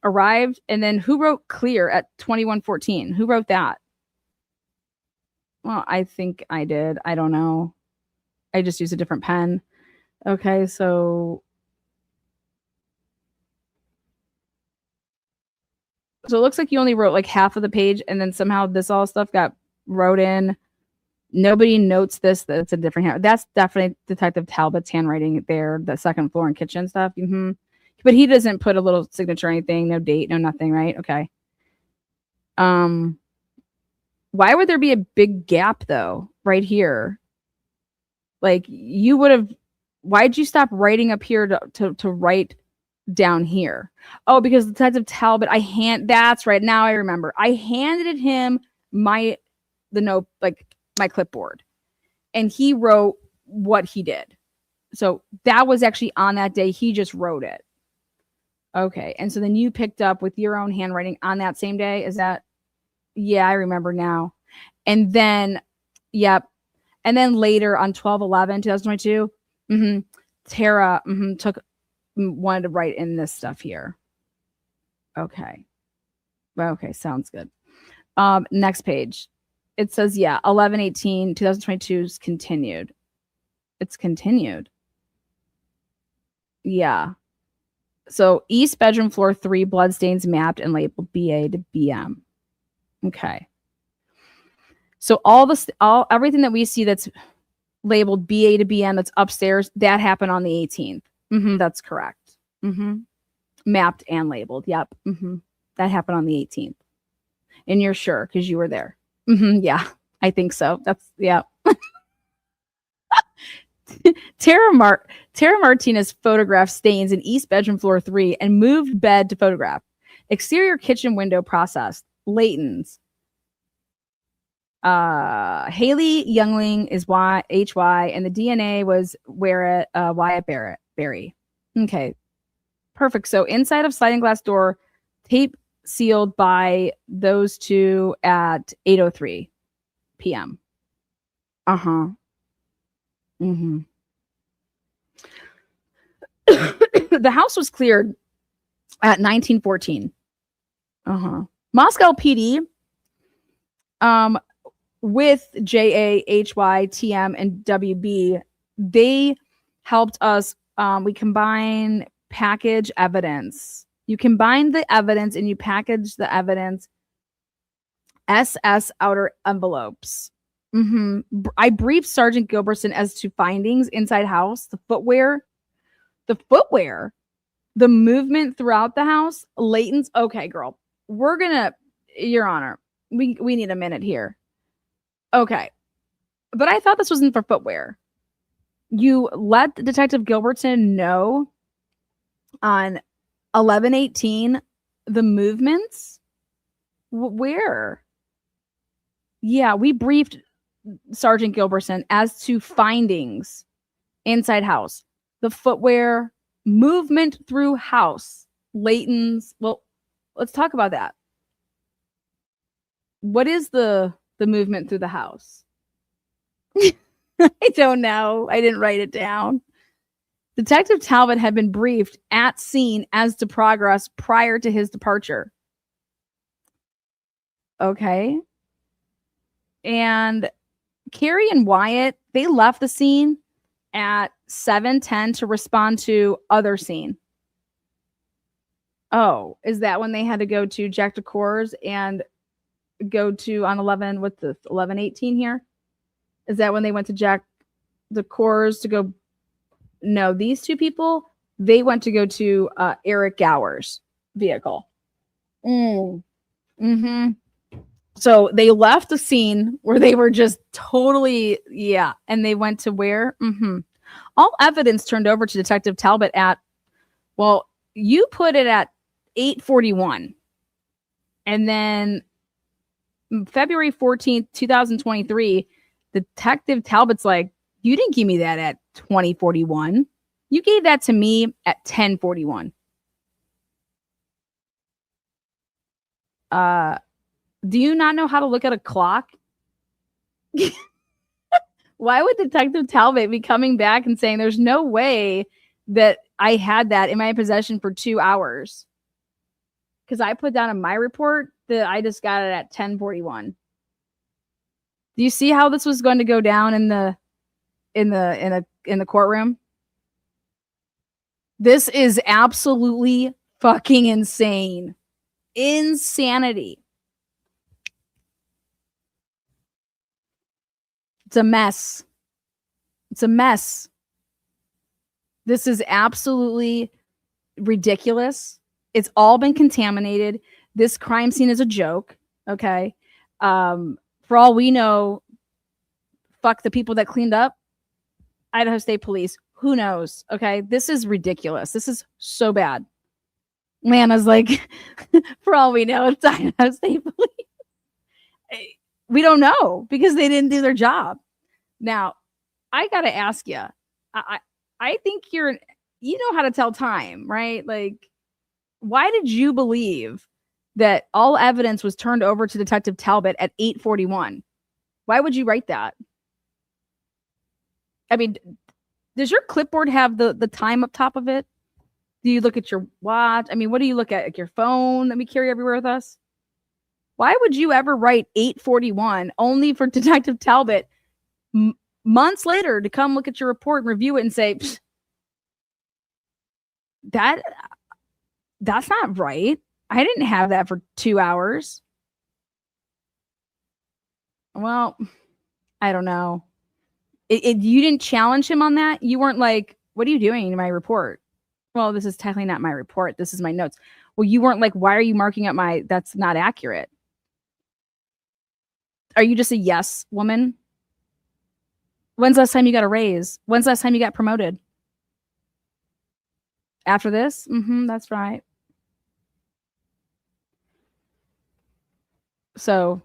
Arrived. And then who wrote clear at 21/14? Who wrote that? Well, I think I did. I don't know. I just used a different pen. Okay, so it looks like you only wrote like half of the page, and then somehow this all stuff got wrote in. Nobody notes this, that it's a different hand. That's definitely Detective Talbott's handwriting there, the second floor and kitchen stuff. But he doesn't put a little signature or anything, no date, no nothing, right? Okay. Why would there be a big gap though, right here? Like you would have, why'd you stop writing up here to write down here. Oh, because Detective Talbott, that's right. Now I remember. I handed him my clipboard, and he wrote what he did. So that was actually on that day. He just wrote it. Okay. And so then you picked up with your own handwriting on that same day. Is that? Yeah, I remember now. And then, yep. And then later on 12/11/2022, Tara wanted to write in this stuff here. Okay. Sounds good. Next page. It says, 11/18/2022 is continued. It's continued. Yeah. So East bedroom floor 3 bloodstains mapped and labeled BA to BM. Okay. So everything that we see that's labeled BA to BM that's upstairs, that happened on the 18th. That's correct. Mapped and labeled. Yep. That happened on the 18th. And you're sure because you were there. Yeah, I think so. Yeah. Tara Martinez photographed stains in East bedroom floor 3 and moved bed to photograph. Exterior kitchen window processed. Layton's. Haley Youngling is HY, and the DNA was Wyatt Berry. Okay, perfect. So inside of sliding glass door, tape sealed by those two at 8:03 p.m. The house was cleared at 19:14. Moscow PD, with JA, HY, TM, and WB, they helped us. We combine package evidence. You combine the evidence and you package the evidence. SS outer envelopes. I briefed Sergeant Gilbertson as to findings inside house, the footwear, the movement throughout the house, Layton's. Okay, girl, Your Honor, we need a minute here. Okay, but I thought this wasn't for footwear. You let Detective Gilbertson know on 11/18 the movements. Where? Yeah, we briefed Sergeant Gilbertson as to findings inside house, the footwear, movement through house, Layton's. Well, let's talk about that. What is the movement through the house? I don't know. I didn't write it down. Detective Talbott had been briefed at scene as to progress prior to his departure. Okay. And Carrie and Wyatt, they left the scene at 7:10 to respond to other scene. Oh, is that when they had to go to Jack DeCours and go to on 11/18 here? Is that when they went to Jack DeCours to go? No, these two people, they went to go to Eric Gower's vehicle. So they left the scene where they were just totally, and they went to where? All evidence turned over to Detective Talbott at, well, you put it at 8:41. And then February 14th, 2023, Detective Talbott's like, you didn't give me that at 20:41. You gave that to me at 10:41. Do you not know how to look at a clock? Why would Detective Talbott be coming back and saying there's no way that I had that in my possession for 2 hours? Because I put down in my report that I just got it at 10:41. Do you see how this was going to go down in the courtroom? This is absolutely fucking insane. Insanity. It's a mess. It's a mess. This is absolutely ridiculous. It's all been contaminated. This crime scene is a joke. Okay. For all we know, fuck the people that cleaned up. Idaho State Police. Who knows? Okay. This is ridiculous. This is so bad. Lana's like, for all we know, it's Idaho State Police. We don't know because they didn't do their job. Now, I got to ask you, I think you know how to tell time, right? Like, why did you believe that all evidence was turned over to Detective Talbott at 8:41? Why would you write that? I mean, does your clipboard have the time up top of it? Do you look at your watch? I mean, what do you look at? Like your phone that we carry everywhere with us? Why would you ever write 8:41 only for Detective Talbott months later to come look at your report and review it and say, that's not right. I didn't have that for 2 hours. Well, I don't know. You didn't challenge him on that? You weren't like, what are you doing in my report? Well, this is technically not my report. This is my notes. Well, you weren't like, why are you marking up that's not accurate? Are you just a yes woman? When's the last time you got a raise? When's the last time you got promoted? After this? That's right. So,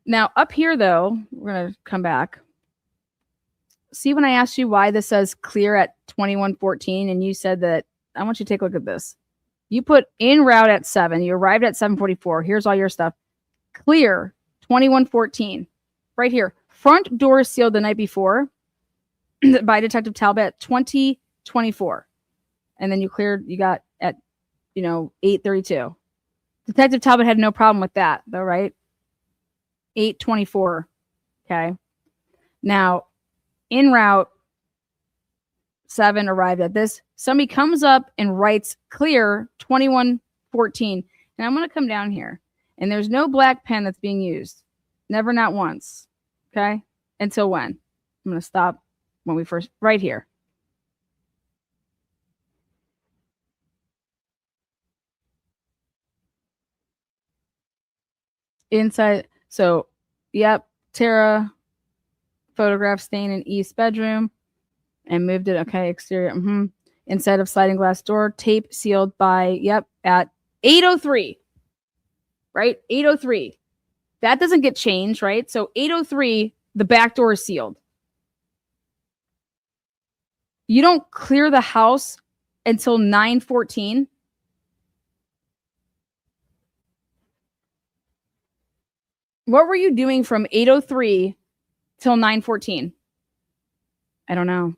Now, up here, though, we're going to come back. See when I asked you why this says clear at 21:14, and you said that, I want you to take a look at this. You put en route at 7. You arrived at 7:44. Here's all your stuff. Clear, 21:14. Right here. Front door sealed the night before by Detective Talbott at 20:24. And then you got at, 8:32. Detective Talbott had no problem with that, though, right? 8:24. Okay. Now, en route, 7 arrived at this. Somebody comes up and writes clear 21:14. And I'm going to come down here. And there's no black pen that's being used. Never, not once. Okay. Until when? I'm going to stop when we first, right here. Inside. So, yep. Tara photographed stain in East bedroom and moved it. Okay. Exterior. Inside of sliding glass door, tape sealed by, at 8:03. Right? 8:03. That doesn't get changed, right? So 8:03, the back door is sealed. You don't clear the house until 9:14. What were you doing from 8:03 till 9:14? I don't know.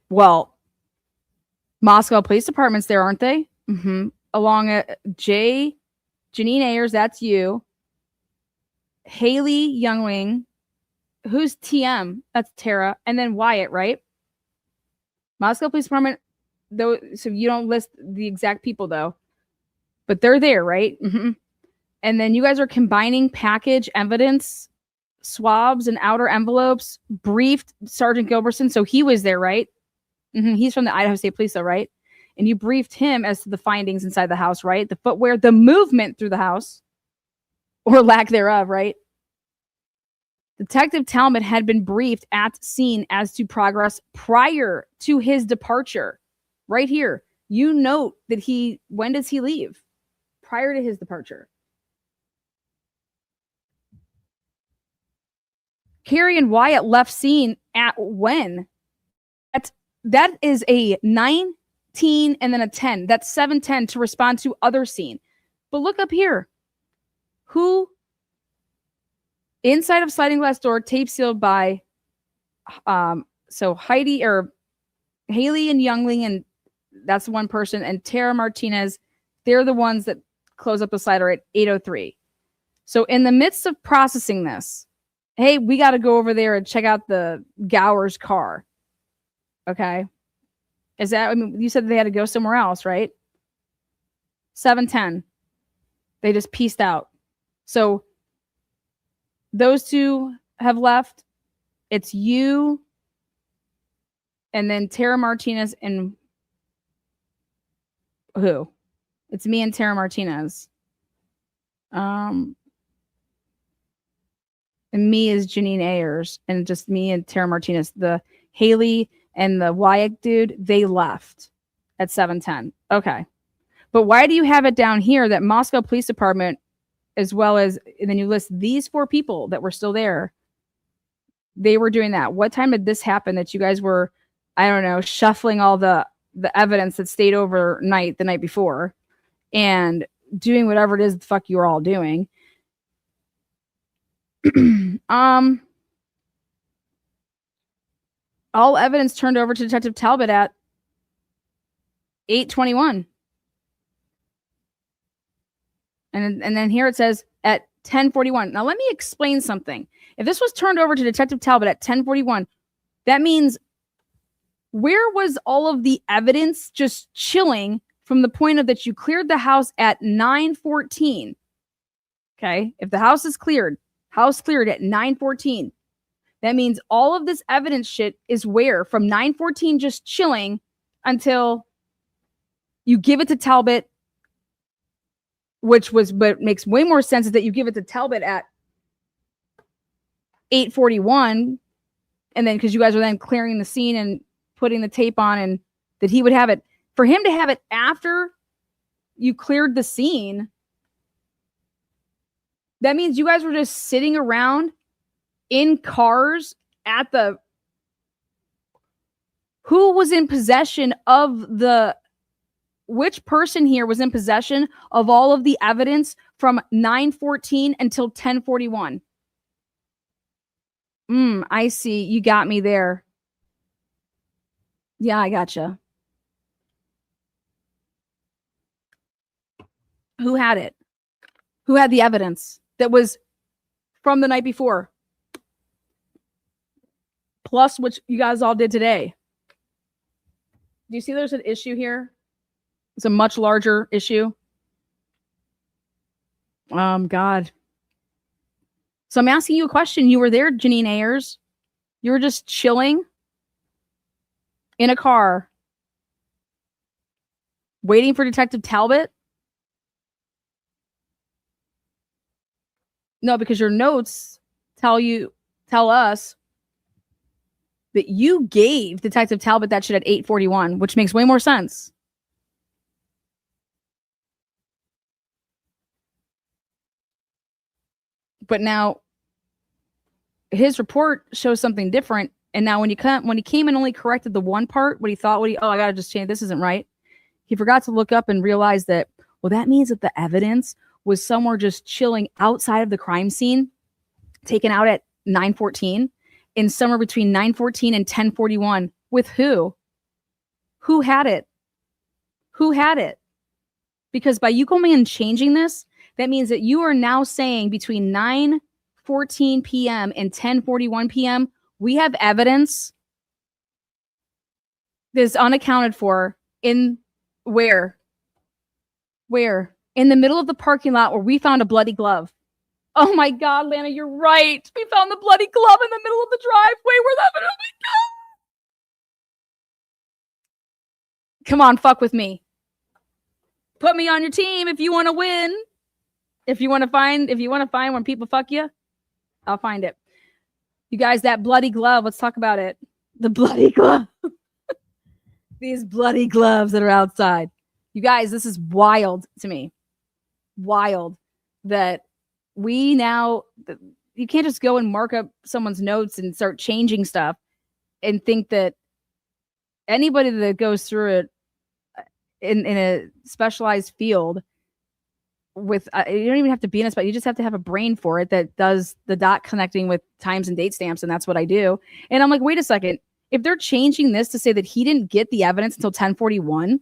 Well, Moscow Police Department's there, aren't they? Along Janine Ayers, that's you. Haley Youngwing, who's TM? That's Tara. And then Wyatt, right? Moscow Police Department, though, so you don't list the exact people, though. But they're there, right? And then you guys are combining package evidence, swabs, and outer envelopes, briefed Sergeant Gilbertson. So he was there, right? He's from the Idaho State Police, though, right? And you briefed him as to the findings inside the house, right? The footwear, the movement through the house, or lack thereof, right? Detective Talbott had been briefed at scene as to progress prior to his departure. Right here, you note that when does he leave? Prior to his departure. Carrie and Wyatt left scene at when? That is a 19 and then a 10. That's 7:10 to respond to other scene. But look up here. Who? Inside of sliding glass door, tape sealed by so Heidi or Haley and Youngling, and that's one person, and Tara Martinez, they're the ones that close up the slider at 8:03. So in the midst of processing this, hey, we got to go over there and check out the Gower's car. Okay. Is that, you said they had to go somewhere else, right? 7:10. They just pieced out. So those two have left. It's you and then Tara Martinez and who? It's me and Tara Martinez. And me is Janine Ayers, and just me and Tara Martinez. The Haley and the Wyatt dude, they left. at 7:10. Okay. But why do you have it down here that Moscow Police Department, as well as, and then you list these 4 people that were still there, they were doing that. What time did this happen that you guys were, I don't know, shuffling all the evidence that stayed overnight the night before and doing whatever it is the fuck you were all doing? All evidence turned over to Detective Talbott at 8:21. And then here it says at 10:41. Now let me explain something. If this was turned over to Detective Talbott at 10:41, that means where was all of the evidence just chilling from the point of that you cleared the house at 9:14? Okay, if the house is cleared, house cleared at 9:14. That means all of this evidence shit is where from 9:14 just chilling until you give it to Talbott, which was, but makes way more sense is that you give it to Talbott at 8:41, and then because you guys are then clearing the scene and putting the tape on, and that he would have it, for him to have it after you cleared the scene, that means you guys were just sitting around in cars at the, who was in possession of the, which person here was in possession of all of the evidence from 9:14 until 10:41? I see. You got me there. Yeah, I gotcha. Who had it? Who had the evidence that was from the night before? Plus what you guys all did today. Do you see there's an issue here? It's a much larger issue. God. So I'm asking you a question. You were there, Janine Ayers. You were just chilling in a car, waiting for Detective Talbott? No, because your notes tell us that you gave Detective Talbott that shit at 8:41, which makes way more sense. But now his report shows something different. And now when he came and only corrected the one part, I gotta just change, this isn't right. He forgot to look up and realize that, well, that means that the evidence was somewhere just chilling outside of the crime scene, taken out at 9:14, in somewhere between 9:14 and 10:41. With who? Who had it? Who had it? Because by you coming and changing this, that means that you are now saying between 9:14 p.m. and 10:41 p.m., we have evidence that is unaccounted for in where? Where? In the middle of the parking lot where we found a bloody glove. Oh my God, Lana, you're right. We found the bloody glove in the middle of the driveway where that, oh my God. Come on, fuck with me. Put me on your team if you want to win. If you want to find when people fuck you, I'll find it. You guys, that bloody glove, let's talk about it. The bloody glove. These bloody gloves that are outside. You guys, this is wild to me. Wild that we now, you can't just go and mark up someone's notes and start changing stuff and think that anybody that goes through it in a specialized field with, you don't even have to be in a spot. You just have to have a brain for it that does the dot connecting with times and date stamps. And that's what I do. And I'm like, wait a second. If they're changing this to say that he didn't get the evidence until 10:41,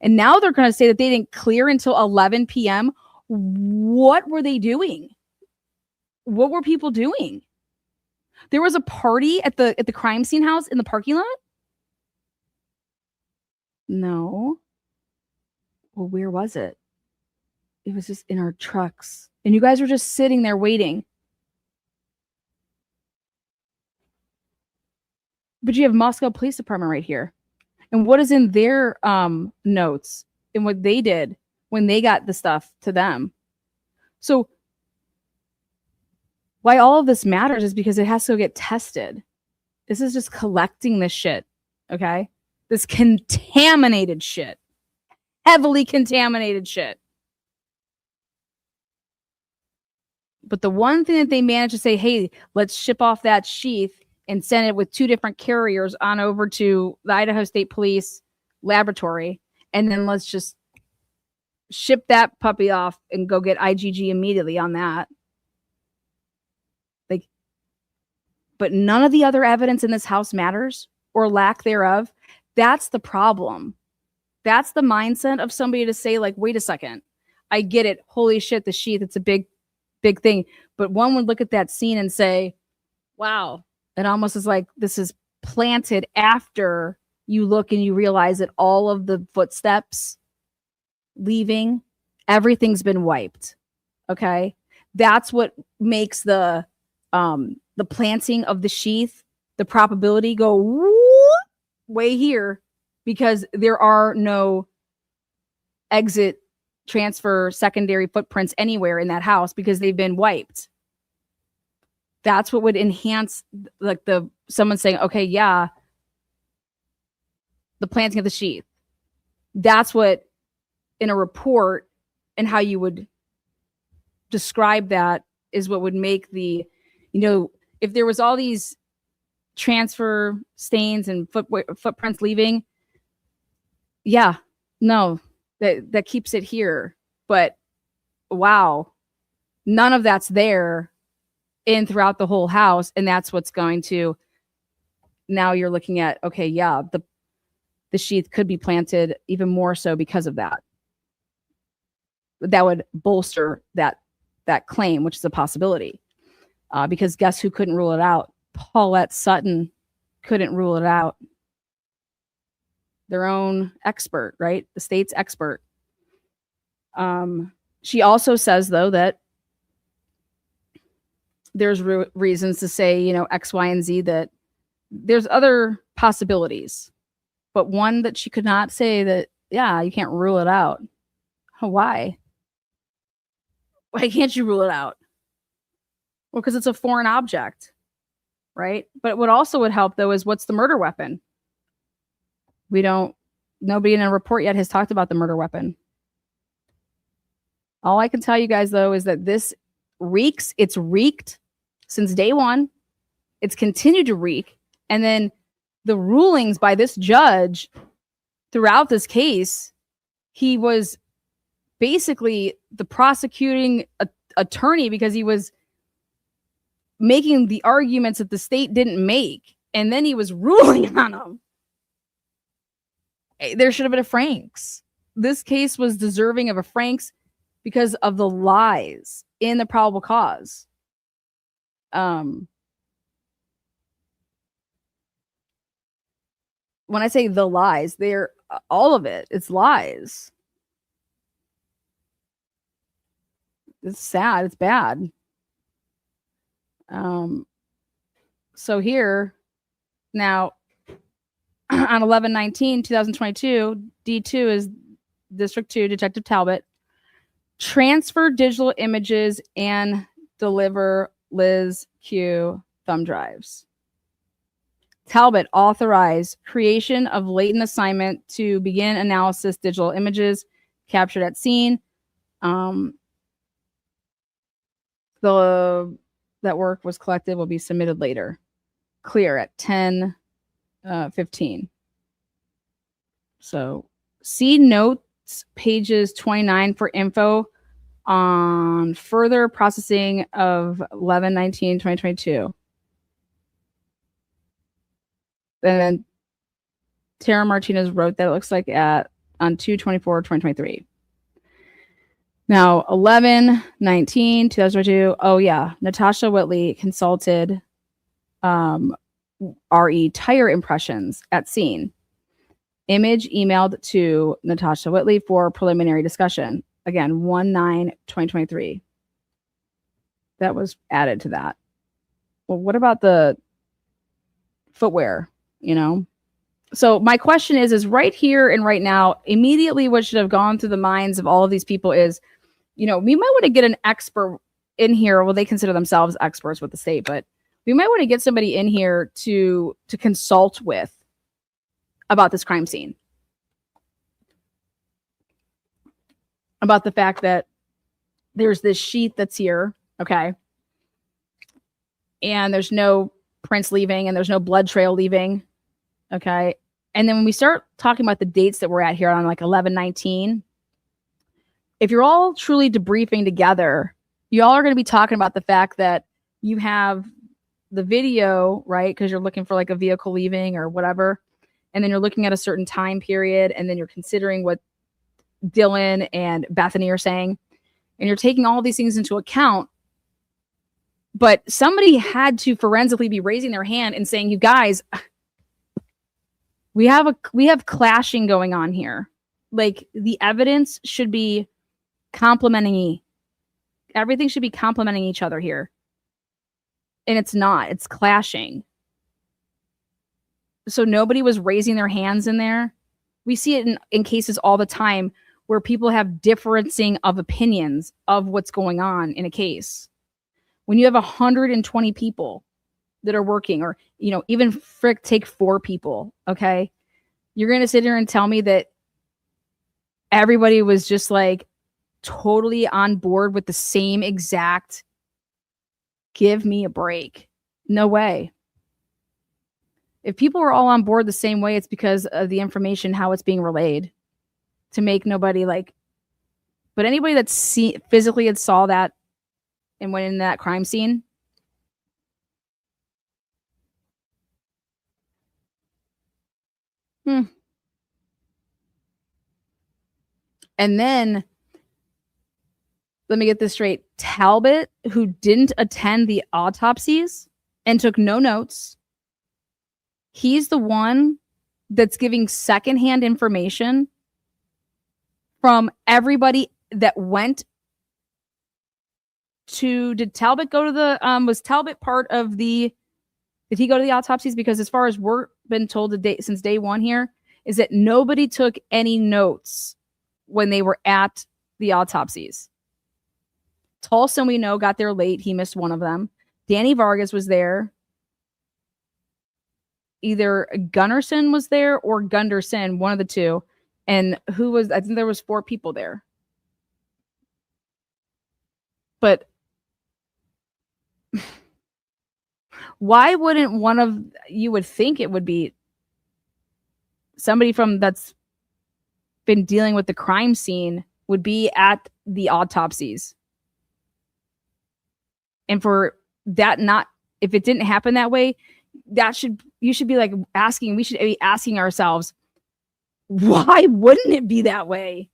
and now they're going to say that they didn't clear until 11 p.m., what were they doing? What were people doing? There was a party at the crime scene house in the parking lot? No. Well, where was it? It was just in our trucks. And you guys were just sitting there waiting. But you have Moscow Police Department right here. And what is in their notes and what they did when they got the stuff to them. So why all of this matters is because it has to get tested. This is just collecting this shit. Okay. This contaminated shit. Heavily contaminated shit. But the one thing that they managed to say, hey, let's ship off that sheath and send it with 2 different carriers on over to the Idaho State Police laboratory. And then let's just ship that puppy off and go get IgG immediately on that. Like, but none of the other evidence in this house matters, or lack thereof. That's the problem. That's the mindset of somebody to say, like, wait a second, I get it. Holy shit, the sheath, it's a big thing. But one would look at that scene and say, wow, it almost is like this is planted after you look and you realize that all of the footsteps leaving, everything's been wiped. Okay. That's what makes the planting of the sheath, the probability go way here, because there are no exit, transfer, secondary footprints anywhere in that house because they've been wiped. That's what would enhance, like, someone saying, okay, yeah, the planting of the sheath. That's what, in a report and how you would describe that, is what would make the, if there was all these transfer stains and footprints leaving, yeah, no, that keeps it here. But wow, none of that's there in throughout the whole house. And that's what's going to, now you're looking at, okay, yeah, the sheath could be planted even more so because of that. That would bolster that claim, which is a possibility. Because guess who couldn't rule it out? Paulette Sutton couldn't rule it out. Their own expert, right? The state's expert. She also says, though, that there's reasons to say, X, Y, and Z, that there's other possibilities. But one that she could not say that, yeah, you can't rule it out. Why? Why can't you rule it out? Well, because it's a foreign object, right? But what also would help, though, is what's the murder weapon? Nobody in a report yet has talked about the murder weapon. All I can tell you guys, though, is that this reeks. It's reeked since day one. It's continued to reek. And then the rulings by this judge throughout this case, he was basically the prosecuting attorney, because he was making the arguments that the state didn't make. And then he was ruling on them. There should have been a Franks. This case was deserving of a Franks because of the lies in the probable cause. When I say the lies, they're all of it. It's lies. It's sad. It's bad. So here now, on 11/19/2022, D2 is District 2 Detective Talbott. Transfer digital images and deliver Liz Q thumb drives. Talbott authorized creation of latent assignment to begin analysis digital images captured at scene. That work was collected will be submitted later. Clear at 10:15. So see notes pages 29 for info on further processing of 11/19/2022. And then Tara Martinez wrote that, it looks like, on 2/24/2023. Now, 11/19/2022. Oh yeah, Natasha Whitley consulted RE tire impressions at scene. Image emailed to Natasha Whitley for preliminary discussion. Again, 1/9/2023. That was added to that. Well, what about the footwear? So my question is right here and right now, immediately what should have gone through the minds of all of these people is, we might want to get an expert in here. Well, they consider themselves experts with the state, but we might want to get somebody in here to consult with about this crime scene. About the fact that there's this sheet that's here, okay? And there's no prints leaving and there's no blood trail leaving, okay? And then when we start talking about the dates that we're at here on like 11/19, if you're all truly debriefing together, you all are going to be talking about the fact that you have the video, right? Because you're looking for like a vehicle leaving or whatever. And then you're looking at a certain time period. And then you're considering what Dylan and Bethany are saying. And you're taking all these things into account. But somebody had to forensically be raising their hand and saying, you guys, we have clashing going on here. Like the evidence should be complementing. Everything should be complementing each other here. And it's not. It's clashing. So nobody was raising their hands in there. We see it in cases all the time where people have differencing of opinions of what's going on in a case. When you have 120 people that are working, or, you know, even take 4 people, okay? You're going to sit here and tell me that everybody was just like totally on board with the same exact, give me a break. No way. If people are all on board the same way, it's because of the information, how it's being relayed, to make nobody like, but anybody that physically had saw that and went in that crime scene, and then let me get this straight. Talbott, who didn't attend the autopsies and took no notes, he's the one that's giving secondhand information from everybody that went to. Did Talbott go to the was Talbott part of the, did he go to the autopsies? Because as far as we're been told since day one here, is that nobody took any notes when they were at the autopsies. Tolleson, we know, got there late. He missed one of them. Danny Vargas was there. Either Gunderson was there or Gunderson, one of the two. And who was, I think there was 4 people there. But why wouldn't one of, you would think it would be somebody from that's been dealing with the crime scene would be at the autopsies. And for that not, if it didn't happen that way, you should be like asking, we should be asking ourselves, why wouldn't it be that way?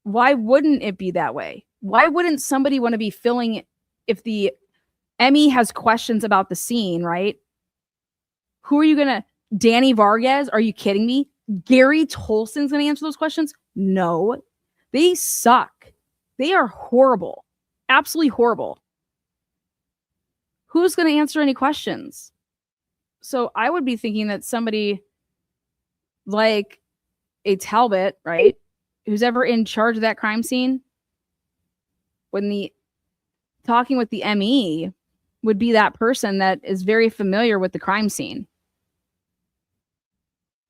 Why wouldn't it be that way? Why wouldn't somebody want to be filling, if the Emmy has questions about the scene, right? Who are you going to, Danny Vargas? Are you kidding me? Gary Tolson's going to answer those questions? No, they suck. They are horrible. Absolutely horrible. Who's going to answer any questions? So I would be thinking that somebody like a Talbott, right, who's ever in charge of that crime scene, when the talking with the ME would be that person that is very familiar with the crime scene.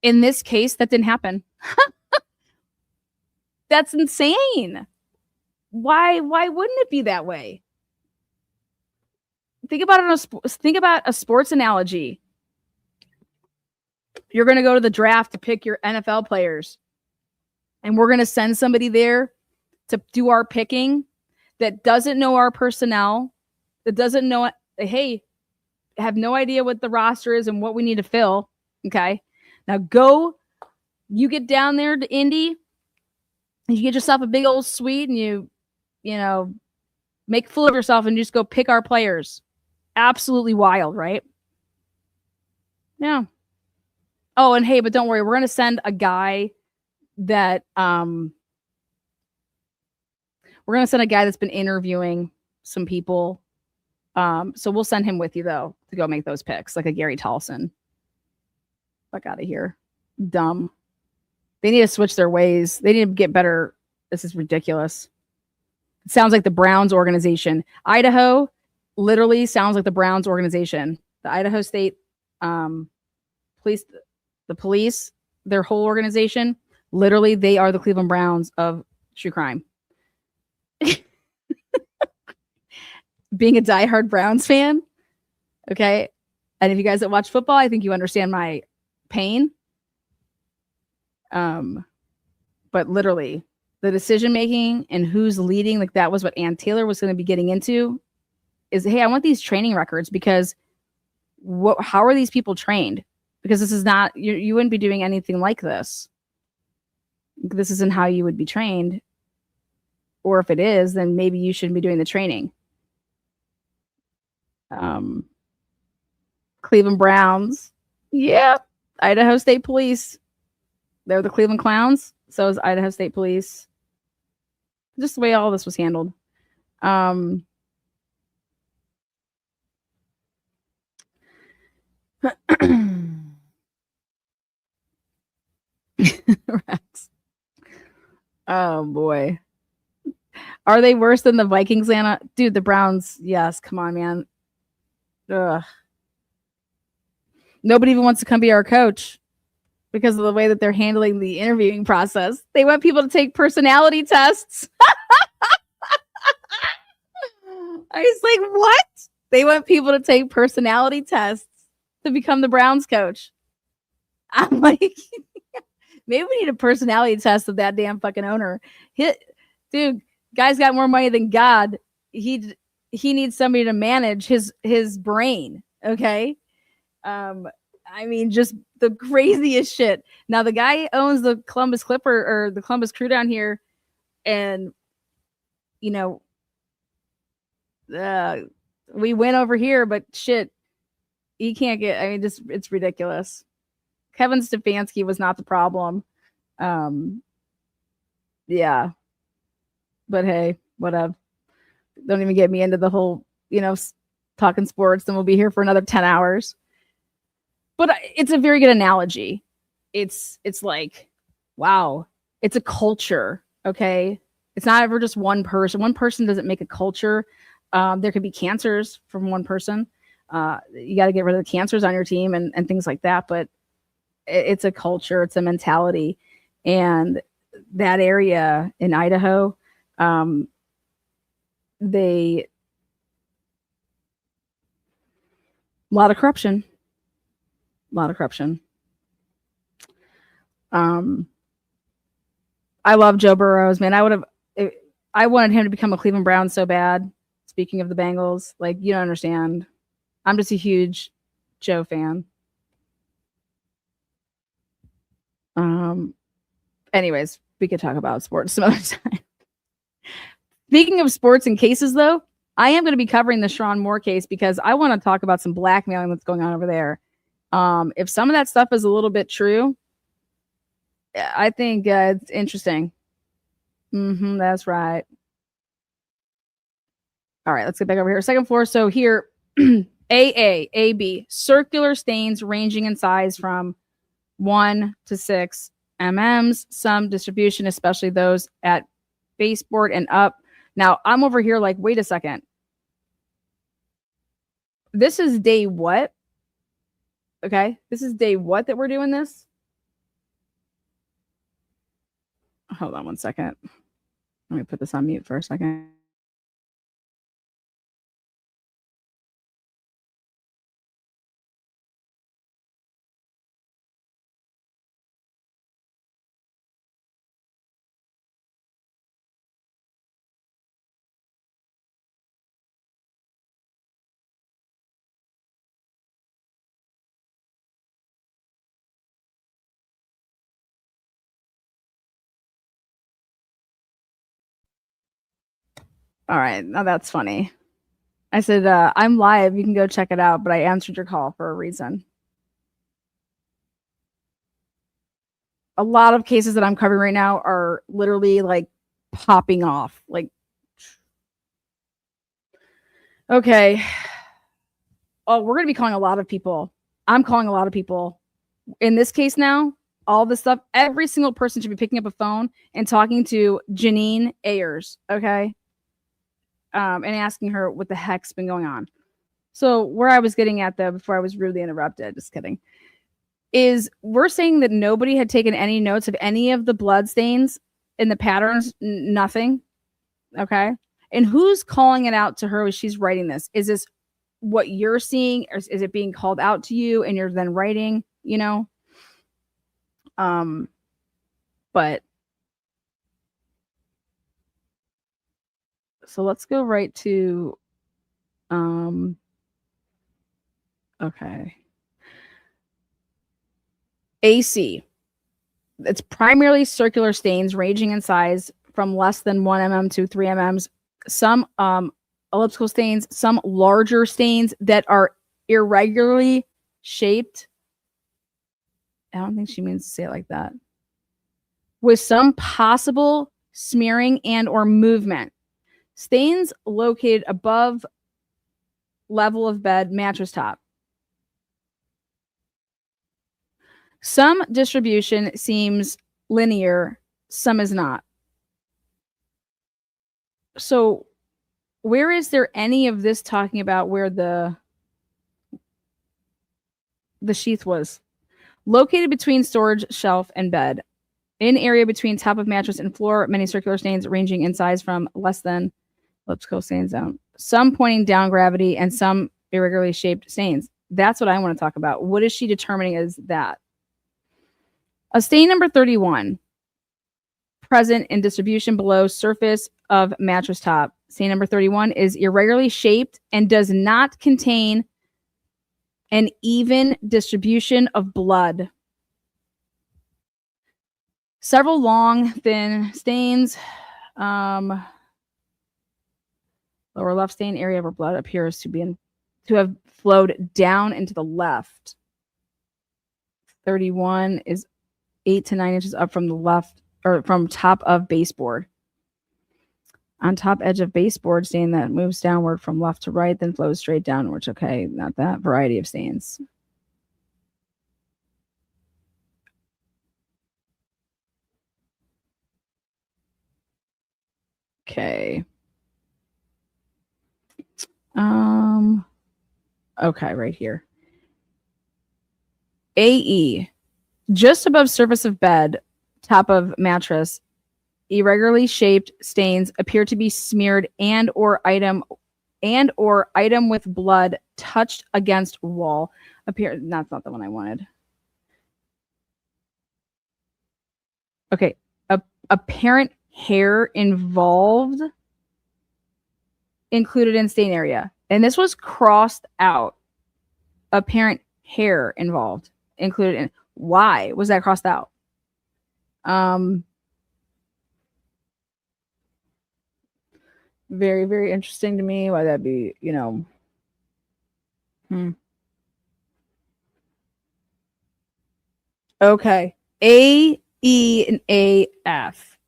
In this case, that didn't happen. That's insane. Why wouldn't it be that way? Think about a sports analogy. You're going to go to the draft to pick your NFL players, and we're going to send somebody there to do our picking that doesn't know our personnel, that doesn't know, hey, have no idea what the roster is and what we need to fill. Okay. Now you get down there to Indy and you get yourself a big old suite and you make a fool of yourself and just go pick our players. Absolutely wild, right? Yeah. Oh, and hey, but don't worry, we're going to send a guy that we're going to send a guy that's been interviewing some people. So we'll send him with you though to go make those picks, like a Gary Tolleson. Fuck out of here. Dumb. They need to switch their ways. They need to get better. This is ridiculous. It sounds like the Browns organization. Idaho literally sounds like the Browns organization. The Idaho State police The police, their whole organization, literally, they are the Cleveland Browns of true crime. Being a diehard Browns fan, okay? And if you guys that watch football, I think you understand my pain. But literally, the decision making and who's leading, like that was what Ann Taylor was going to be getting into, is, hey, I want these training records because how are these people trained? Because this is not, you wouldn't be doing anything like this. This isn't how you would be trained. Or if it is, then maybe you shouldn't be doing the training. Cleveland Browns. Yeah. Idaho State Police. They're the Cleveland Clowns. So is Idaho State Police. Just the way all this was handled. Rex. Oh boy. Are they worse than the Vikings, Anna? Dude, the Browns, yes, come on, man. Ugh. Nobody even wants to come be our coach because of the way that they're handling the interviewing process. They want people to take personality tests. I was like, what? They want people to take personality tests to become the Browns coach. I'm like, maybe we need a personality test of that damn fucking owner. Dude, guy's got more money than God. He needs somebody to manage his brain. Okay. I mean, just the craziest shit. Now the guy owns the Columbus Clipper or the Columbus Crew down here, and you know, we went over here, but shit, he can't get. I mean, just it's ridiculous. Kevin Stefanski was not the problem. Yeah, but hey, whatever. Don't even get me into the whole, talking sports. Then we'll be here for another 10 hours. But it's a very good analogy. It's like, wow, it's a culture. Okay. It's not ever just one person. One person doesn't make a culture. There could be cancers from one person. You got to get rid of the cancers on your team and things like that. But it's a culture. It's a mentality. And that area in Idaho, a lot of corruption. I love Joe Burrows, man. I wanted him to become a Cleveland Brown so bad. Speaking of the Bengals, like, you don't understand. I'm just a huge Joe fan. Anyways, we could talk about sports some other time. Speaking of sports and cases, though, I am going to be covering the Sharon Moore case because I want to talk about some blackmailing that's going on over there. If some of that stuff is a little bit true, I think it's interesting. That's right. All right, let's get back over here. Second floor. So here, AB, circular stains ranging in size from 1 to 6 mm's. Some distribution, especially those at baseboard and up. Now, I'm over here like, wait a second. This is day what? Okay, this is day what that we're doing this? Hold on one second. Let me put this on mute for a second. All right, now that's funny. I said, I'm live. You can go check it out, but I answered your call for a reason. A lot of cases that I'm covering right now are literally like popping off. Like, okay. Oh, we're going to be calling a lot of people. I'm calling a lot of people. In this case now, all this stuff, every single person should be picking up a phone and talking to Janine Ayers, okay? And asking her what the heck's been going on. So where I was getting at, though, before I was rudely interrupted, just kidding. is we're saying that nobody had taken any notes of any of the blood stains in the patterns, nothing. Okay. And who's calling it out to her as she's writing this? Is this what you're seeing, or is it being called out to you and you're then writing, you know? But so let's go right to okay. AC. It's primarily circular stains ranging in size from less than 1 mm to 3 mm. Some elliptical stains, some larger stains that are irregularly shaped. I don't think she means to say it like that. With some possible smearing and or movement. Stains located above level of bed mattress top. Some distribution seems linear, some is not. So where is there any of this talking about where the sheath was? Located between storage shelf and bed. In area between top of mattress and floor, many circular stains ranging in size from less than elliptical stains down. Some pointing down gravity and some irregularly shaped stains. That's what I want to talk about. What is she determining as that? A stain number 31, present in distribution below surface of mattress top. Stain number 31 is irregularly shaped and does not contain an even distribution of blood. Several long, thin stains. Lower left stain area where blood appears to have flowed down into the left. 31 is 8 to 9 inches up from the left, or from top of baseboard. On top edge of baseboard, stain that moves downward from left to right, then flows straight downwards. Okay, not that variety of stains. Okay. Okay, right here. AE, just above surface of bed, top of mattress, irregularly shaped stains appear to be smeared and or item with blood touched against wall. That's not the one I wanted. Okay, apparent hair involved included in stain area. And this was crossed out. Apparent hair involved included in. Why was that crossed out? Very, very interesting to me why that'd be, you know. Okay. A, E, and A, F.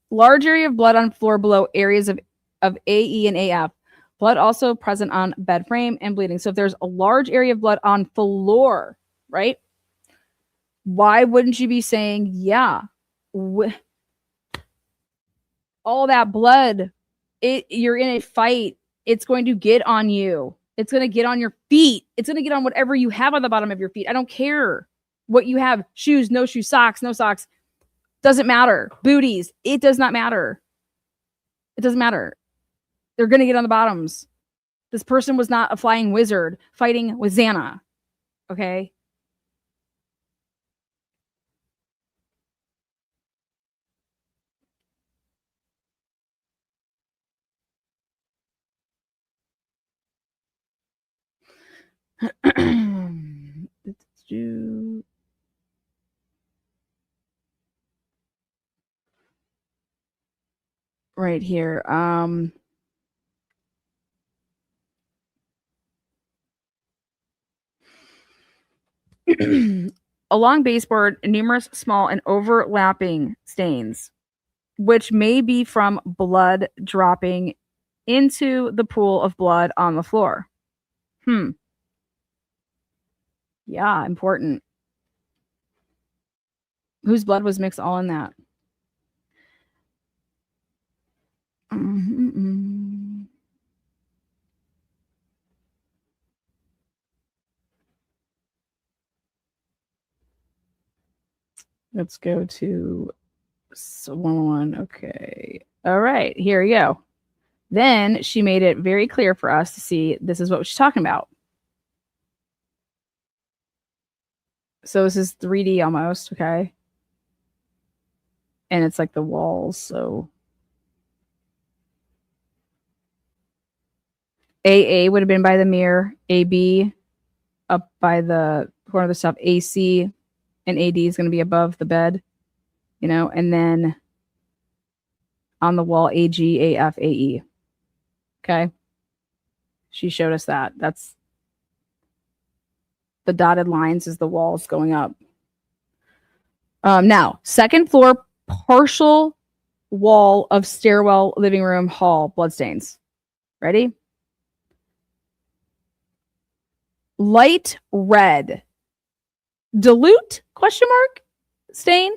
Large area of blood on floor below areas of A, E, and AF. Blood also present on bed frame and bleeding. So if there's a large area of blood on floor, right? Why wouldn't you be saying, yeah, all that blood, you're in a fight, it's going to get on you. It's going to get on your feet. It's going to get on whatever you have on the bottom of your feet. I don't care what you have. Shoes, no shoes, socks, no socks. Doesn't matter. Booties. It does not matter. It doesn't matter. They're going to get on the bottoms. This person was not a flying wizard fighting with Xana. Okay? Right here. Along baseboard, numerous small and overlapping stains, which may be from blood dropping into the pool of blood on the floor. Yeah, important. Whose blood was mixed all in that? Let's go to 111. Okay. All right. Here we go. Then she made it very clear for us to see this is what she's talking about. So this is 3D almost. Okay. And it's like the walls. So AA would have been by the mirror. AB up by the corner of the stuff. AC and AD is going to be above the bed, you know, and then on the wall, AG, AF, AE. Okay. She showed us that. That's the dotted lines is the walls going up. Now, second floor, partial wall of stairwell, living room, hall, bloodstains. Ready? Light red. Dilute? Question mark? Stain?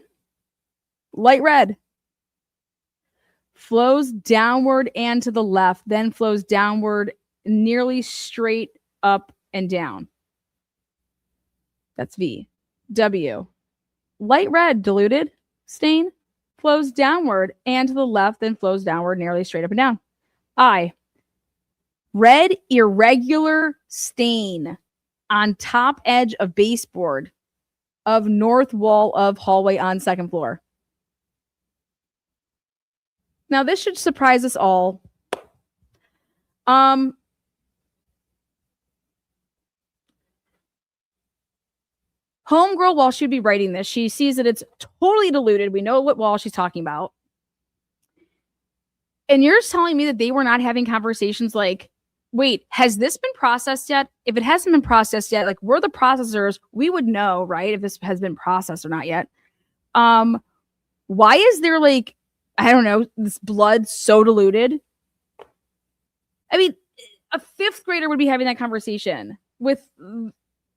Light red. Flows downward and to the left, then flows downward nearly straight up and down. That's V. W. Light red, diluted stain, flows downward and to the left, then flows downward nearly straight up and down. I. Red irregular stain on top edge of baseboard of north wall of hallway on second floor. Now, this should surprise us all. Homegirl, while she'd be writing this, she sees that it's totally diluted. We know what wall she's talking about. And you're telling me that they were not having conversations like, wait, has this been processed yet? If it hasn't been processed yet, like we're the processors, we would know, right? If this has been processed or not yet. Why is there like, I don't know, this blood so diluted? I mean, a fifth grader would be having that conversation with,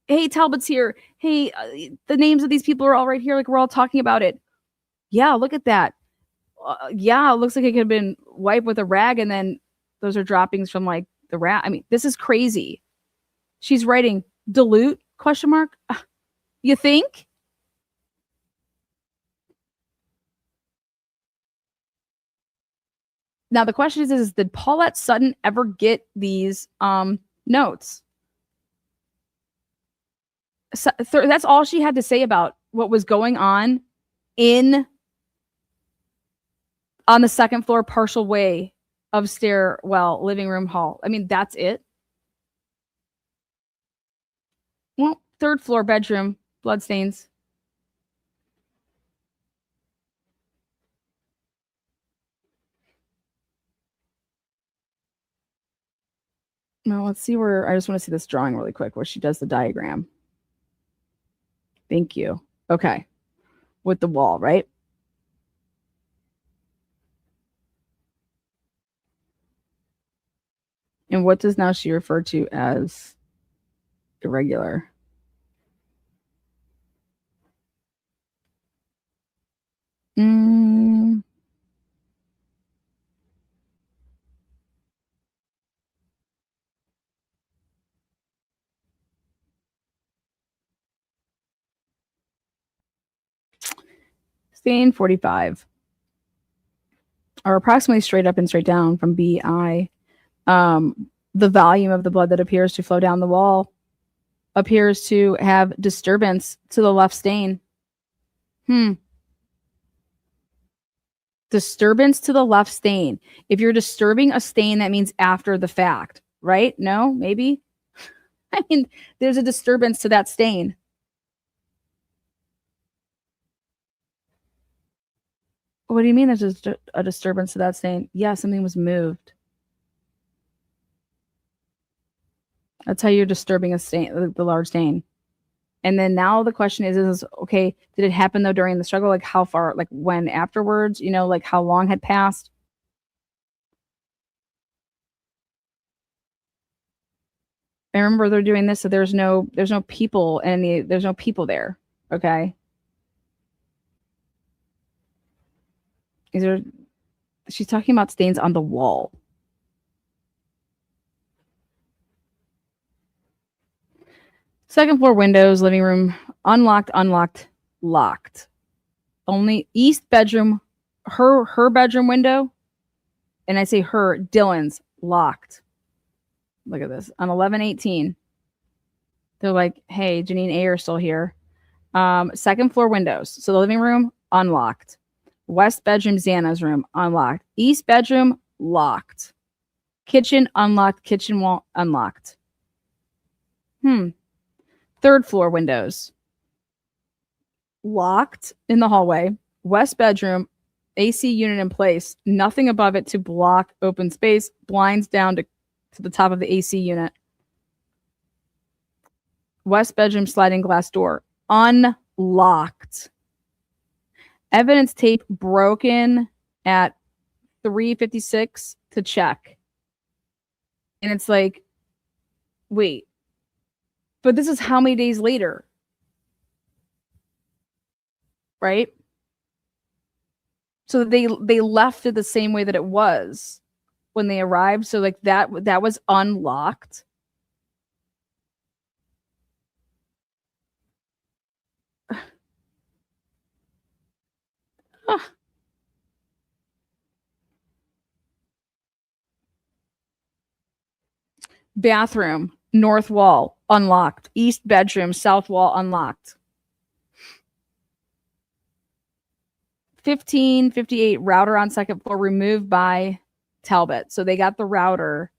hey, Talbott's here. Hey, the names of these people are all right here. Like we're all talking about it. Yeah, look at that. Yeah, it looks like it could have been wiped with a rag, and then those are droppings from like the rat. I mean, this is crazy. She's writing dilute ? You think? Now the question is did Paulette Sutton ever get these notes? So, that's all she had to say about what was going on on the second floor partial way of stairwell, living room, hall. I mean, that's it. Well, third floor bedroom, bloodstains. Now let's see where, I just want to see this drawing really quick where she does the diagram. Thank you. Okay. With the wall, right? And what does now she refer to as irregular? Stain 45. Or approximately straight up and straight down from BI. The volume of the blood that appears to flow down the wall appears to have disturbance to the left stain. Disturbance to the left stain. If you're disturbing a stain, that means after the fact, right? No, maybe. I mean, there's a disturbance to that stain. What do you mean there's a disturbance to that stain? Yeah, something was moved. That's how you're disturbing a stain, the large stain. And then now the question is okay, did it happen though during the struggle? Like how far, like when afterwards, you know, like how long had passed? I remember they're doing this, so there's no people and there's no people there. Okay. She's talking about stains on the wall. Second floor windows, living room, unlocked, locked. only east bedroom, her bedroom window, and I say her, Dylan's locked. Look at this. On 11/18, they're like, hey, Janine A are still here. Second floor windows. So the living room, unlocked. West bedroom, Xana's room, unlocked. East bedroom, locked. Kitchen, unlocked. Kitchen wall, unlocked. Third floor windows, locked in the hallway. West bedroom, AC unit in place. Nothing above it to block open space. Blinds down to the top of the AC unit. West bedroom, sliding glass door, unlocked. Evidence tape broken at 3:56 to check. And it's like, wait, but this is how many days later? Right? So they left it the same way that it was when they arrived. So like that was unlocked. Bathroom, north wall, unlocked. East bedroom, south wall, unlocked. 15:58, router on second floor removed by Talbott. So they got the router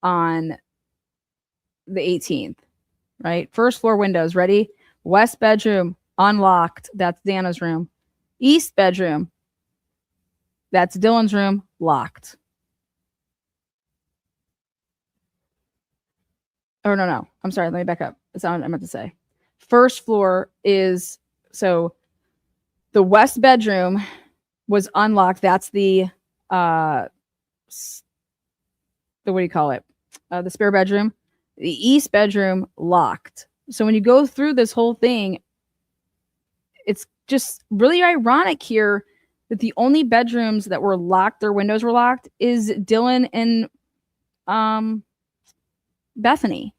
on the 18th, right? First floor windows, ready? West bedroom, unlocked. That's Dana's room. East bedroom, that's Dylan's room, locked. Oh, no. I'm sorry. Let me back up. That's not what I meant to say. First floor is, so the west bedroom was unlocked. That's the what do you call it? The spare bedroom. The east bedroom, locked. So when you go through this whole thing, it's just really ironic here that the only bedrooms that were locked, their windows were locked, is Dylan and Bethany.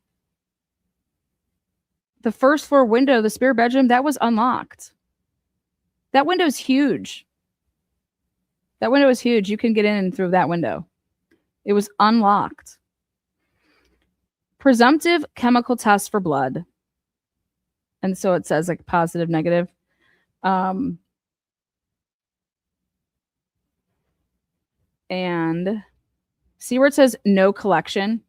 The first floor window, the spare bedroom, that was unlocked. That window's huge. That window is huge. You can get in through that window. It was unlocked. Presumptive chemical test for blood. And so it says like positive, negative. And see where it says no collection?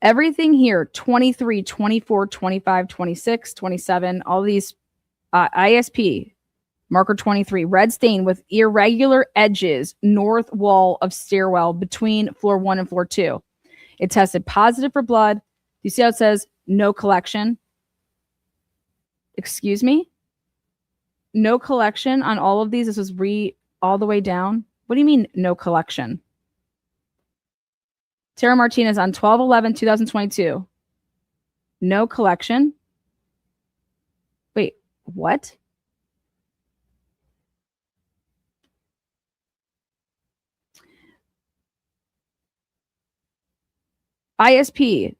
Everything here, 23, 24, 25, 26, 27, all these ISP, marker 23, red stain with irregular edges, north wall of stairwell between floor 1 and floor 2. It tested positive for blood. You see how it says no collection? Excuse me? No collection on all of these. This was all the way down. What do you mean no collection? Tara Martinez on 12/11/2022. No collection. Wait, what? ISP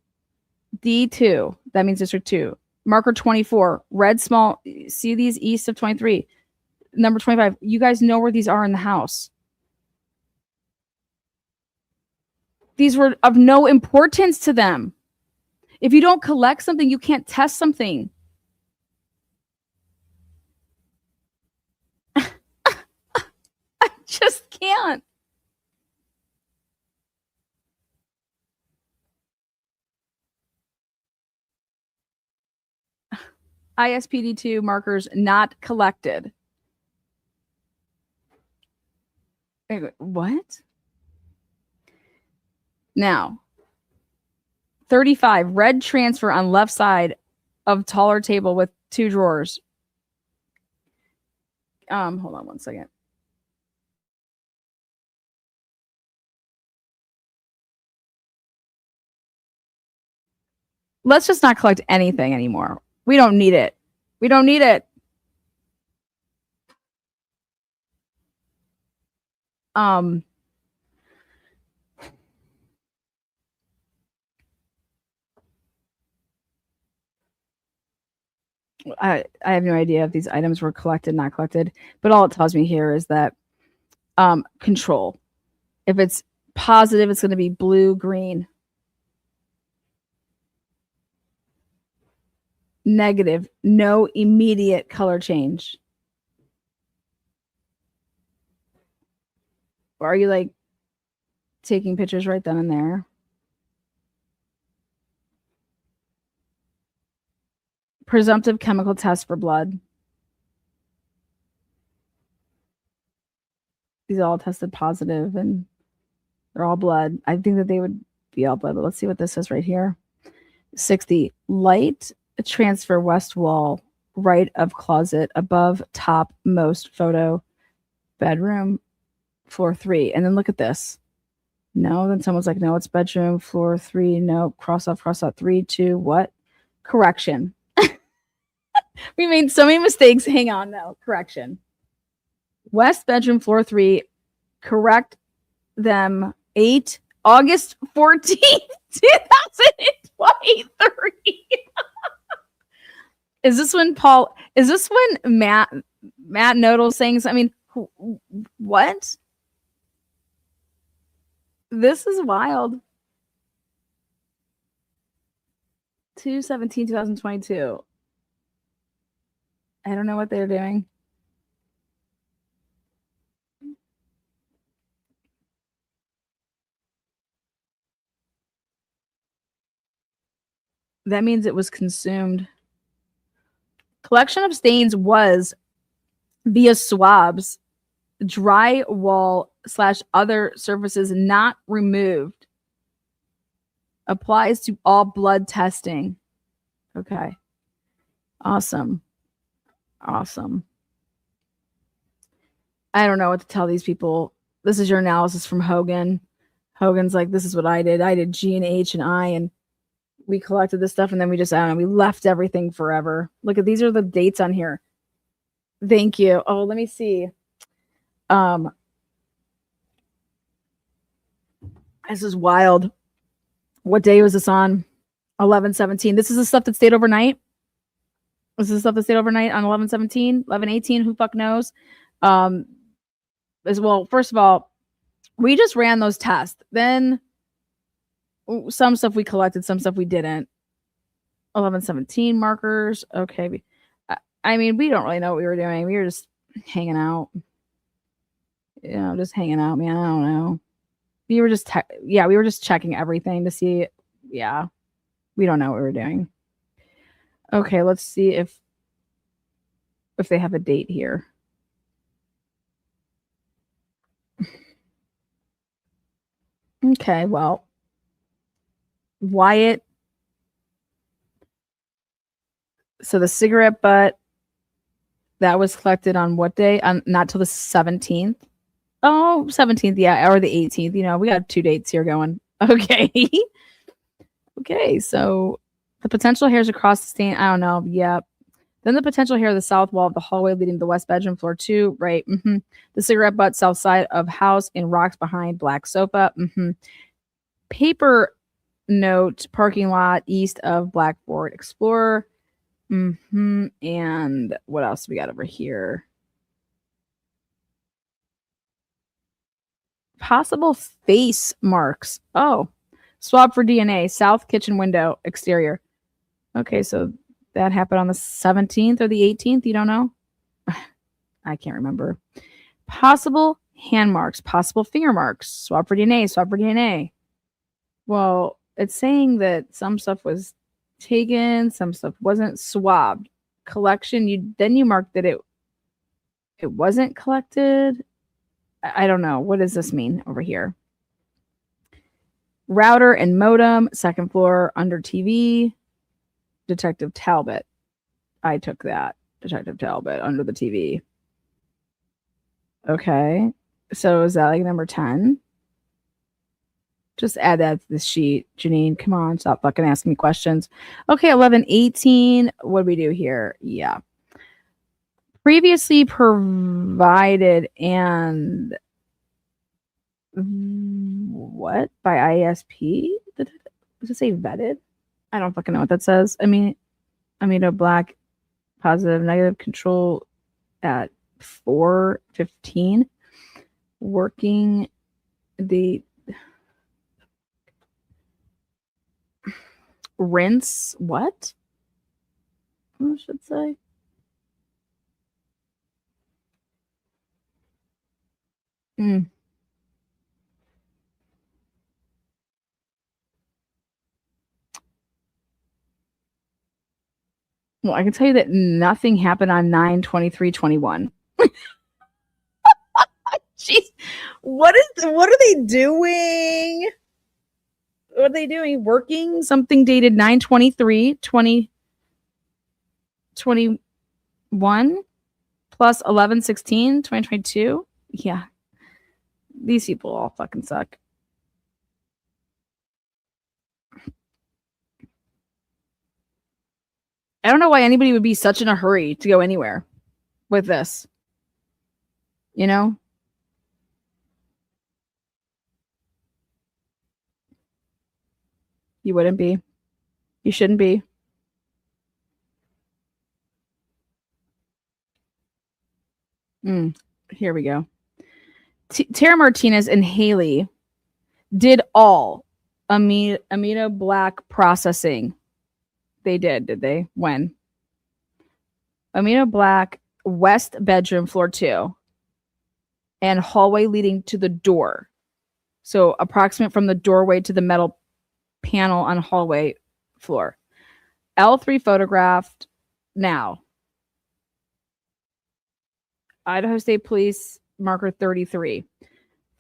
D2. That means district 2. Marker 24. Red small. See these east of 23. Number 25. You guys know where these are in the house. These were of no importance to them. If you don't collect something, you can't test something. I just can't. ISPD2 markers not collected. What? Now, 35, red transfer on left side of taller table with 2 drawers. Hold on one second. Let's just not collect anything anymore. We don't need it. We don't need it. I have no idea if these items were collected, not collected, but all it tells me here is that control. If it's positive, it's going to be blue, green. Negative, no immediate color change. Or are you like taking pictures right then and there? Presumptive chemical test for blood. These all tested positive and they're all blood. I think that they would be all blood, but let's see what this says right here. 60. Light transfer west wall, right of closet, above top most photo, bedroom, floor 3. And then look at this. No, then someone's like, no, it's bedroom, floor 3. No, cross out, 3, 2, what? Correction. We made so many mistakes. Hang on, no, correction. West bedroom, floor 3. Correct them. August 14th, 2023. Is this when Matt Nodal's saying something? I mean, what? This is wild. 2/17/2022. I don't know what they're doing. That means it was consumed. Collection of stains was via swabs, drywall / other surfaces not removed. Applies to all blood testing. Okay. Awesome. Awesome. I don't know what to tell these people. This is your analysis from Hogan. Hogan's like, this is what I did. I did G and H and I, and we collected this stuff, and then we just, I don't know, we left everything forever. Look at, these are the dates on here. Thank you. Oh, let me see. This is wild. What day was this on? 11/17. This is the stuff that stayed overnight. This is the stuff that stayed overnight on 11/17, 11/18. Who fuck knows? As well, first of all, we just ran those tests. Then some stuff we collected, some stuff we didn't. 11/17 markers. Okay. I mean, we don't really know what we were doing. We were just hanging out. Just hanging out, man. I don't know. We were just, we were just checking everything to see. Yeah. We don't know what we were doing. Okay, let's see if they have a date here. Okay, well, Wyatt. So the cigarette butt, that was collected on what day? Not till the 17th. Oh, 17th, yeah, or the 18th. We got 2 dates here going. Okay. Okay, so the potential hairs across the stain, I don't know. Yep. Then the potential hair of the south wall of the hallway leading to the west bedroom, floor 2, right? Mm-hmm. The cigarette butt, south side of house, in rocks behind black sofa. Mm-hmm. Paper note, parking lot east of Black Ford Explorer. Mm-hmm. And what else we got over here? Possible face marks. Oh, swab for DNA, south kitchen window, exterior. Okay, so that happened on the 17th or the 18th. You don't know? I can't remember. Possible hand marks, possible finger marks, swab for DNA, swab for DNA. Well, it's saying that some stuff was taken, some stuff wasn't swabbed. Collection, you marked that it wasn't collected. I don't know. What does this mean over here? Router and modem, second floor, under TV. Detective Talbott. I took that. Detective Talbott, under the TV. Okay. So is that like number 10? Just add that to the sheet. Janine, come on. Stop fucking asking me questions. Okay, 11/18. What do we do here? Yeah. Previously provided and what? By ISP? Does it say vetted? I don't fucking know what that says. I mean, a black Positive, negative control at 4:15. Working the rinse. What I should say? Well, I can tell you that nothing happened on 9/23/21. Jeez, what are they doing? What are they doing? Working something dated 9/23/2021 plus 11/16/2022. Yeah, these people all fucking suck. I don't know why anybody would be such in a hurry to go anywhere with this. You know? You wouldn't be. You shouldn't be. Here we go. Tara Martinez and Hille did all amino black processing. They did they? When? Amino black, west bedroom, floor 2, and hallway leading to the door. So approximate from the doorway to the metal panel on hallway floor. L3 photographed now. Idaho State Police marker 33.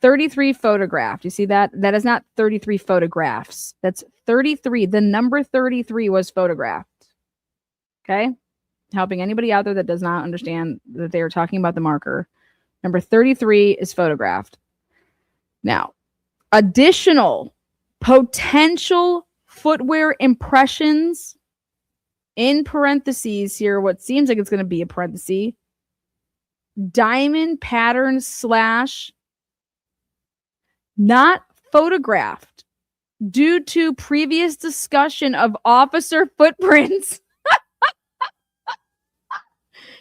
33 photographed. You see that? That is not 33 photographs. That's 33. The number 33 was photographed. Okay? Helping anybody out there that does not understand that they are talking about the marker. Number 33 is photographed. Now, additional potential footwear impressions in parentheses here, what seems like it's going to be a parenthesis, diamond pattern / not photographed due to previous discussion of officer footprints.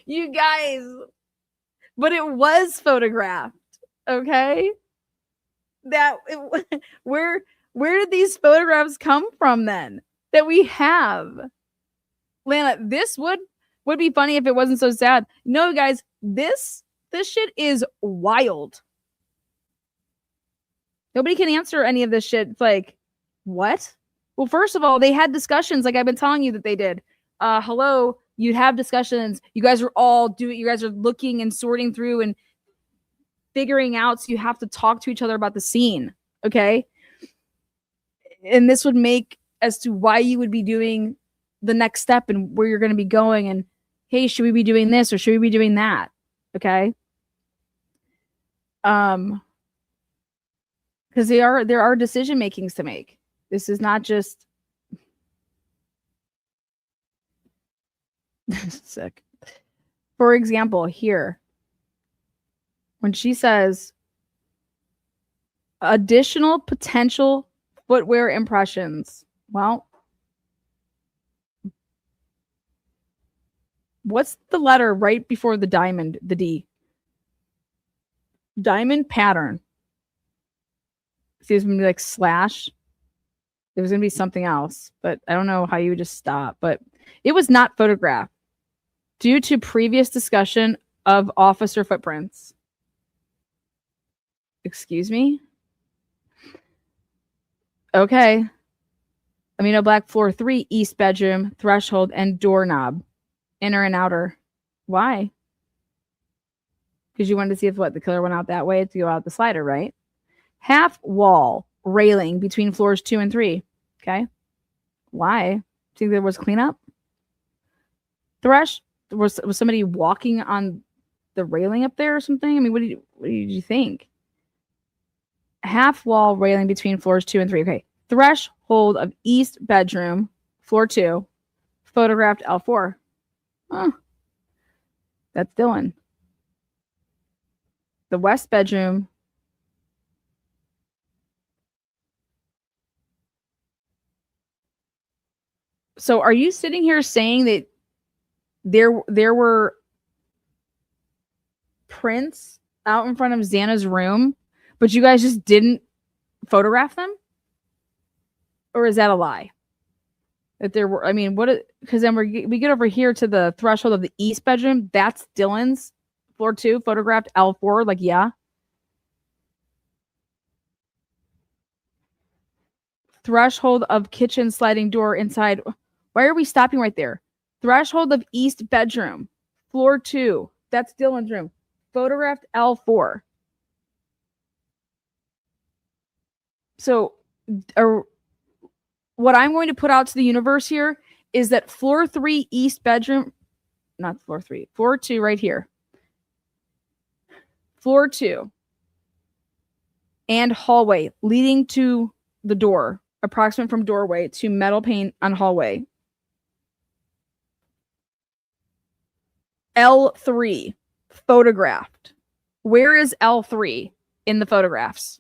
You guys, but it was photographed. Okay, where did these photographs come from then that we have? Lana, this would be funny if it wasn't so sad. No, guys, this shit is wild. Nobody can answer any of this shit. It's like, what? Well, first of all, they had discussions like I've been telling you that they did. Hello, you'd have discussions. You guys are looking and sorting through and figuring out, so you have to talk to each other about the scene. Okay? And this would make as to why you would be doing the next step and where you're going to be going, and hey, should we be doing this or should we be doing that? Okay? Because there are decision makings to make. This is not just sick. For example, here, when she says additional potential footwear impressions, well, what's the letter right before the diamond, the D? Diamond pattern. See, it's going to be like slash. There was going to be something else, but I don't know how you would just stop. But it was not photographed due to previous discussion of officer footprints. Excuse me? Okay. Amino black, floor 3, east bedroom, threshold, and doorknob. Inner and outer. Why? Because you wanted to see if the killer went out that way to go out the slider, right? Half wall railing between floors 2 and 3. Okay. Why? Think there was cleanup? Was somebody walking on the railing up there or something? I mean, what did you think? Half wall railing between floors 2 and 3. Okay. Threshold of east bedroom, floor 2, photographed L4. Huh. That's Dylan. The west bedroom. So are you sitting here saying that there were prints out in front of Xana's room, but you guys just didn't photograph them? Or is that a lie? That there were, I mean, because then we get over here to the threshold of the east bedroom. That's Dylan's floor 2, photographed L4. Like, yeah. Threshold of kitchen sliding door inside. Why are we stopping right there? Threshold of east bedroom, floor 2. That's Dylan's room. Photographed L4. So, what I'm going to put out to the universe here is that floor 3 east bedroom, not floor 3, floor 2 right here. Floor 2 and hallway leading to the door, approximate from doorway to metal pane on hallway. L3 photographed. Where is L3 in the photographs?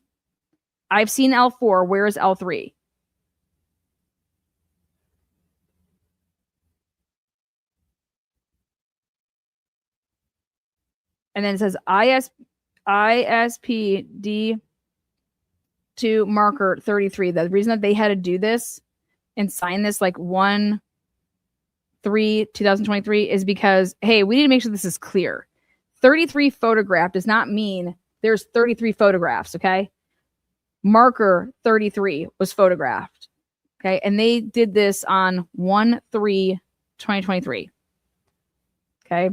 I've seen L4. Where is L3? And then it says ISP D2 marker 33. The reason that they had to do this and sign this like 1/3/2023 is because, hey, we need to make sure this is clear. 33 photographed does not mean there's 33 photographs, okay? Marker 33 was photographed, okay? And they did this on 1/3/2023, okay?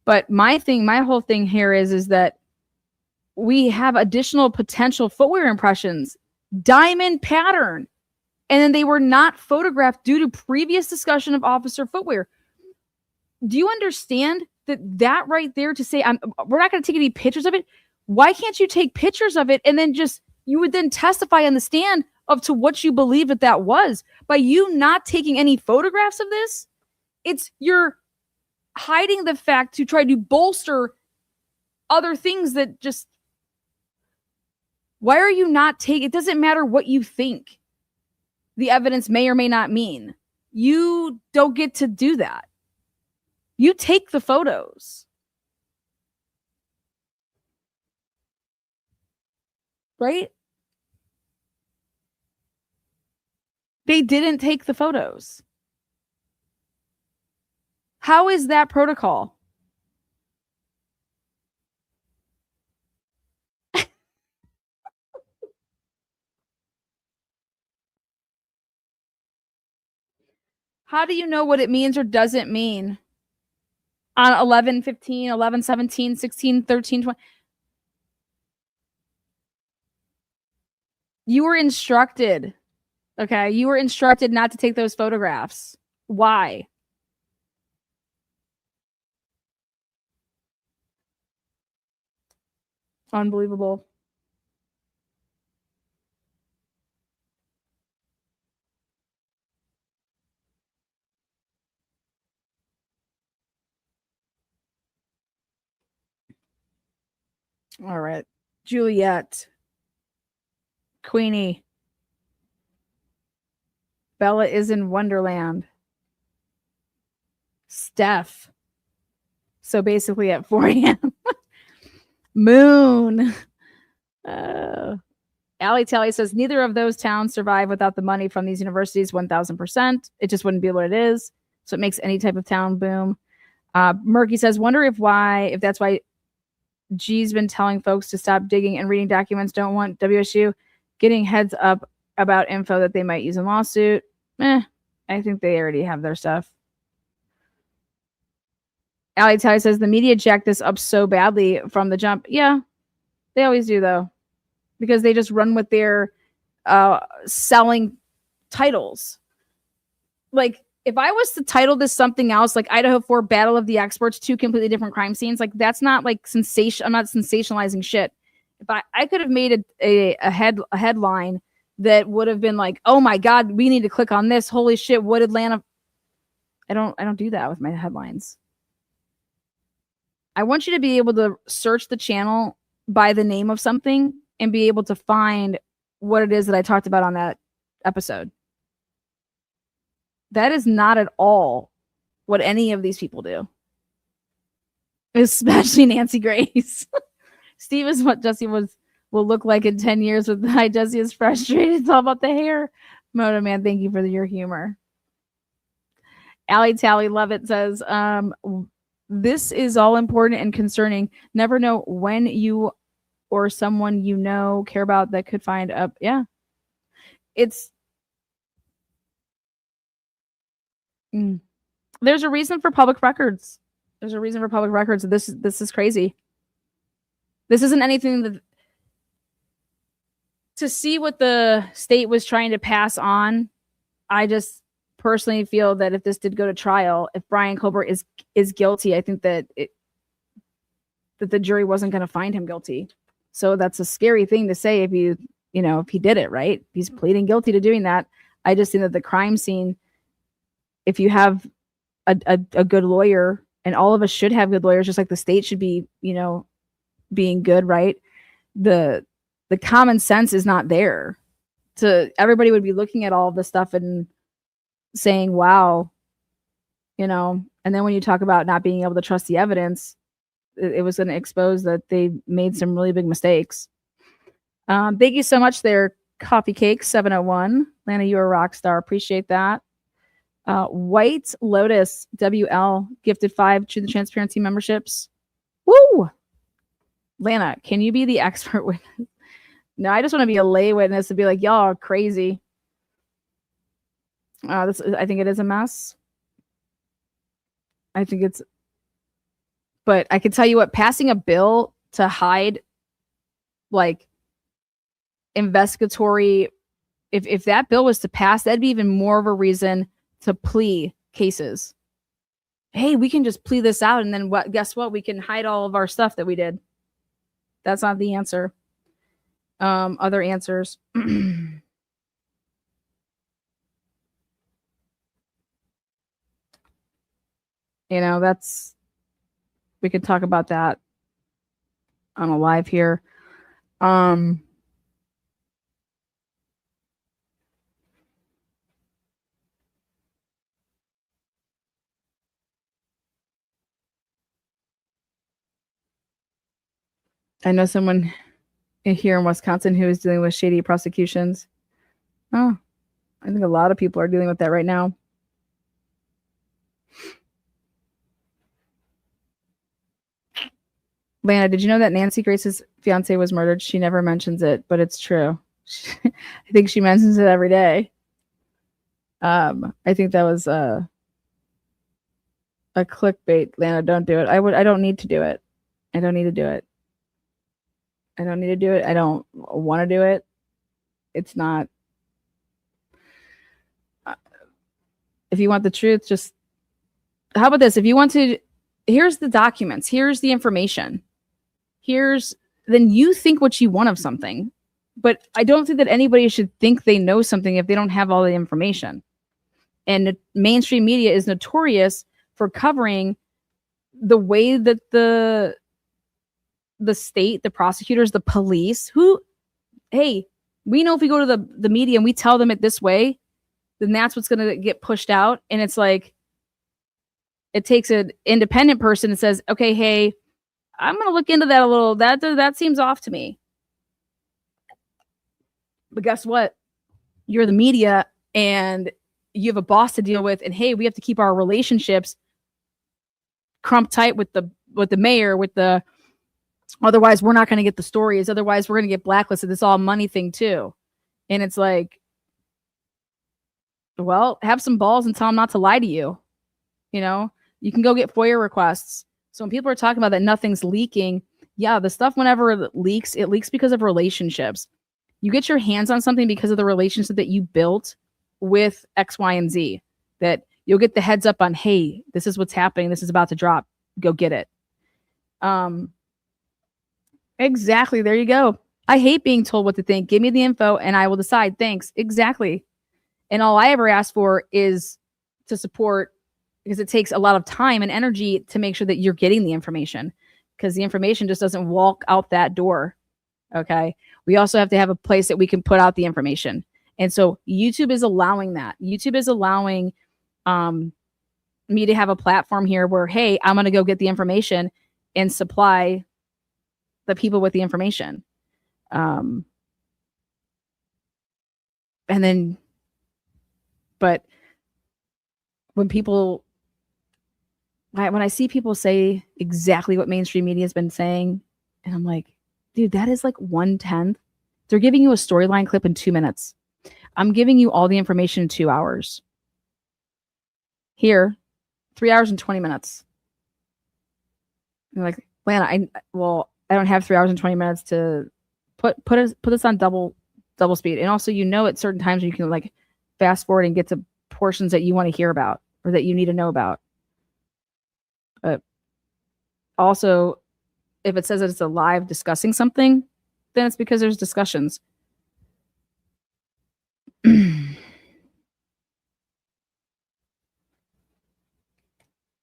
But my whole thing here is that we have additional potential footwear impressions, diamond pattern, and then they were not photographed due to previous discussion of officer footwear. Do you understand that right there to say, we're not going to take any pictures of it? Why can't you take pictures of it and then you would then testify on the stand of to what you believe that was? By you not taking any photographs of this, you're hiding the fact to try to bolster other things that just, why are you not taking, it doesn't matter what you think the evidence may or may not mean. You don't get to do that. You take the photos. Right? They didn't take the photos. How is that protocol? How do you know what it means or doesn't mean? On 11/15, 11/17, 16, 13, 20. You were instructed. Okay. You were instructed not to take those photographs. Why? Unbelievable. All right. Juliet. Queenie. Bella is in Wonderland. Steph. So basically at 4 a.m. Moon. Allie Tally says neither of those towns survive without the money from these universities 1,000%. It just wouldn't be what it is. So it makes any type of town boom. Murky says, wonder if that's why G's been telling folks to stop digging and reading documents. Don't want WSU getting heads up about info that they might use in lawsuit. I think they already have their stuff. Allie Tally says the media jacked this up so badly from the jump. Yeah, they always do though, because they just run with their selling titles. Like if I was to title this something else, like Idaho4 Battle of the Experts, 2 completely different crime scenes, like that's not like sensation. I'm not sensationalizing shit. If I could have made a headline that would have been like, oh my God, we need to click on this. Holy shit, what Atlanta? I don't do that with my headlines. I want you to be able to search the channel by the name of something and be able to find what it is that I talked about on that episode. That is not at all what any of these people do, especially Nancy Grace. Steve is what Jesse will look like in 10 years with hi. Jesse is frustrated. It's all about the hair. Moto Man, thank you for your humor. Allie Tally Love It says, this is all important and concerning. Never know when you or someone you know care about that could find up. Yeah. There's a reason for public records. There's a reason for public records. This is crazy. This isn't anything that to see what the state was trying to pass on. I just personally feel that if this did go to trial, if Brian Colbert is guilty, I think that that the jury wasn't going to find him guilty. So that's a scary thing to say if if he did it, right? He's pleading guilty to doing that. I just think that the crime scene, if you have a good lawyer, and all of us should have good lawyers, just like the state should be, being good, right? The common sense is not there. Everybody would be looking at all of this stuff and saying, wow, and then when you talk about not being able to trust the evidence, it was going to expose that they made some really big mistakes. Thank you so much there, Coffee Cake 701. Lana, you're a rock star. Appreciate that. White Lotus WL gifted 5 to the transparency memberships. Woo! Lana, can you be the expert witness? No, I just want to be a lay witness and be like, y'all are crazy. I think it is a mess. But I can tell you what, passing a bill to hide like investigatory, if that bill was to pass, that'd be even more of a reason to plea cases. Hey, we can just plea this out, and then guess what? We can hide all of our stuff that we did. That's not the answer. Other answers. We could talk about that on a live here. I know someone here in Wisconsin who is dealing with shady prosecutions. Oh, I think a lot of people are dealing with that right now. Lana, did you know that Nancy Grace's fiance was murdered? She never mentions it, but it's true. I think she mentions it every day. I think that was a clickbait. Lana, don't do it. I don't need to do it. I don't need to do it. I don't need to do it. I don't want to do it. It's not. If you want the truth, just how about this? If you want to, here's the documents. Here's the information. Then you think what you want of something. But I don't think that anybody should think they know something if they don't have all the information. And mainstream media is notorious for covering the way that the state, the prosecutors, the police, hey, we know if we go to the media and we tell them it this way, then that's what's going to get pushed out. And it's like, it takes an independent person and says, okay, hey, I'm going to look into that a little. That seems off to me. But guess what? You're the media and you have a boss to deal with. And hey, we have to keep our relationships crump tight with the mayor, otherwise we're not going to get the stories. Otherwise we're going to get blacklisted. It's all a money thing too. And it's like, well, have some balls and tell them not to lie to you. You can go get FOIA requests. So when people are talking about that nothing's leaking, yeah, the stuff whenever it leaks because of relationships. You get your hands on something because of the relationship that you built with X, Y, and Z. That you'll get the heads up on, hey, this is what's happening. This is about to drop. Go get it. Exactly. There you go. I hate being told what to think. Give me the info and I will decide. Thanks. Exactly. And all I ever ask for is to support, because it takes a lot of time and energy to make sure that you're getting the information, because the information just doesn't walk out that door. Okay. We also have to have a place that we can put out the information. And so YouTube is allowing that. YouTube is allowing me to have a platform here where, hey, I'm going to go get the information and supply the people with the information. And then, but when I see people say exactly what mainstream media has been saying, and I'm like, dude, that is like 1/10. They're giving you a storyline clip in 2 minutes. I'm giving you all the information in 2 hours. Here, 3 hours and 20 minutes. You're like, Lana, I don't have 3 hours and 20 minutes to put this on double speed. And also, at certain times you can like fast forward and get to portions that you want to hear about or that you need to know about. But also, if it says that it's a live discussing something, then it's because there's discussions.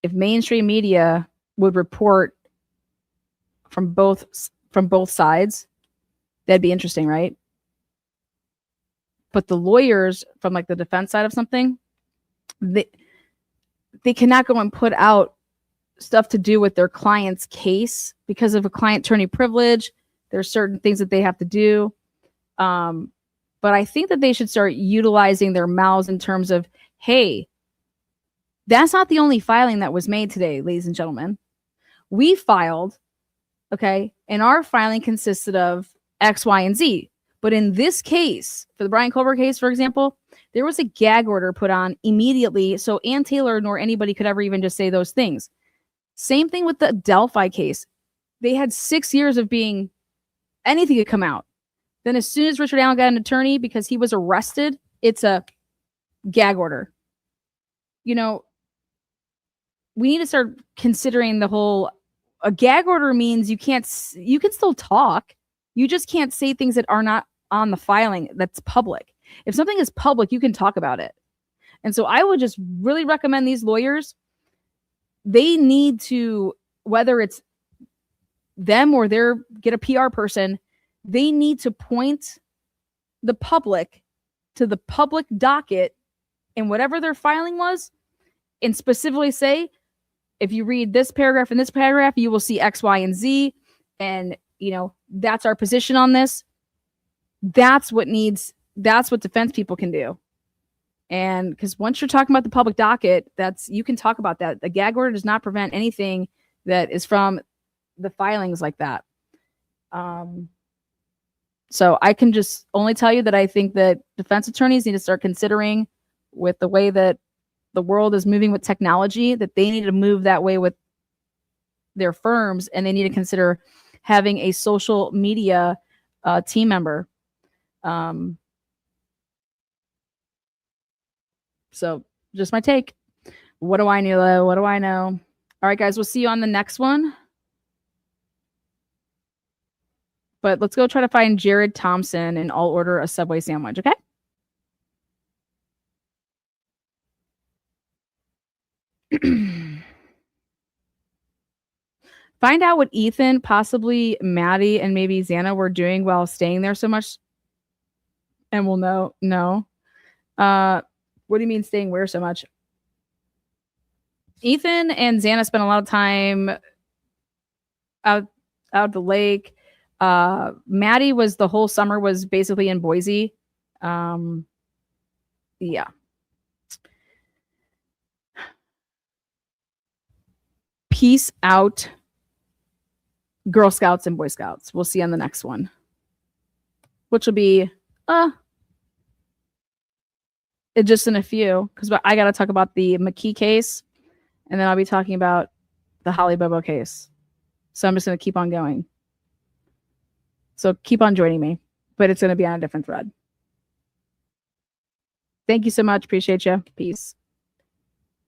If mainstream media would report from both sides, that'd be interesting, right? But the lawyers from like the defense side of something, they cannot go and put out stuff to do with their client's case because of a client-attorney privilege. There's certain things that they have to do. But I think that they should start utilizing their mouths in terms of, hey, that's not the only filing that was made today, ladies and gentlemen. We filed, okay, and our filing consisted of X, Y, and Z. But in this case, for the Bradyen Culver case, for example, there was a gag order put on immediately, so Ann Taylor nor anybody could ever even just say those things. Same thing with the Delphi case. They had 6 years of being anything could come out. Then as soon as Richard Allen got an attorney because he was arrested, it's a gag order. We need to start considering the whole, a gag order means you can still talk. You just can't say things that are not on the filing that's public. If something is public, you can talk about it. And so I would just really recommend these lawyers, they need to, whether it's them or get a PR person, they need to point the public to the public docket and whatever their filing was, and specifically say, if you read this paragraph and this paragraph, you will see X, Y, and Z. And, that's our position on this. That's what defense people can do. And because once you're talking about the public docket, you can talk about that. The gag order does not prevent anything that is from the filings like that. So I can just only tell you that I think that defense attorneys need to start considering, with the way that the world is moving with technology, that they need to move that way with their firms, and they need to consider having a social media team member. So just my take. What do I know? What do I know? All right, guys, we'll see you on the next one. But let's go try to find Jared Thompson and I'll order a Subway sandwich, okay? Find out what Ethan, possibly Maddie, and maybe Xana were doing while staying there so much. And we'll know. No. What do you mean staying where so much? Ethan and Xana spent a lot of time out the lake. Maddie was the whole summer was basically in Boise. Yeah. Peace out, Girl Scouts and Boy Scouts. We'll see you on the next one, which will be just in a few, because I got to talk about the McKee case, and then I'll be talking about the Holly Bobo case. So I'm just going to keep on going. So keep on joining me, but it's going to be on a different thread. Thank you so much. Appreciate you. Peace.